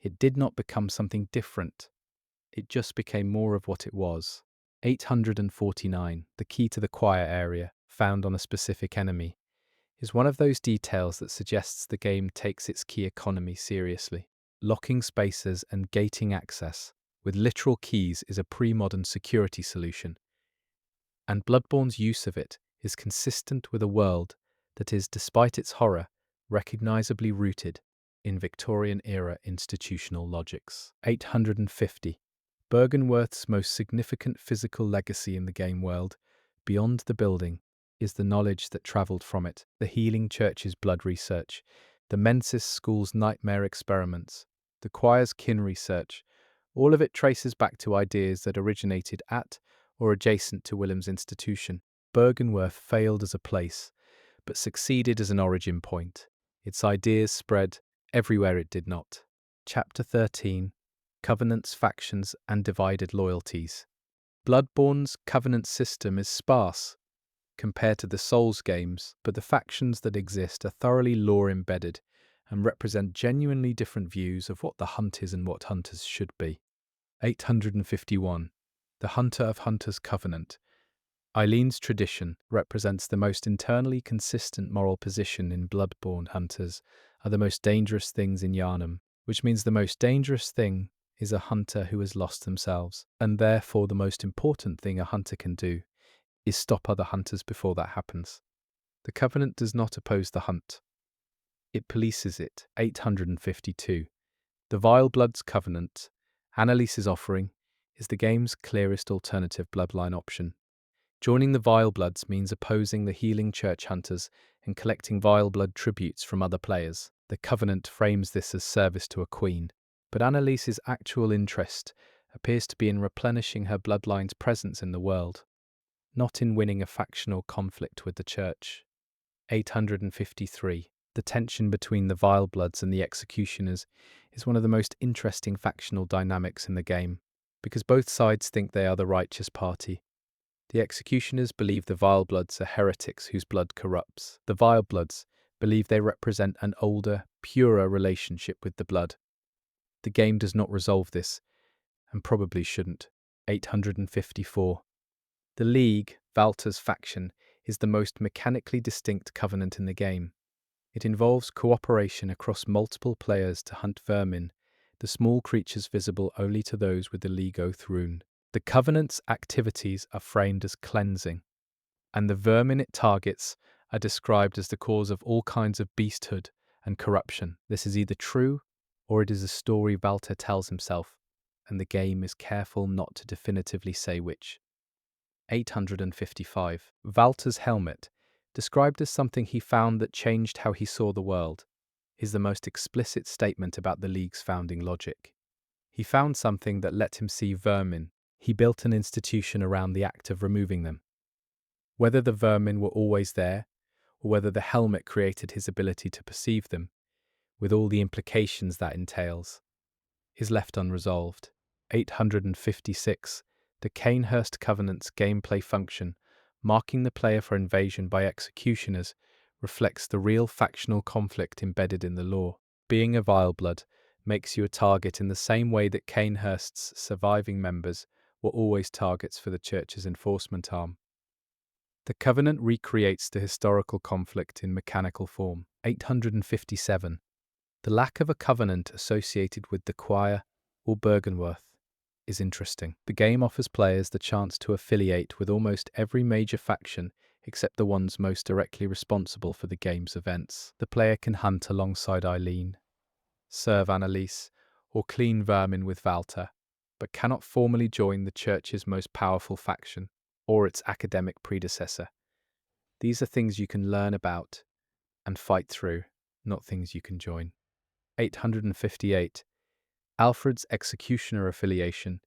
It did not become something different. It just became more of what it was. 849. The key to the choir area, found on a specific enemy, is one of those details that suggests the game takes its key economy seriously. Locking spaces and gating access with literal keys is a pre-modern security solution, and Bloodborne's use of it is consistent with a world that is, despite its horror, recognizably rooted in Victorian-era institutional logics. 850. Byrgenwerth's most significant physical legacy in the game world, beyond the building, is the knowledge that travelled from it: the Healing Church's blood research, the Mensis School's nightmare experiments, the choir's kin research. All of it traces back to ideas that originated at or adjacent to Willem's institution. Byrgenwerth failed as a place, but succeeded as an origin point. Its ideas spread everywhere it did not. Chapter 13. Covenants, Factions, and Divided Loyalties. Bloodborne's covenant system is sparse compared to the Souls games, but the factions that exist are thoroughly lore-embedded and represent genuinely different views of what the hunt is and what hunters should be. 851. The Hunter of Hunters Covenant. Eileen's tradition represents the most internally consistent moral position in Bloodborne. Hunters are the most dangerous things in Yharnam, which means the most dangerous thing is a hunter who has lost themselves, and therefore the most important thing a hunter can do is stop other hunters before that happens. The Covenant does not oppose the hunt. It polices it. 852. The Vile Bloods Covenant. Annalise's offering is the game's clearest alternative bloodline option. Joining the Vile Bloods means opposing the Healing Church hunters and collecting Vile Blood tributes from other players. The Covenant frames this as service to a queen, but Annalise's actual interest appears to be in replenishing her bloodline's presence in the world, not in winning a factional conflict with the Church. 853. The tension between the Vile Bloods and the Executioners is one of the most interesting factional dynamics in the game, because both sides think they are the righteous party. The Executioners believe the Vile Bloods are heretics whose blood corrupts. The Vile Bloods believe they represent an older, purer relationship with the blood. The game does not resolve this, and probably shouldn't. 854. The League, Valter's faction, is the most mechanically distinct covenant in the game. It involves cooperation across multiple players to hunt vermin, the small creatures visible only to those with the League Oath rune. The Covenant's activities are framed as cleansing, and the vermin it targets are described as the cause of all kinds of beasthood and corruption. This is either true, or it is a story Valter tells himself, and the game is careful not to definitively say which. 855. Valter's helmet, described as something he found that changed how he saw the world, is the most explicit statement about the League's founding logic. He found something that let him see vermin. He built an institution around the act of removing them. Whether the vermin were always there, or whether the helmet created his ability to perceive them, with all the implications that entails, is left unresolved. 856. The Cainhurst Covenant's gameplay function, marking the player for invasion by executioners, reflects the real factional conflict embedded in the lore. Being a Vile Blood makes you a target in the same way that Cainhurst's surviving members were always targets for the Church's enforcement arm. The Covenant recreates the historical conflict in mechanical form. 857. The lack of a covenant associated with the choir or Byrgenwerth is interesting. The game offers players the chance to affiliate with almost every major faction except the ones most directly responsible for the game's events. The player can hunt alongside Eileen, serve Annalise, or clean vermin with Valter, but cannot formally join the Church's most powerful faction or its academic predecessor. These are things you can learn about and fight through, not things you can join. 858. Alfred's executioner affiliation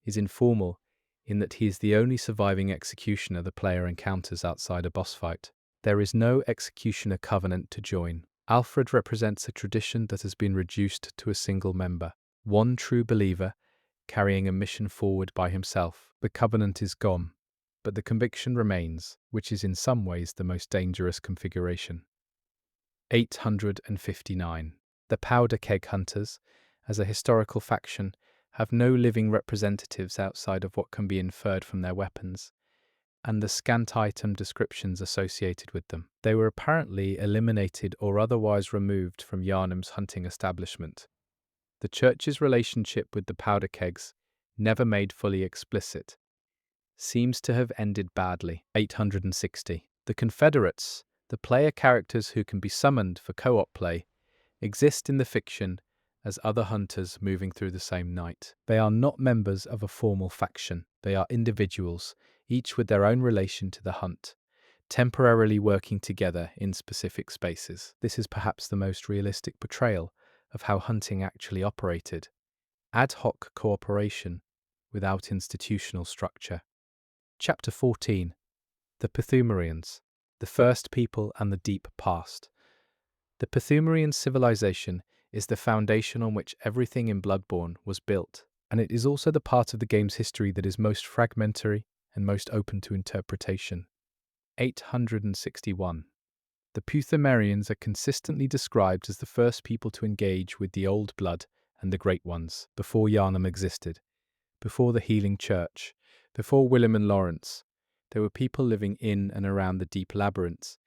is informal in that he is the only surviving executioner the player encounters outside a boss fight. There is no executioner covenant to join. Alfred represents a tradition that has been reduced to a single member, one true believer carrying a mission forward by himself. The covenant is gone, but the conviction remains, which is in some ways the most dangerous configuration. 859. The Powder Keg Hunters, as a historical faction, have no living representatives outside of what can be inferred from their weapons and the scant item descriptions associated with them. They were apparently eliminated or otherwise removed from Yharnam's hunting establishment. The church's relationship with the powder kegs, never made fully explicit, seems to have ended badly. 860. The Confederates, the player characters who can be summoned for co-op play, exist in the fiction as other hunters moving through the same night. They are not members of a formal faction. They are individuals, each with their own relation to the hunt, temporarily working together in specific spaces. This is perhaps the most realistic portrayal of how hunting actually operated. Ad hoc cooperation without institutional structure. Chapter 14. The Pthumerians, the First People and the Deep Past. The Pthumerian civilization is the foundation on which everything in Bloodborne was built, and it is also the part of the game's history that is most fragmentary and most open to interpretation. 861. The Pthumerians are consistently described as the first people to engage with the Old Blood and the Great Ones, before Yharnam existed, before the Healing Church, before Willem and Lawrence. There were people living in and around the deep labyrinths,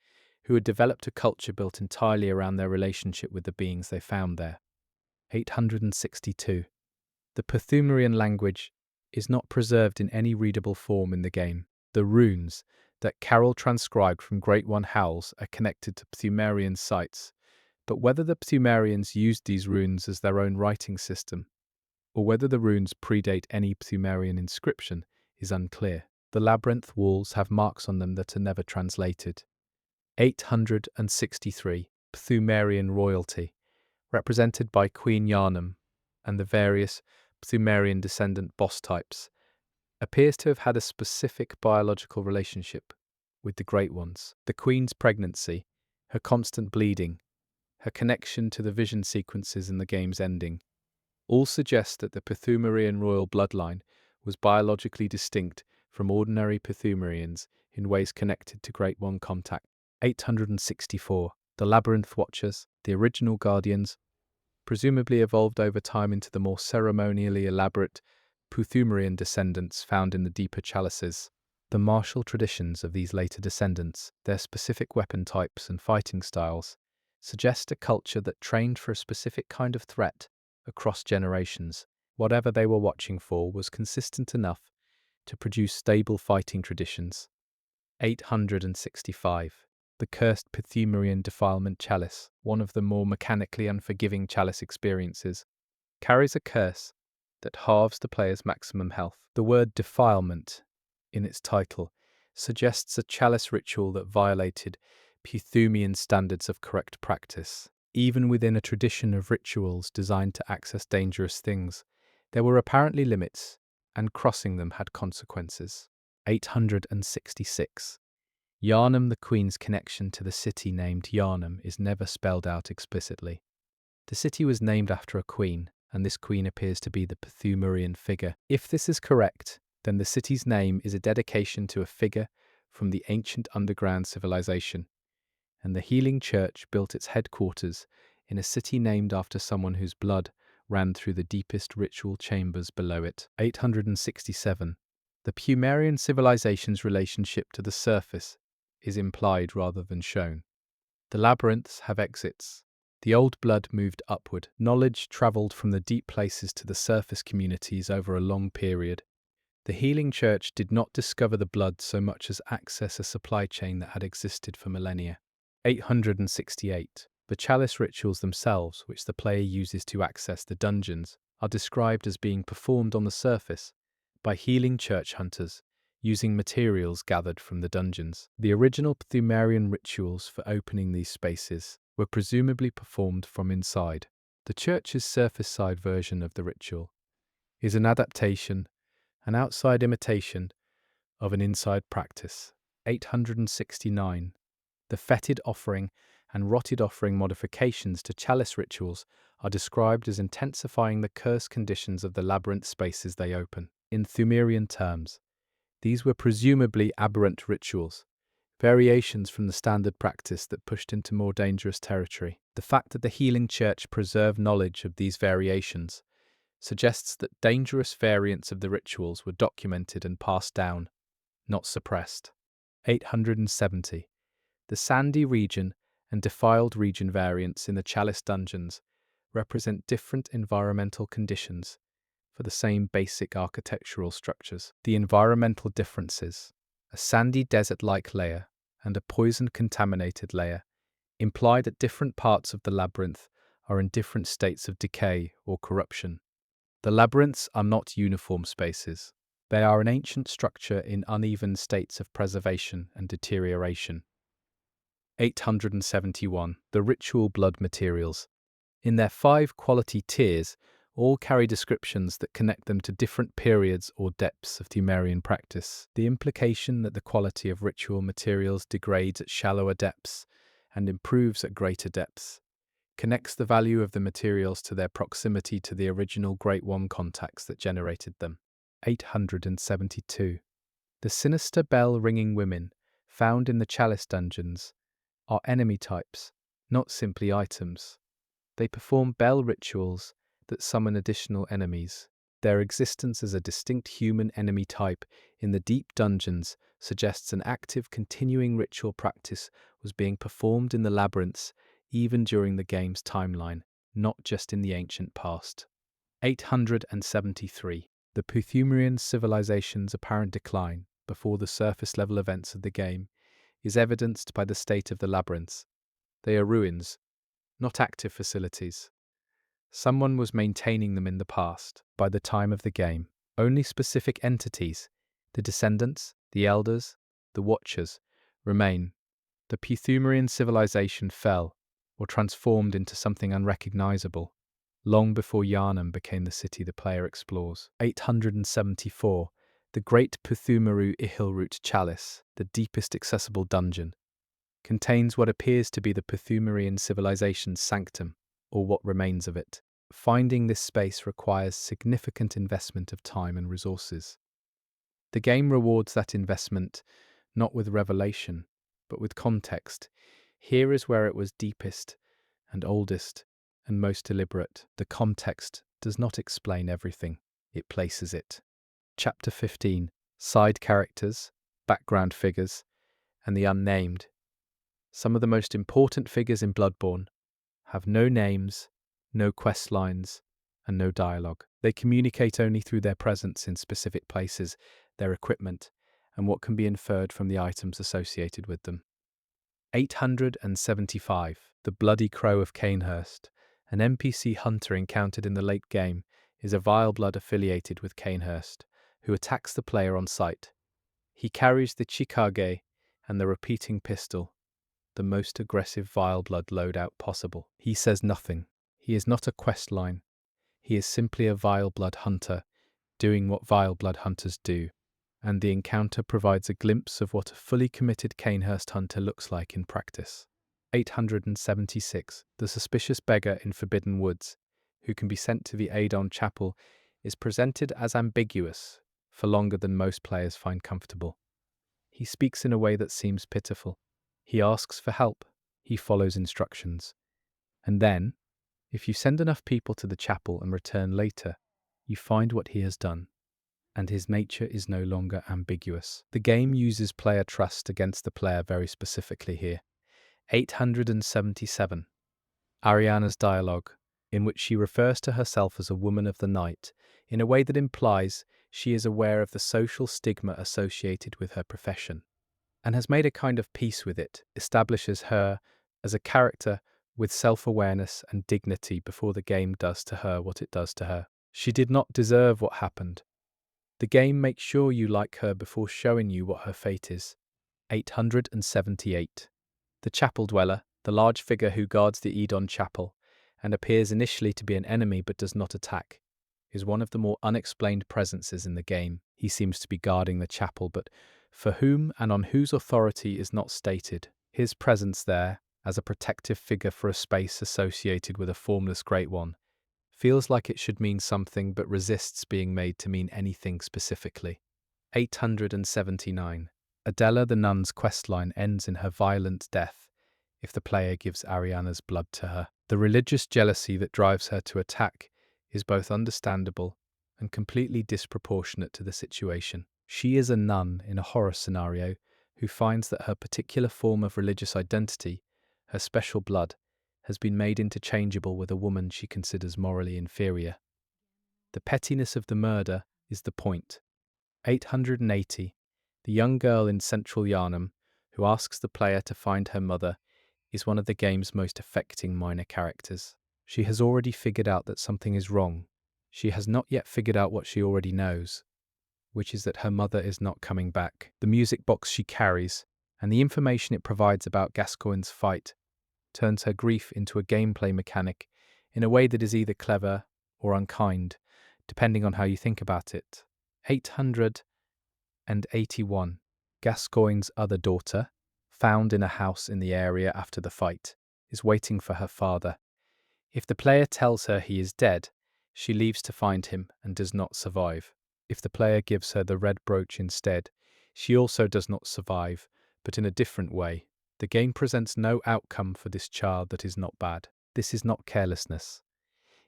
who had developed a culture built entirely around their relationship with the beings they found there. 862. The Pthumerian language is not preserved in any readable form in the game. The runes that Carol transcribed from Great One Howls are connected to Pthumerian sites, but whether the Pthumerians used these runes as their own writing system, or whether the runes predate any Pthumerian inscription, is unclear. The labyrinth walls have marks on them that are never translated. 863. Pthumerian royalty, represented by Queen Yharnam and the various Pthumerian descendant boss types, appears to have had a specific biological relationship with the Great Ones. The Queen's pregnancy, her constant bleeding, her connection to the vision sequences in the game's ending, all suggest that the Pthumerian royal bloodline was biologically distinct from ordinary Pthumerians in ways connected to Great One contact. 864. The Labyrinth Watchers, the original Guardians, presumably evolved over time into the more ceremonially elaborate Pthumerian descendants found in the deeper chalices. The martial traditions of these later descendants, their specific weapon types and fighting styles, suggest a culture that trained for a specific kind of threat across generations. Whatever they were watching for was consistent enough to produce stable fighting traditions. 865. The Cursed Pthumerian Defilement Chalice, one of the more mechanically unforgiving chalice experiences, carries a curse that halves the player's maximum health. The word defilement in its title suggests a chalice ritual that violated Pthumian standards of correct practice. Even within a tradition of rituals designed to access dangerous things, there were apparently limits, and crossing them had consequences. 866. Yharnam, the Queen's connection to the city named Yharnam, is never spelled out explicitly. The city was named after a queen, and this queen appears to be the Pthumerian figure. If this is correct, then the city's name is a dedication to a figure from the ancient underground civilization, and the Healing Church built its headquarters in a city named after someone whose blood ran through the deepest ritual chambers below it. 867. The Pthumerian civilization's relationship to the surface is implied rather than shown. The labyrinths have exits. The old blood moved upward. Knowledge travelled from the deep places to the surface communities over a long period. The Healing Church did not discover the blood so much as access a supply chain that had existed for millennia. 868. The chalice rituals themselves, which the player uses to access the dungeons, are described as being performed on the surface by Healing Church hunters using materials gathered from the dungeons. The original Pthumerian rituals for opening these spaces were presumably performed from inside. The church's surface-side version of the ritual is an adaptation, an outside imitation of an inside practice. 869. The fetid offering and rotted offering modifications to chalice rituals are described as intensifying the curse conditions of the labyrinth spaces they open. In Pthumerian terms, these were presumably aberrant rituals, variations from the standard practice that pushed into more dangerous territory. The fact that the Healing Church preserved knowledge of these variations suggests that dangerous variants of the rituals were documented and passed down, not suppressed. 870. The sandy region and defiled region variants in the chalice dungeons represent different environmental conditions for the same basic architectural structures. The environmental differences, a sandy desert-like layer and a poison-contaminated layer, imply that different parts of the labyrinth are in different states of decay or corruption. The labyrinths are not uniform spaces. They are an ancient structure in uneven states of preservation and deterioration. 871. The ritual blood materials. In their 5 quality tiers, all carry descriptions that connect them to different periods or depths of Pthumerian practice. The implication that the quality of ritual materials degrades at shallower depths and improves at greater depths connects the value of the materials to their proximity to the original Great One contacts that generated them. 872. The sinister bell-ringing women found in the chalice dungeons are enemy types, not simply items. They perform bell rituals that summon additional enemies. Their existence as a distinct human enemy type in the deep dungeons suggests an active, continuing ritual practice was being performed in the labyrinths even during the game's timeline, not just in the ancient past. 873. The Pthumerian civilization's apparent decline before the surface-level events of the game is evidenced by the state of the labyrinths. They are ruins, not active facilities. Someone was maintaining them in the past. By the time of the game, only specific entities, the descendants, the elders, the watchers, remain. The Pthumerian civilization fell or transformed into something unrecognizable long before Yharnam became the city the player explores. 874. The Great Pthumeru Ihilroot Chalice, the deepest accessible dungeon, contains what appears to be the Pthumerian civilization's sanctum, or what remains of it. Finding this space requires significant investment of time and resources. The game rewards that investment not with revelation, but with context. Here is where it was deepest and oldest and most deliberate. The context does not explain everything, it places it. Chapter 15. Side characters, background figures, and the unnamed. Some of the most important figures in Bloodborne have no names, no quest lines, and no dialogue. They communicate only through their presence in specific places, their equipment, and what can be inferred from the items associated with them. 875. The Bloody Crow of Canehurst, an NPC hunter encountered in the late game, is a vile blood affiliated with Canehurst, who attacks the player on sight. He carries the Chikage and the repeating pistol, the most aggressive vile blood loadout possible. He says nothing. He is not a quest line. He is simply a vile blood hunter, doing what vile blood hunters do. And the encounter provides a glimpse of what a fully committed Canehurst hunter looks like in practice. 876. The suspicious beggar in Forbidden Woods, who can be sent to the Adon Chapel, is presented as ambiguous for longer than most players find comfortable. He speaks in a way that seems pitiful. He asks for help. He follows instructions. And then, if you send enough people to the chapel and return later, you find what he has done, and his nature is no longer ambiguous. The game uses player trust against the player very specifically here. 877. Ariana's dialogue, in which she refers to herself as a woman of the night, in a way that implies she is aware of the social stigma associated with her profession, and has made a kind of peace with it, establishes her as a character with self-awareness and dignity before the game does to her what it does to her. She did not deserve what happened. The game makes sure you like her before showing you what her fate is. 878. The Chapel Dweller, the large figure who guards the Edon Chapel, and appears initially to be an enemy but does not attack, is one of the more unexplained presences in the game. He seems to be guarding the chapel, but for whom and on whose authority is not stated. His presence there, as a protective figure for a space associated with a formless Great One, feels like it should mean something but resists being made to mean anything specifically. 879. Adela the nun's questline ends in her violent death if the player gives Ariana's blood to her. The religious jealousy that drives her to attack is both understandable and completely disproportionate to the situation. She is a nun in a horror scenario who finds that her particular form of religious identity, her special blood, has been made interchangeable with a woman she considers morally inferior. The pettiness of the murder is the point. 880. The young girl in Central Yharnam, who asks the player to find her mother, is one of the game's most affecting minor characters. She has already figured out that something is wrong. She has not yet figured out what she already knows, which is that her mother is not coming back. The music box she carries, and the information it provides about Gascoigne's fight, turns her grief into a gameplay mechanic in a way that is either clever or unkind, depending on how you think about it. 881. Gascoigne's other daughter, found in a house in the area after the fight, is waiting for her father. If the player tells her he is dead, she leaves to find him and does not survive. If the player gives her the red brooch instead, she also does not survive, but in a different way. The game presents no outcome for this child that is not bad. This is not carelessness.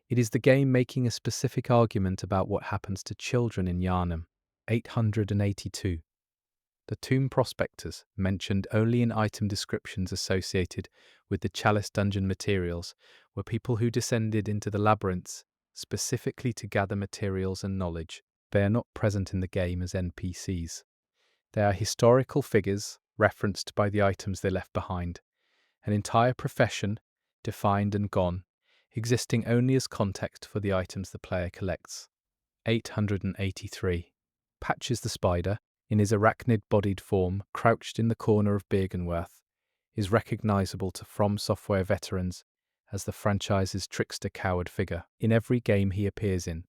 It is the game making a specific argument about what happens to children in Yharnam. 882. The tomb prospectors, mentioned only in item descriptions associated with the Chalice dungeon materials, were people who descended into the labyrinths specifically to gather materials and knowledge. They are not present in the game as NPCs. They are historical figures referenced by the items they left behind, an entire profession, defined and gone, existing only as context for the items the player collects. 883. Patches the spider, in his arachnid-bodied form, crouched in the corner of Byrgenwerth, is recognizable to From Software veterans as the franchise's trickster coward figure. In every game he appears in,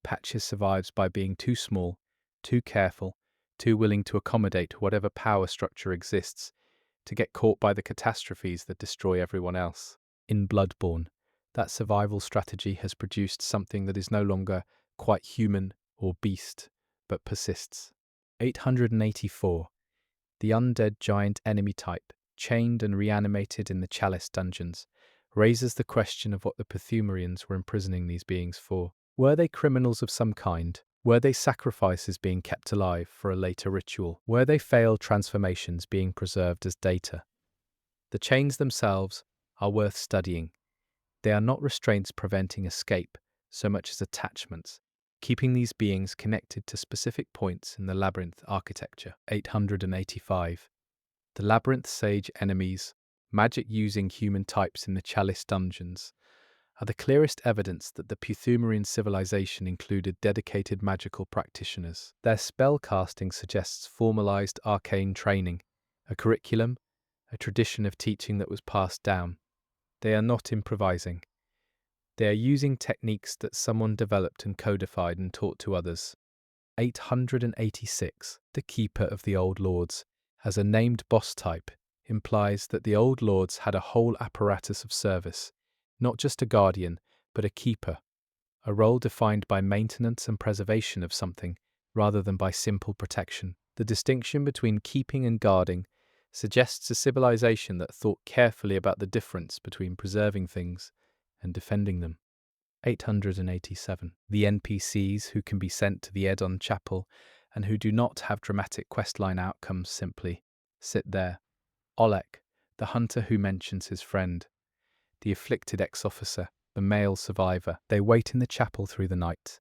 Patches survives by being too small, too careful, too willing to accommodate whatever power structure exists, to get caught by the catastrophes that destroy everyone else. In Bloodborne, that survival strategy has produced something that is no longer quite human or beast, but persists. 884. The undead giant enemy type, chained and reanimated in the Chalice dungeons, raises the question of what the Pthumerians were imprisoning these beings for. Were they criminals of some kind? Were they sacrifices being kept alive for a later ritual? Were they failed transformations being preserved as data? The chains themselves are worth studying. They are not restraints preventing escape, so much as attachments, keeping these beings connected to specific points in the labyrinth architecture. 885. The labyrinth sage enemies, magic-using human types in the Chalice dungeons, are the clearest evidence that the Pthumerian civilization included dedicated magical practitioners. Their spellcasting suggests formalized arcane training, a curriculum, a tradition of teaching that was passed down. They are not improvising. They are using techniques that someone developed and codified and taught to others. 886. The Keeper of the Old Lords, as a named boss type, implies that the Old Lords had a whole apparatus of service, not just a guardian, but a keeper, a role defined by maintenance and preservation of something, rather than by simple protection. The distinction between keeping and guarding suggests a civilization that thought carefully about the difference between preserving things and defending them. 887. The NPCs who can be sent to the Edon Chapel and who do not have dramatic questline outcomes simply sit there. Olek, the hunter who mentions his friend, the afflicted ex-officer, the male survivor. They wait in the chapel through the night,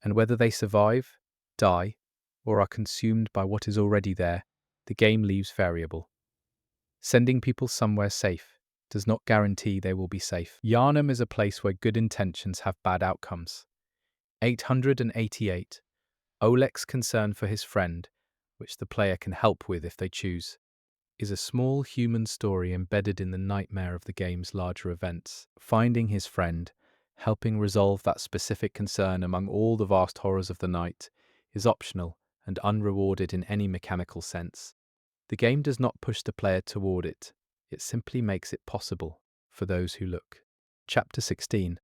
and whether they survive, die, or are consumed by what is already there, the game leaves variable. Sending people somewhere safe does not guarantee they will be safe. Yharnam is a place where good intentions have bad outcomes. 888. Oleg's concern for his friend, which the player can help with if they choose, is a small human story embedded in the nightmare of the game's larger events. Finding his friend, helping resolve that specific concern among all the vast horrors of the night, is optional and unrewarded in any mechanical sense. The game does not push the player toward it, it simply makes it possible for those who look. Chapter 16.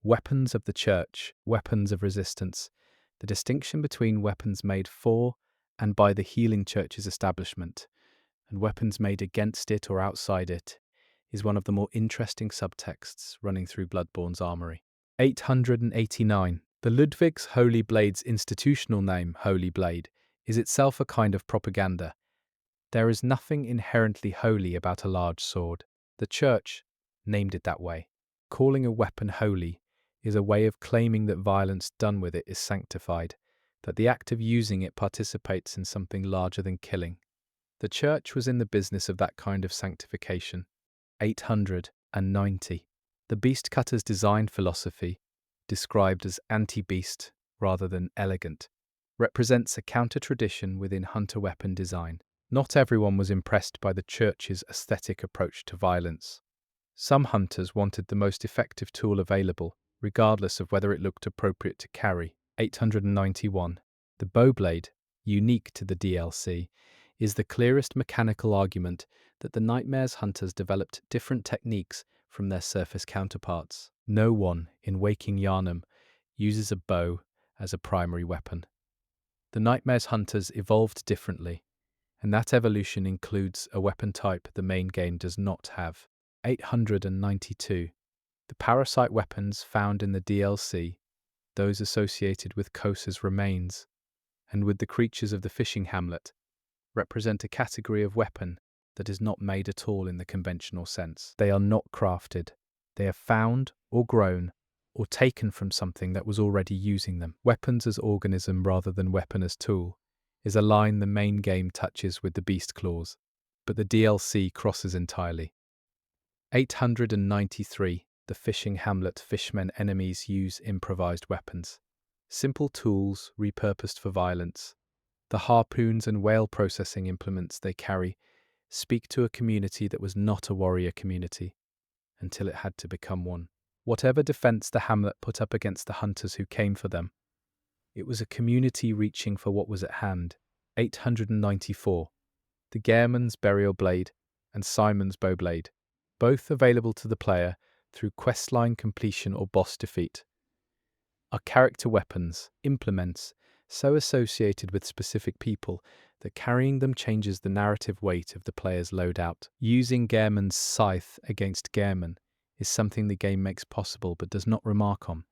Weapons of the Church, Weapons of Resistance. The distinction between weapons made for and by the Healing Church's establishment and weapons made against it or outside it is one of the more interesting subtexts running through Bloodborne's armory. 889. The Ludwig's Holy Blade's institutional name, Holy Blade, is itself a kind of propaganda. There is nothing inherently holy about a large sword. The Church named it that way. Calling a weapon holy is a way of claiming that violence done with it is sanctified, that the act of using it participates in something larger than killing. The Church was in the business of that kind of sanctification. 890. The beast cutter's design philosophy, described as anti-beast rather than elegant, represents a counter-tradition within hunter weapon design. Not everyone was impressed by the Church's aesthetic approach to violence. Some hunters wanted the most effective tool available, regardless of whether it looked appropriate to carry. 891. The bowblade, unique to the DLC, is the clearest mechanical argument that the Nightmares hunters developed different techniques from their surface counterparts. No one in Waking Yharnam uses a bow as a primary weapon. The Nightmares hunters evolved differently, and that evolution includes a weapon type the main game does not have. 892. The parasite weapons found in the DLC, those associated with Kosa's remains, and with the creatures of the fishing hamlet, represent a category of weapon that is not made at all in the conventional sense. They are not crafted. They are found or grown or taken from something that was already using them. Weapons as organism rather than weapon as tool is a line the main game touches with the beast clause, but the DLC crosses entirely. 893. The fishing hamlet fishmen enemies use improvised weapons. Simple tools repurposed for violence. The harpoons and whale processing implements they carry speak to a community that was not a warrior community until it had to become one. Whatever defense the hamlet put up against the hunters who came for them, it was a community reaching for what was at hand. 894. The Gehrman's burial blade and Simon's bowblade, both available to the player through questline completion or boss defeat, are character weapons, implements, so associated with specific people that carrying them changes the narrative weight of the player's loadout. Using Gehrman's scythe against Gehrman is something the game makes possible but does not remark on.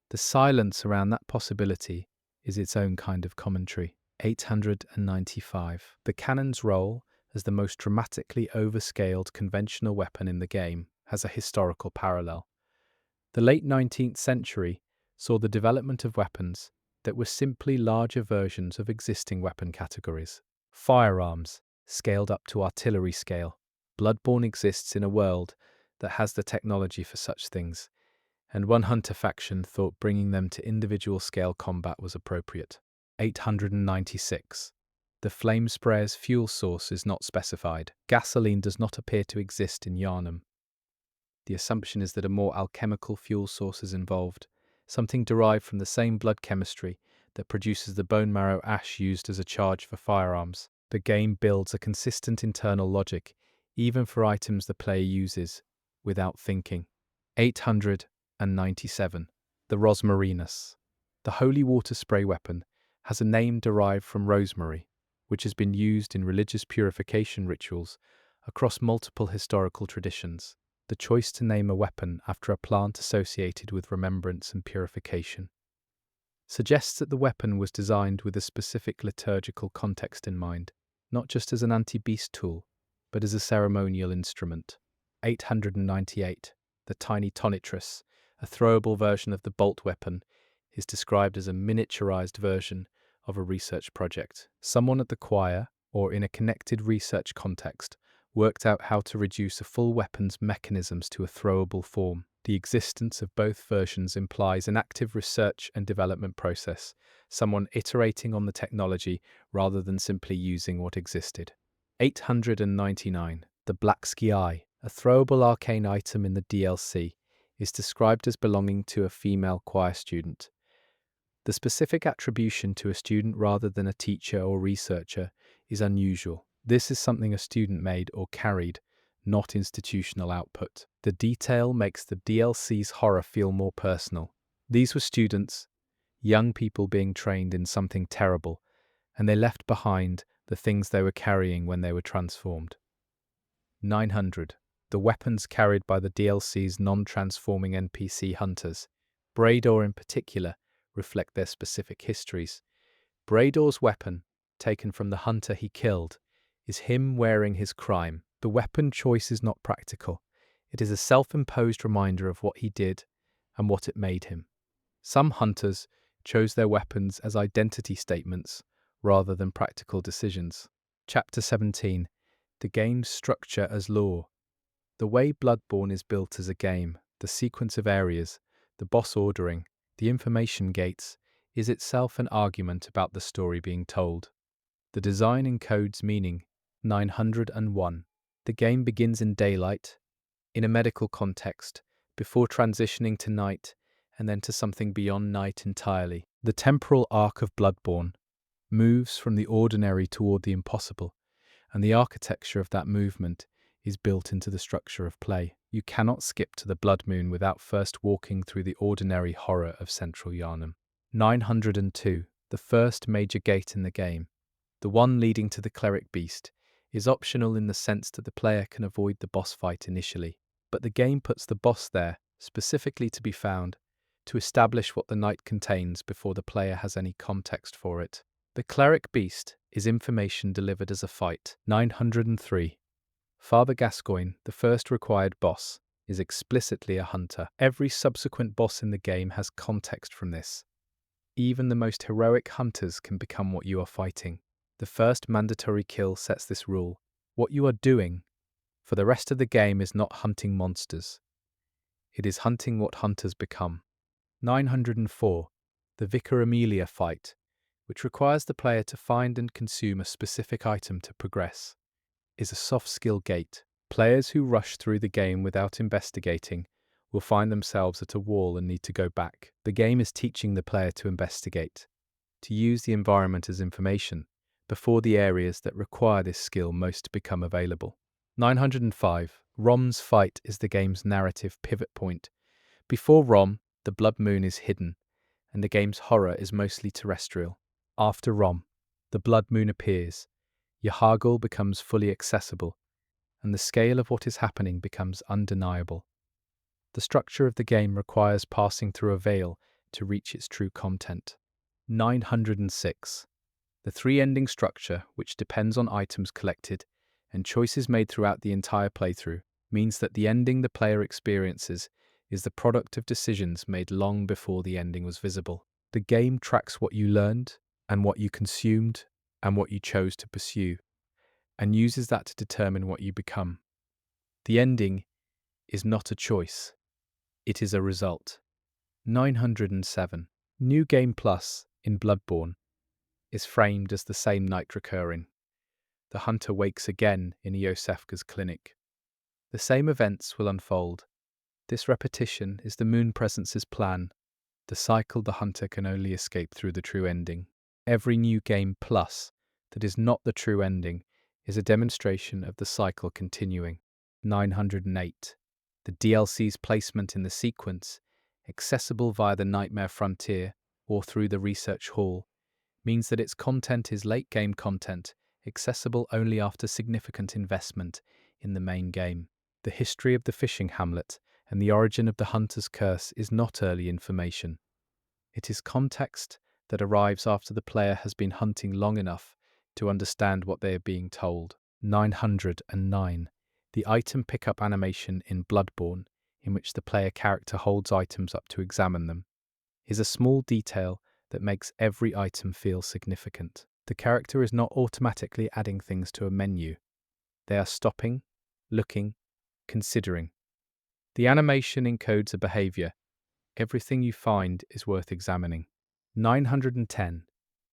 The silence around that possibility is its own kind of commentary. 895. The cannon's role as the most dramatically overscaled conventional weapon in the game has a historical parallel. The late 19th century saw the development of weapons that were simply larger versions of existing weapon categories. Firearms, scaled up to artillery scale. Bloodborne exists in a world that has the technology for such things, and one hunter faction thought bringing them to individual scale combat was appropriate. 896. The flame sprayer's fuel source is not specified. Gasoline does not appear to exist in Yharnam. The assumption is that a more alchemical fuel source is involved, something derived from the same blood chemistry that produces the bone marrow ash used as a charge for firearms. The game builds a consistent internal logic, even for items the player uses, without thinking. 897. The Rosmarinus. The holy water spray weapon has a name derived from rosemary, which has been used in religious purification rituals across multiple historical traditions. The choice to name a weapon after a plant associated with remembrance and purification suggests that the weapon was designed with a specific liturgical context in mind, not just as an anti-beast tool, but as a ceremonial instrument. 898. The tiny tonitrus, a throwable version of the bolt weapon, is described as a miniaturized version of a research project. Someone at the choir, or in a connected research context, worked out how to reduce a full weapon's mechanisms to a throwable form. The existence of both versions implies an active research and development process, someone iterating on the technology rather than simply using what existed. 899. The Black Ski Eye, a throwable arcane item in the DLC, is described as belonging to a female choir student. The specific attribution to a student rather than a teacher or researcher is unusual. This is something a student made or carried, not institutional output. The detail makes the DLC's horror feel more personal. These were students, young people being trained in something terrible, and they left behind the things they were carrying when they were transformed. 900. The weapons carried by the DLC's non-transforming NPC hunters, Brador in particular, reflect their specific histories. Brador's weapon, taken from the hunter he killed, is him wearing his crime. The weapon choice is not practical. It is a self-imposed reminder of what he did and what it made him. Some hunters chose their weapons as identity statements rather than practical decisions. Chapter 17. The game's structure as lore. The way Bloodborne is built as a game, the sequence of areas, the boss ordering, the information gates, is itself an argument about the story being told. The design encodes meaning. 901. The game begins in daylight, in a medical context, before transitioning to night, and then to something beyond night entirely. The temporal arc of Bloodborne moves from the ordinary toward the impossible, and the architecture of that movement is built into the structure of play. You cannot skip to the Blood Moon without first walking through the ordinary horror of Central Yharnam. 902. The first major gate in the game, the one leading to the Cleric Beast, is optional in the sense that the player can avoid the boss fight initially, but the game puts the boss there, specifically to be found, to establish what the night contains before the player has any context for it. The Cleric Beast is information delivered as a fight. 903. Father Gascoigne, the first required boss, is explicitly a hunter. Every subsequent boss in the game has context from this. Even the most heroic hunters can become what you are fighting. The first mandatory kill sets this rule. What you are doing for the rest of the game is not hunting monsters. It is hunting what hunters become. 904. The Vicar Amelia fight, which requires the player to find and consume a specific item to progress, is a soft skill gate. Players who rush through the game without investigating will find themselves at a wall and need to go back. The game is teaching the player to investigate, to use the environment as information, before the areas that require this skill most become available. 905. Rom's fight is the game's narrative pivot point. Before Rom, the Blood Moon is hidden, and the game's horror is mostly terrestrial. After Rom, the Blood Moon appears, Yahar'gul becomes fully accessible, and the scale of what is happening becomes undeniable. The structure of the game requires passing through a veil to reach its true content. 906. The three-ending structure, which depends on items collected and choices made throughout the entire playthrough, means that the ending the player experiences is the product of decisions made long before the ending was visible. The game tracks what you learned and what you consumed and what you chose to pursue, and uses that to determine what you become. The ending is not a choice, it is a result. 907. New Game Plus in Bloodborne is framed as the same night recurring. The hunter wakes again in Iosefka's clinic. The same events will unfold. This repetition is the Moon Presence's plan, the cycle the hunter can only escape through the true ending. Every New Game Plus that is not the true ending is a demonstration of the cycle continuing. 908. The DLC's placement in the sequence, accessible via the Nightmare Frontier or through the Research Hall, means that its content is late-game content, accessible only after significant investment in the main game. The history of the fishing hamlet and the origin of the hunter's curse is not early information. It is context that arrives after the player has been hunting long enough to understand what they are being told. 909. The item pickup animation in Bloodborne, in which the player character holds items up to examine them, is a small detail that makes every item feel significant. The character is not automatically adding things to a menu. They are stopping, looking, considering. The animation encodes a behavior. Everything you find is worth examining. 910.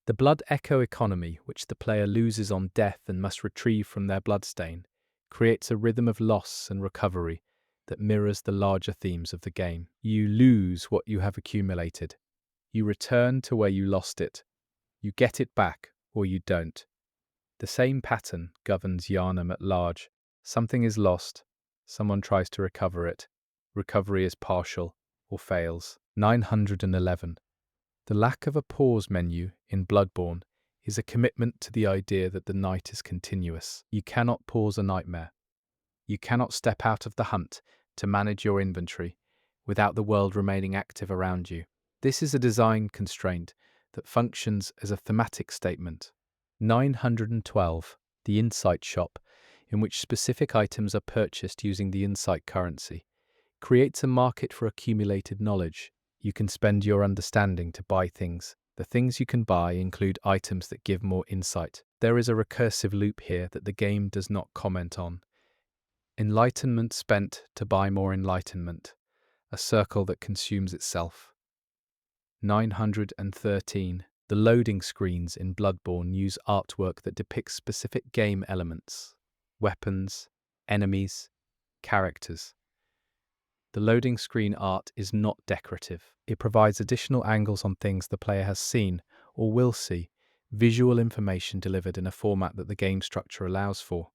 The blood echo economy, which the player loses on death and must retrieve from their bloodstain, creates a rhythm of loss and recovery that mirrors the larger themes of the game. You lose what you have accumulated. You return to where you lost it. You get it back, or you don't. The same pattern governs Yharnam at large. Something is lost. Someone tries to recover it. Recovery is partial or fails. 911. The lack of a pause menu in Bloodborne is a commitment to the idea that the night is continuous. You cannot pause a nightmare. You cannot step out of the hunt to manage your inventory without the world remaining active around you. This is a design constraint that functions as a thematic statement. 912. The Insight Shop, in which specific items are purchased using the Insight currency, creates a market for accumulated knowledge. You can spend your understanding to buy things. The things you can buy include items that give more insight. There is a recursive loop here that the game does not comment on. Enlightenment spent to buy more enlightenment, a circle that consumes itself. 913. The loading screens in Bloodborne use artwork that depicts specific game elements, weapons, enemies, characters. The loading screen art is not decorative. It provides additional angles on things the player has seen or will see, visual information delivered in a format that the game structure allows for.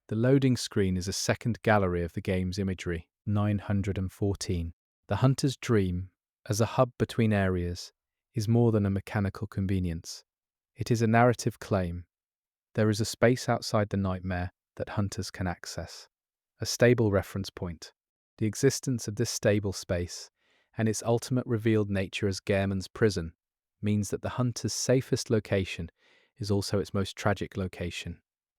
The loading screen is a second gallery of the game's imagery. 914. The hunter's dream, as a hub between areas, is more than a mechanical convenience. It is a narrative claim. There is a space outside the nightmare that hunters can access. A stable reference point. The existence of this stable space, and its ultimate revealed nature as Gehrman's prison, means that the hunter's safest location is also its most tragic location.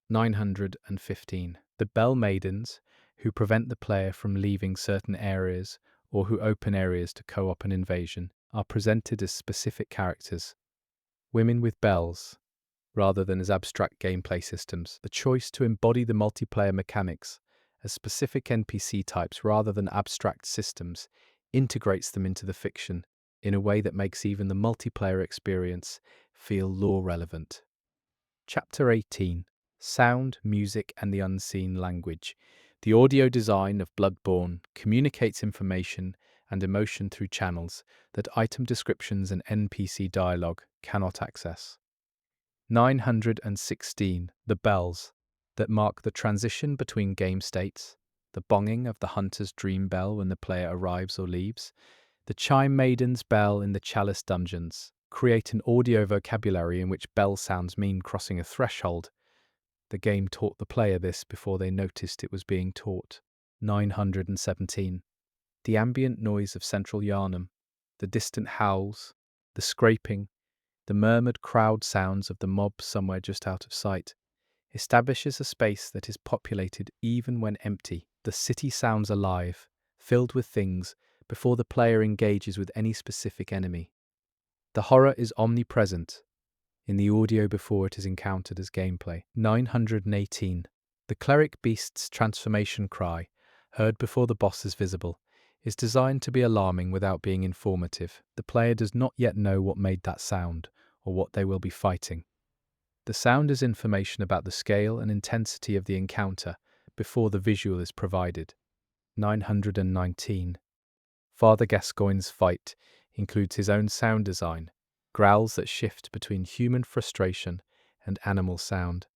915. The Bell Maidens, who prevent the player from leaving certain areas or who open areas to co-op an invasion, are presented as specific characters. Women with bells, rather than as abstract gameplay systems. The choice to embody the multiplayer mechanics as specific NPC types rather than abstract systems integrates them into the fiction in a way that makes even the multiplayer experience feel lore relevant. Chapter 18. Sound, Music and the Unseen Language. The audio design of Bloodborne communicates information and emotion through channels that item descriptions and NPC dialogue cannot access. 916. The bells that mark the transition between game states, the bonging of the hunter's dream bell when the player arrives or leaves, the chime maiden's bell in the chalice dungeons, create an audio vocabulary in which bell sounds mean crossing a threshold. The game taught the player this before they noticed it was being taught. 917. The ambient noise of Central Yharnam, the distant howls, the scraping, the murmured crowd sounds of the mob somewhere just out of sight, establishes a space that is populated even when empty. The city sounds alive, filled with things, before the player engages with any specific enemy. The horror is omnipresent in the audio before it is encountered as gameplay. 918. The cleric beast's transformation cry, heard before the boss is visible, is designed to be alarming without being informative. The player does not yet know what made that sound or what they will be fighting. The sound is information about the scale and intensity of the encounter before the visual is provided. 919. Father Gascoigne's fight includes his own sound design, growls that shift between human frustration and animal sound.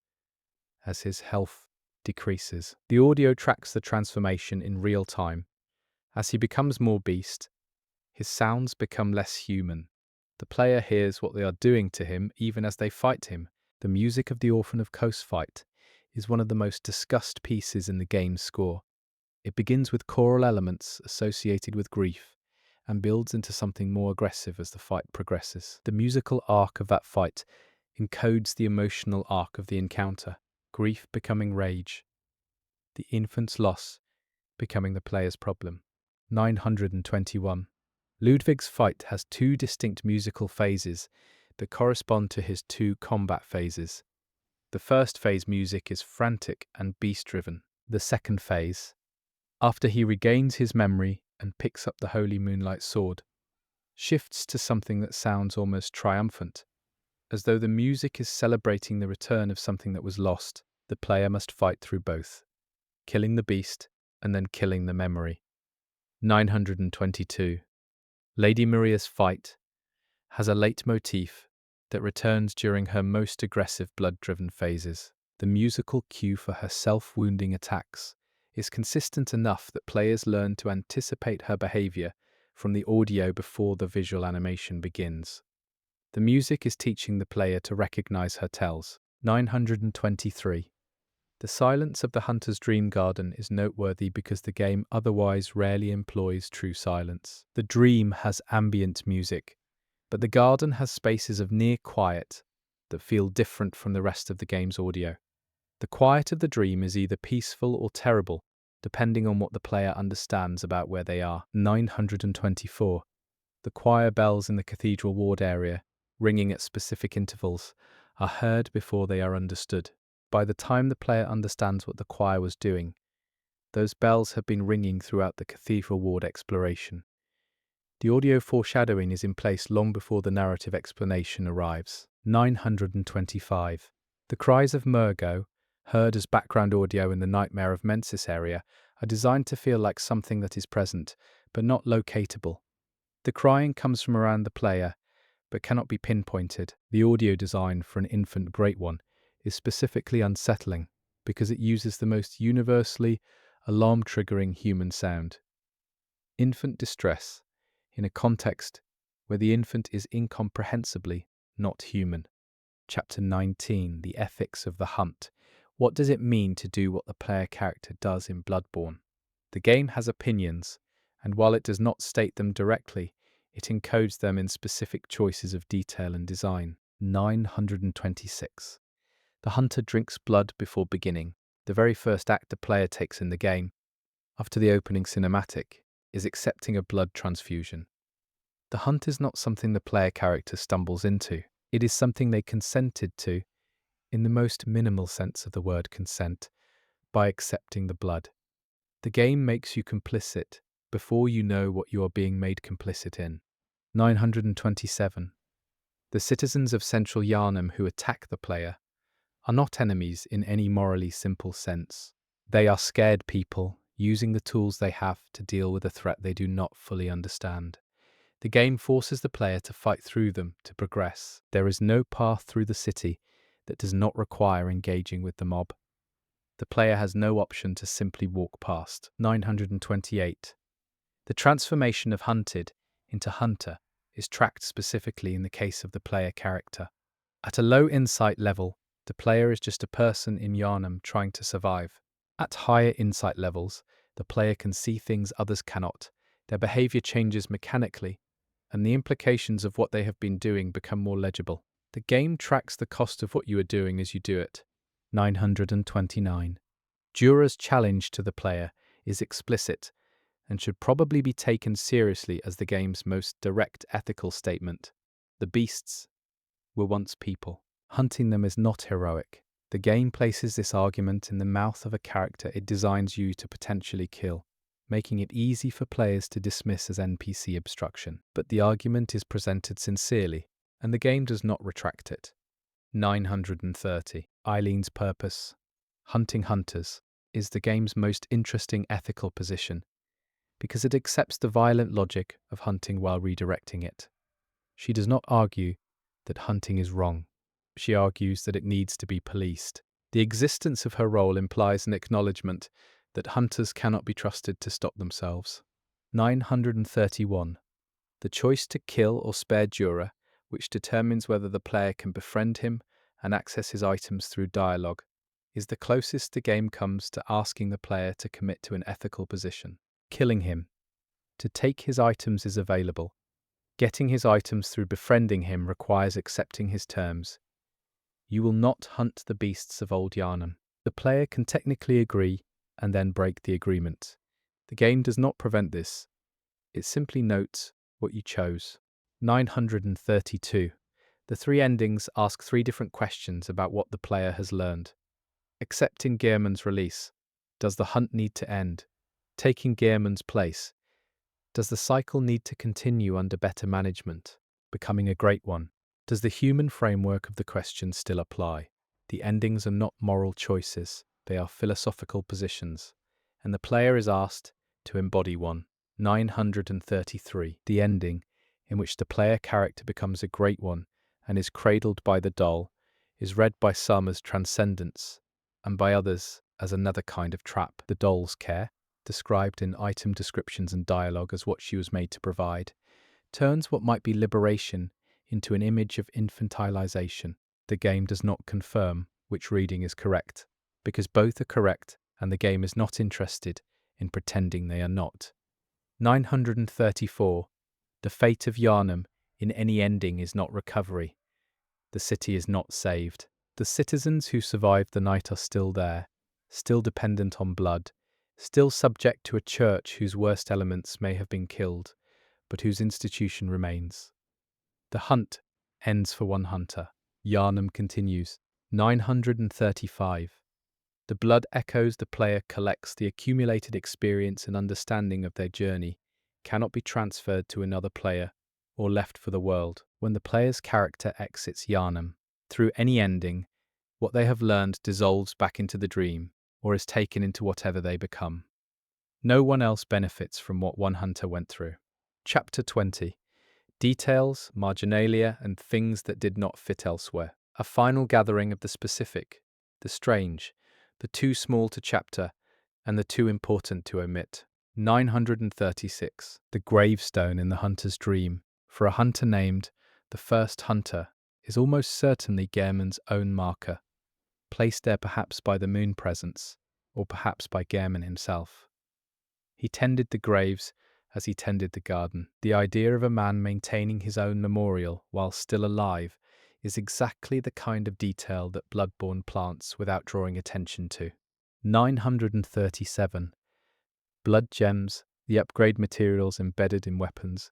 As his health decreases, the audio tracks the transformation in real time. As he becomes more beast, his sounds become less human. The player hears what they are doing to him even as they fight him. The music of the Orphan of Kos fight is one of the most discussed pieces in the game's score. It begins with choral elements associated with grief and builds into something more aggressive as the fight progresses. The musical arc of that fight encodes the emotional arc of the encounter, grief becoming rage, the infant's loss becoming the player's problem. 921. Ludwig's fight has two distinct musical phases that correspond to his two combat phases. The first phase music is frantic and beast-driven. The second phase, After he regains his memory and picks up the holy moonlight sword, shifts to something that sounds almost triumphant. As though the music is celebrating the return of something that was lost, the player must fight through both, killing the beast and then killing the memory. 922. Lady Maria's fight has a leitmotif that returns during her most aggressive blood-driven phases. The musical cue for her self-wounding attacks is consistent enough that players learn to anticipate her behavior from the audio before the visual animation begins. The music is teaching the player to recognize her tells. 923. The silence of the hunter's dream garden is noteworthy because the game otherwise rarely employs true silence. The dream has ambient music, but the garden has spaces of near quiet that feel different from the rest of the game's audio. The quiet of the dream is either peaceful or terrible, depending on what the player understands about where they are. 924. The choir bells in the cathedral ward area, ringing at specific intervals, are heard before they are understood. By the time the player understands what the choir was doing, those bells have been ringing throughout the cathedral ward exploration. The audio foreshadowing is in place long before the narrative explanation arrives. 925. The cries of Murgo, heard as background audio in the Nightmare of Mensis area, are designed to feel like something that is present, but not locatable. The crying comes from around the player, but cannot be pinpointed. The audio design for an infant Great One is specifically unsettling because it uses the most universally alarm-triggering human sound. Infant distress, in a context where the infant is incomprehensibly not human. Chapter 19, The Ethics of the Hunt. What does it mean to do what the player character does in Bloodborne? The game has opinions, and while it does not state them directly, it encodes them in specific choices of detail and design. 926. The hunter drinks blood before beginning. The very first act the player takes in the game, after the opening cinematic, is accepting a blood transfusion. The hunt is not something the player character stumbles into. It is something they consented to, in the most minimal sense of the word consent, by accepting the blood. The game makes you complicit before you know what you are being made complicit in. 927. The citizens of Central Yharnam who attack the player are not enemies in any morally simple sense. They are scared people using the tools they have to deal with a threat they do not fully understand. The game forces the player to fight through them to progress. There is no path through the city that does not require engaging with the mob. The player has no option to simply walk past. 928. The transformation of hunted into hunter is tracked specifically in the case of the player character. At a low insight level, the player is just a person in Yharnam trying to survive. At higher insight levels, the player can see things others cannot. Their behavior changes mechanically, and the implications of what they have been doing become more legible. The game tracks the cost of what you are doing as you do it. 929. Jura's challenge to the player is explicit and should probably be taken seriously as the game's most direct ethical statement. The beasts were once people. Hunting them is not heroic. The game places this argument in the mouth of a character it designs you to potentially kill, making it easy for players to dismiss as NPC obstruction. But the argument is presented sincerely, and the game does not retract it. 930. Eileen's purpose. Hunting hunters is the game's most interesting ethical position, because it accepts the violent logic of hunting while redirecting it. She does not argue that hunting is wrong. She argues that it needs to be policed. The existence of her role implies an acknowledgement that hunters cannot be trusted to stop themselves. 931. The choice to kill or spare Jura, which determines whether the player can befriend him and access his items through dialogue, is the closest the game comes to asking the player to commit to an ethical position. Killing him. To take his items is available. Getting his items through befriending him requires accepting his terms. You will not hunt the beasts of Old Yharnam. The player can technically agree and then break the agreement. The game does not prevent this. It simply notes what you chose. 932. The three endings ask three different questions about what the player has learned. Accepting Gehrman's release. Does the hunt need to end? taking Gehrman's place. Does the cycle need to continue under better management, becoming a great one? Does the human framework of the question still apply? The endings are not moral choices, they are philosophical positions, and the player is asked to embody one. 933. The ending, in which the player character becomes a great one and is cradled by the doll, is read by some as transcendence, and by others as another kind of trap. The doll's care, described in item descriptions and dialogue as what she was made to provide, turns what might be liberation into an image of infantilization. The game does not confirm which reading is correct, because both are correct and the game is not interested in pretending they are not. 934. The fate of Yharnam in any ending is not recovery. The city is not saved. The citizens who survived the night are still there, still dependent on blood, still subject to a church whose worst elements may have been killed, but whose institution remains. The hunt ends for one hunter. Yharnam continues. 935. The blood echoes the player collects. The accumulated experience and understanding of their journey cannot be transferred to another player or left for the world. When the player's character exits Yharnam, through any ending, what they have learned dissolves back into the dream or is taken into whatever they become. No one else benefits from what one hunter went through. Chapter 20. Details, marginalia, and things that did not fit elsewhere. A final gathering of the specific, the strange, the too small to chapter, and the too important to omit. 936. The gravestone in the hunter's dream, for a hunter named the First Hunter, is almost certainly Gehrman's own marker, placed there perhaps by the moon presence, or perhaps by Gehrman himself. He tended the graves as he tended the garden. The idea of a man maintaining his own memorial while still alive is exactly the kind of detail that Bloodborne plants without drawing attention to. 937. Blood gems, the upgrade materials embedded in weapons,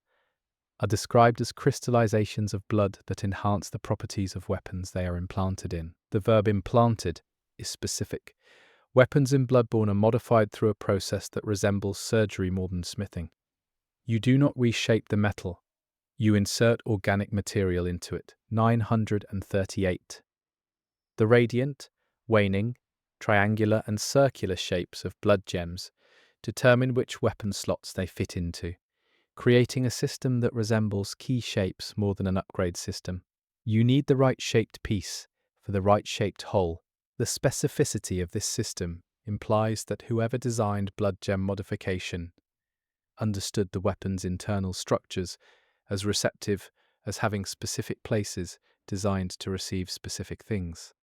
are described as crystallizations of blood that enhance the properties of weapons they are implanted in. The verb implanted is specific. Weapons in Bloodborne are modified through a process that resembles surgery more than smithing. You do not reshape the metal, you insert organic material into it. 938. The radiant, waning, triangular and circular shapes of blood gems determine which weapon slots they fit into, creating a system that resembles key shapes more than an upgrade system. You need the right shaped piece for the right shaped hole. The specificity of this system implies that whoever designed blood gem modification understood the weapon's internal structures as receptive as having specific places designed to receive specific things.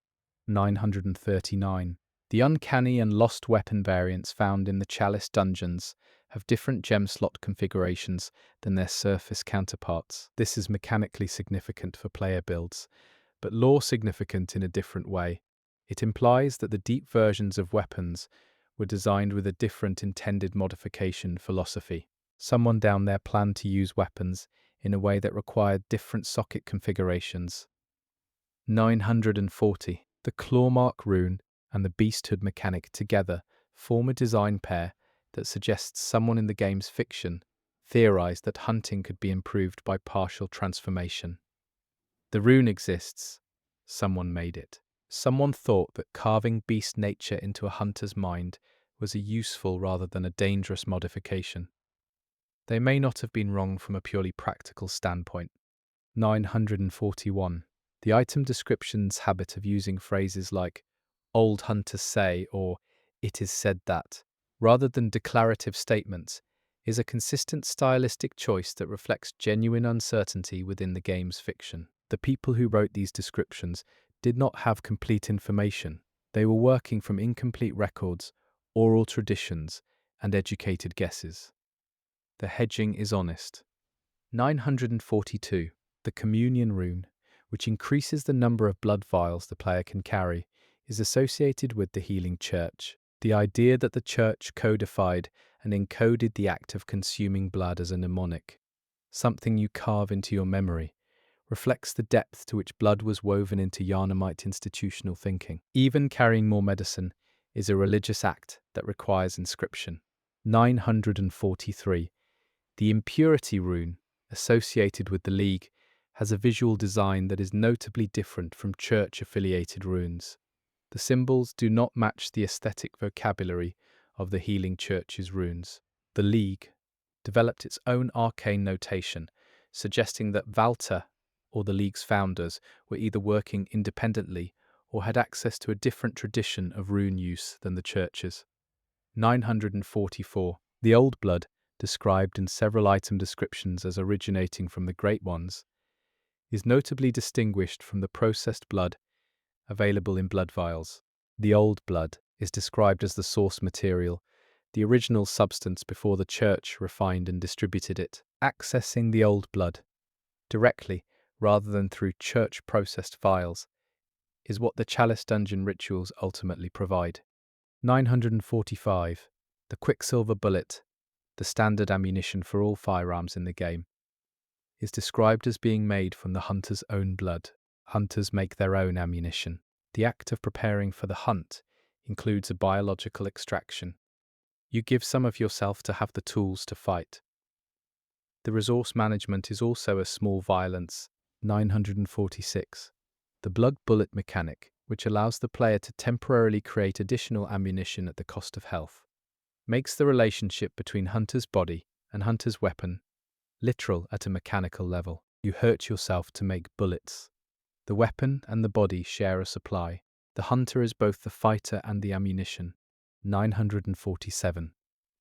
939. The uncanny and lost weapon variants found in the Chalice dungeons have different gem slot configurations than their surface counterparts. This is mechanically significant for player builds, but lore significant in a different way. It implies that the deep versions of weapons were designed with a different intended modification philosophy. Someone down there planned to use weapons in a way that required different socket configurations. 940. The clawmark rune and the beasthood mechanic together form a design pair that suggests someone in the game's fiction theorized that hunting could be improved by partial transformation. The rune exists. Someone made it. Someone thought that carving beast nature into a hunter's mind was a useful rather than a dangerous modification. They may not have been wrong from a purely practical standpoint. 941. The item description's habit of using phrases like "old hunters say" or "it is said that," rather than declarative statements, is a consistent stylistic choice that reflects genuine uncertainty within the game's fiction. The people who wrote these descriptions did not have complete information. They were working from incomplete records, oral traditions, and educated guesses. The hedging is honest. 942. The communion rune, which increases the number of blood vials the player can carry, is associated with the healing church. The idea that the church codified and encoded the act of consuming blood as a mnemonic, something you carve into your memory, reflects the depth to which blood was woven into Yharnamite institutional thinking. Even carrying more medicine is a religious act that requires inscription. 943. The impurity rune, associated with the League, has a visual design that is notably different from church-affiliated runes. The symbols do not match the aesthetic vocabulary of the Healing Church's runes. The League developed its own arcane notation, suggesting that Valta, or the League's founders, were either working independently or had access to a different tradition of rune use than the Church's. 944. The Old Blood, described in several item descriptions as originating from the Great Ones, is notably distinguished from the processed blood available in blood vials. The Old Blood is described as the source material, the original substance before the Church refined and distributed it. Accessing the Old Blood directly, rather than through Church-processed vials, is what the Chalice Dungeon rituals ultimately provide. 945. The Quicksilver Bullet, the standard ammunition for all firearms in the game, is described as being made from the hunter's own blood. Hunters make their own ammunition. The act of preparing for the hunt includes a biological extraction. You give some of yourself to have the tools to fight. The resource management is also a small violence. 946. The Blood Bullet mechanic, which allows the player to temporarily create additional ammunition at the cost of health, makes the relationship between hunter's body and hunter's weapon literal at a mechanical level. You hurt yourself to make bullets. The weapon and the body share a supply. The hunter is both the fighter and the ammunition. 947.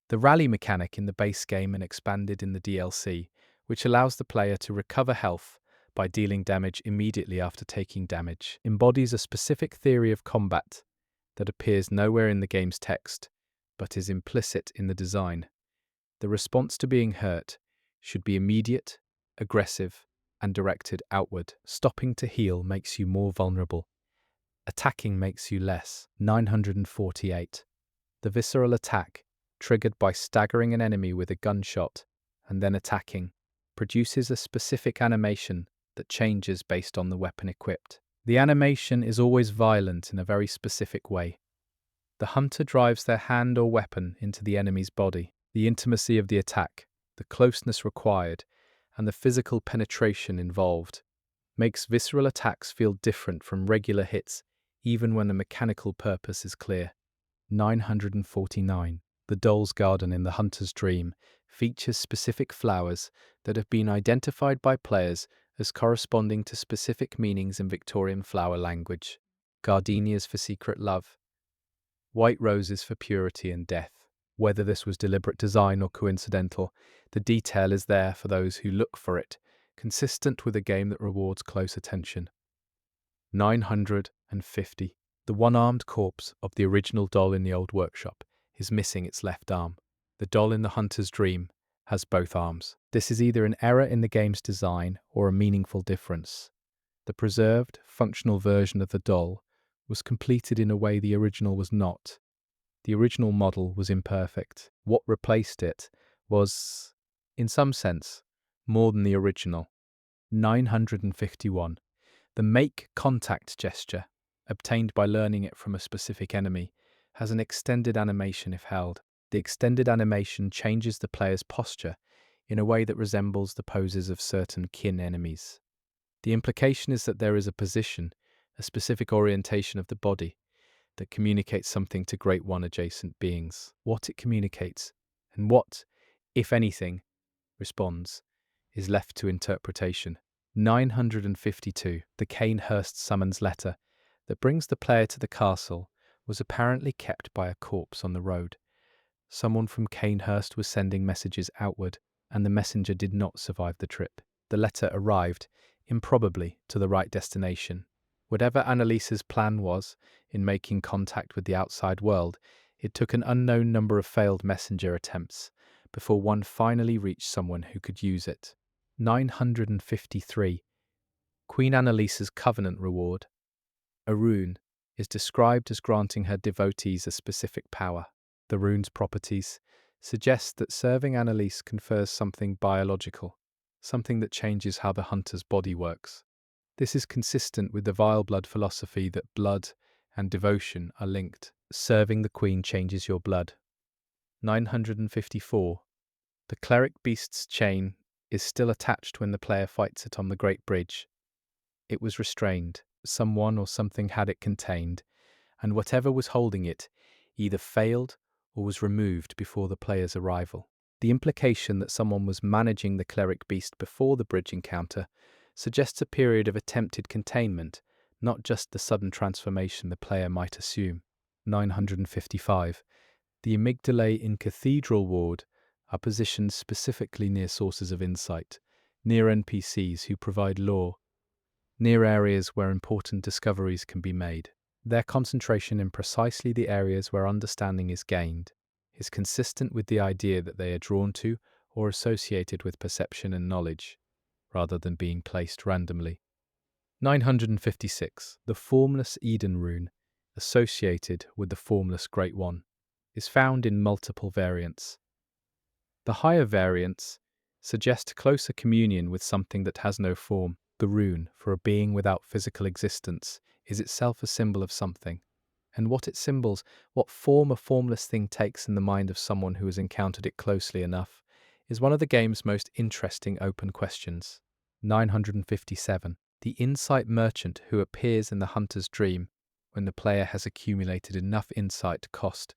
The rally mechanic in the base game and expanded in the DLC, which allows the player to recover health by dealing damage immediately after taking damage, embodies a specific theory of combat that appears nowhere in the game's text, but is implicit in the design. The response to being hurt should be immediate, aggressive, and directed outward. Stopping to heal makes you more vulnerable. Attacking makes you less. 948. The visceral attack, triggered by staggering an enemy with a gunshot and then attacking, produces a specific animation that changes based on the weapon equipped. The animation is always violent in a very specific way. The hunter drives their hand or weapon into the enemy's body. The intimacy of the attack, the closeness required, and the physical penetration involved makes visceral attacks feel different from regular hits, even when the mechanical purpose is clear. 949. The Doll's Garden in the Hunter's Dream features specific flowers that have been identified by players as corresponding to specific meanings in Victorian flower language. Gardenias for secret love, white roses for purity and death. Whether this was deliberate design or coincidental, the detail is there for those who look for it, consistent with a game that rewards close attention. 950. The one-armed corpse of the original doll in the old workshop is missing its left arm. The doll in the Hunter's Dream has both arms. This is either an error in the game's design or a meaningful difference. The preserved, functional version of the doll was completed in a way the original was not. The original model was imperfect. What replaced it was, in some sense, more than the original. 951. The make contact gesture, obtained by learning it from a specific enemy, has an extended animation if held. The extended animation changes the player's posture in a way that resembles the poses of certain kin enemies. The implication is that there is a position, a specific orientation of the body, that communicates something to Great One adjacent beings. What it communicates, and what, if anything, responds, is left to interpretation. 952. The Canehurst summons letter that brings the player to the castle was apparently kept by a corpse on the road. Someone from Canehurst was sending messages outward, and the messenger did not survive the trip. The letter arrived, improbably, to the right destination. Whatever Annalise's plan was in making contact with the outside world, it took an unknown number of failed messenger attempts before one finally reached someone who could use it. 953. Queen Annalise's Covenant Reward, a rune, is described as granting her devotees a specific power. The rune's properties suggest that serving Annalise confers something biological, something that changes how the hunter's body works. This is consistent with the vile blood philosophy that blood and devotion are linked. Serving the queen changes your blood. 954. The cleric beast's chain is still attached when the player fights it on the Great Bridge. It was restrained. Someone or something had it contained, and whatever was holding it either failed or was removed before the player's arrival. The implication that someone was managing the cleric beast before the bridge encounter suggests a period of attempted containment, not just the sudden transformation the player might assume. 955. The amygdalae in Cathedral Ward are positioned specifically near sources of insight, near NPCs who provide lore, near areas where important discoveries can be made. Their concentration in precisely the areas where understanding is gained is consistent with the idea that they are drawn to or associated with perception and knowledge, rather than being placed randomly. 956. The formless Eden rune, associated with the formless Great One, is found in multiple variants. The higher variants suggest closer communion with something that has no form. The rune, for a being without physical existence, is itself a symbol of something. And what it symbols, what form a formless thing takes in the mind of someone who has encountered it closely enough, is one of the game's most interesting open questions. 957. The insight merchant who appears in the hunter's dream when the player has accumulated enough insight cost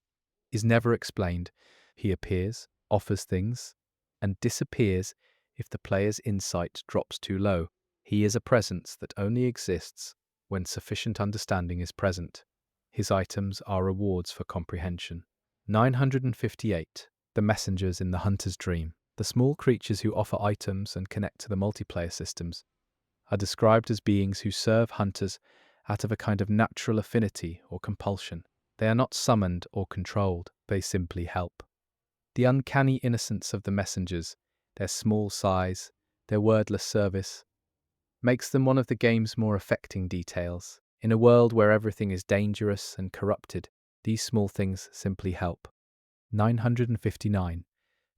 is never explained. He appears, offers things, and disappears if the player's insight drops too low. He is a presence that only exists when sufficient understanding is present. His items are rewards for comprehension. 958. The messengers in the hunter's dream. The small creatures who offer items and connect to the multiplayer systems are described as beings who serve hunters out of a kind of natural affinity or compulsion. They are not summoned or controlled, they simply help. The uncanny innocence of the messengers, their small size, their wordless service, makes them one of the game's more affecting details. In a world where everything is dangerous and corrupted, these small things simply help. 959.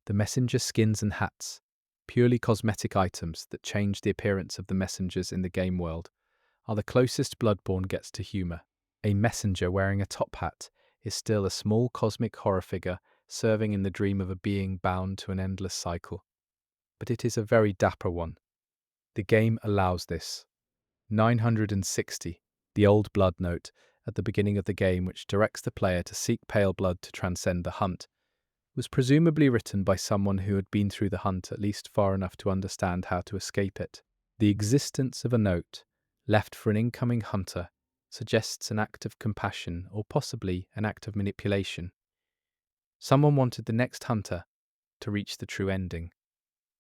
The messenger skins and hats, purely cosmetic items that change the appearance of the messengers in the game world, are the closest Bloodborne gets to humour. A messenger wearing a top hat is still a small cosmic horror figure serving in the dream of a being bound to an endless cycle. But it is a very dapper one. The game allows this. 960. The old blood note at the beginning of the game, which directs the player to seek pale blood to transcend the hunt, was presumably written by someone who had been through the hunt at least far enough to understand how to escape it. The existence of a note left for an incoming hunter suggests an act of compassion or possibly an act of manipulation. Someone wanted the next hunter to reach the true ending.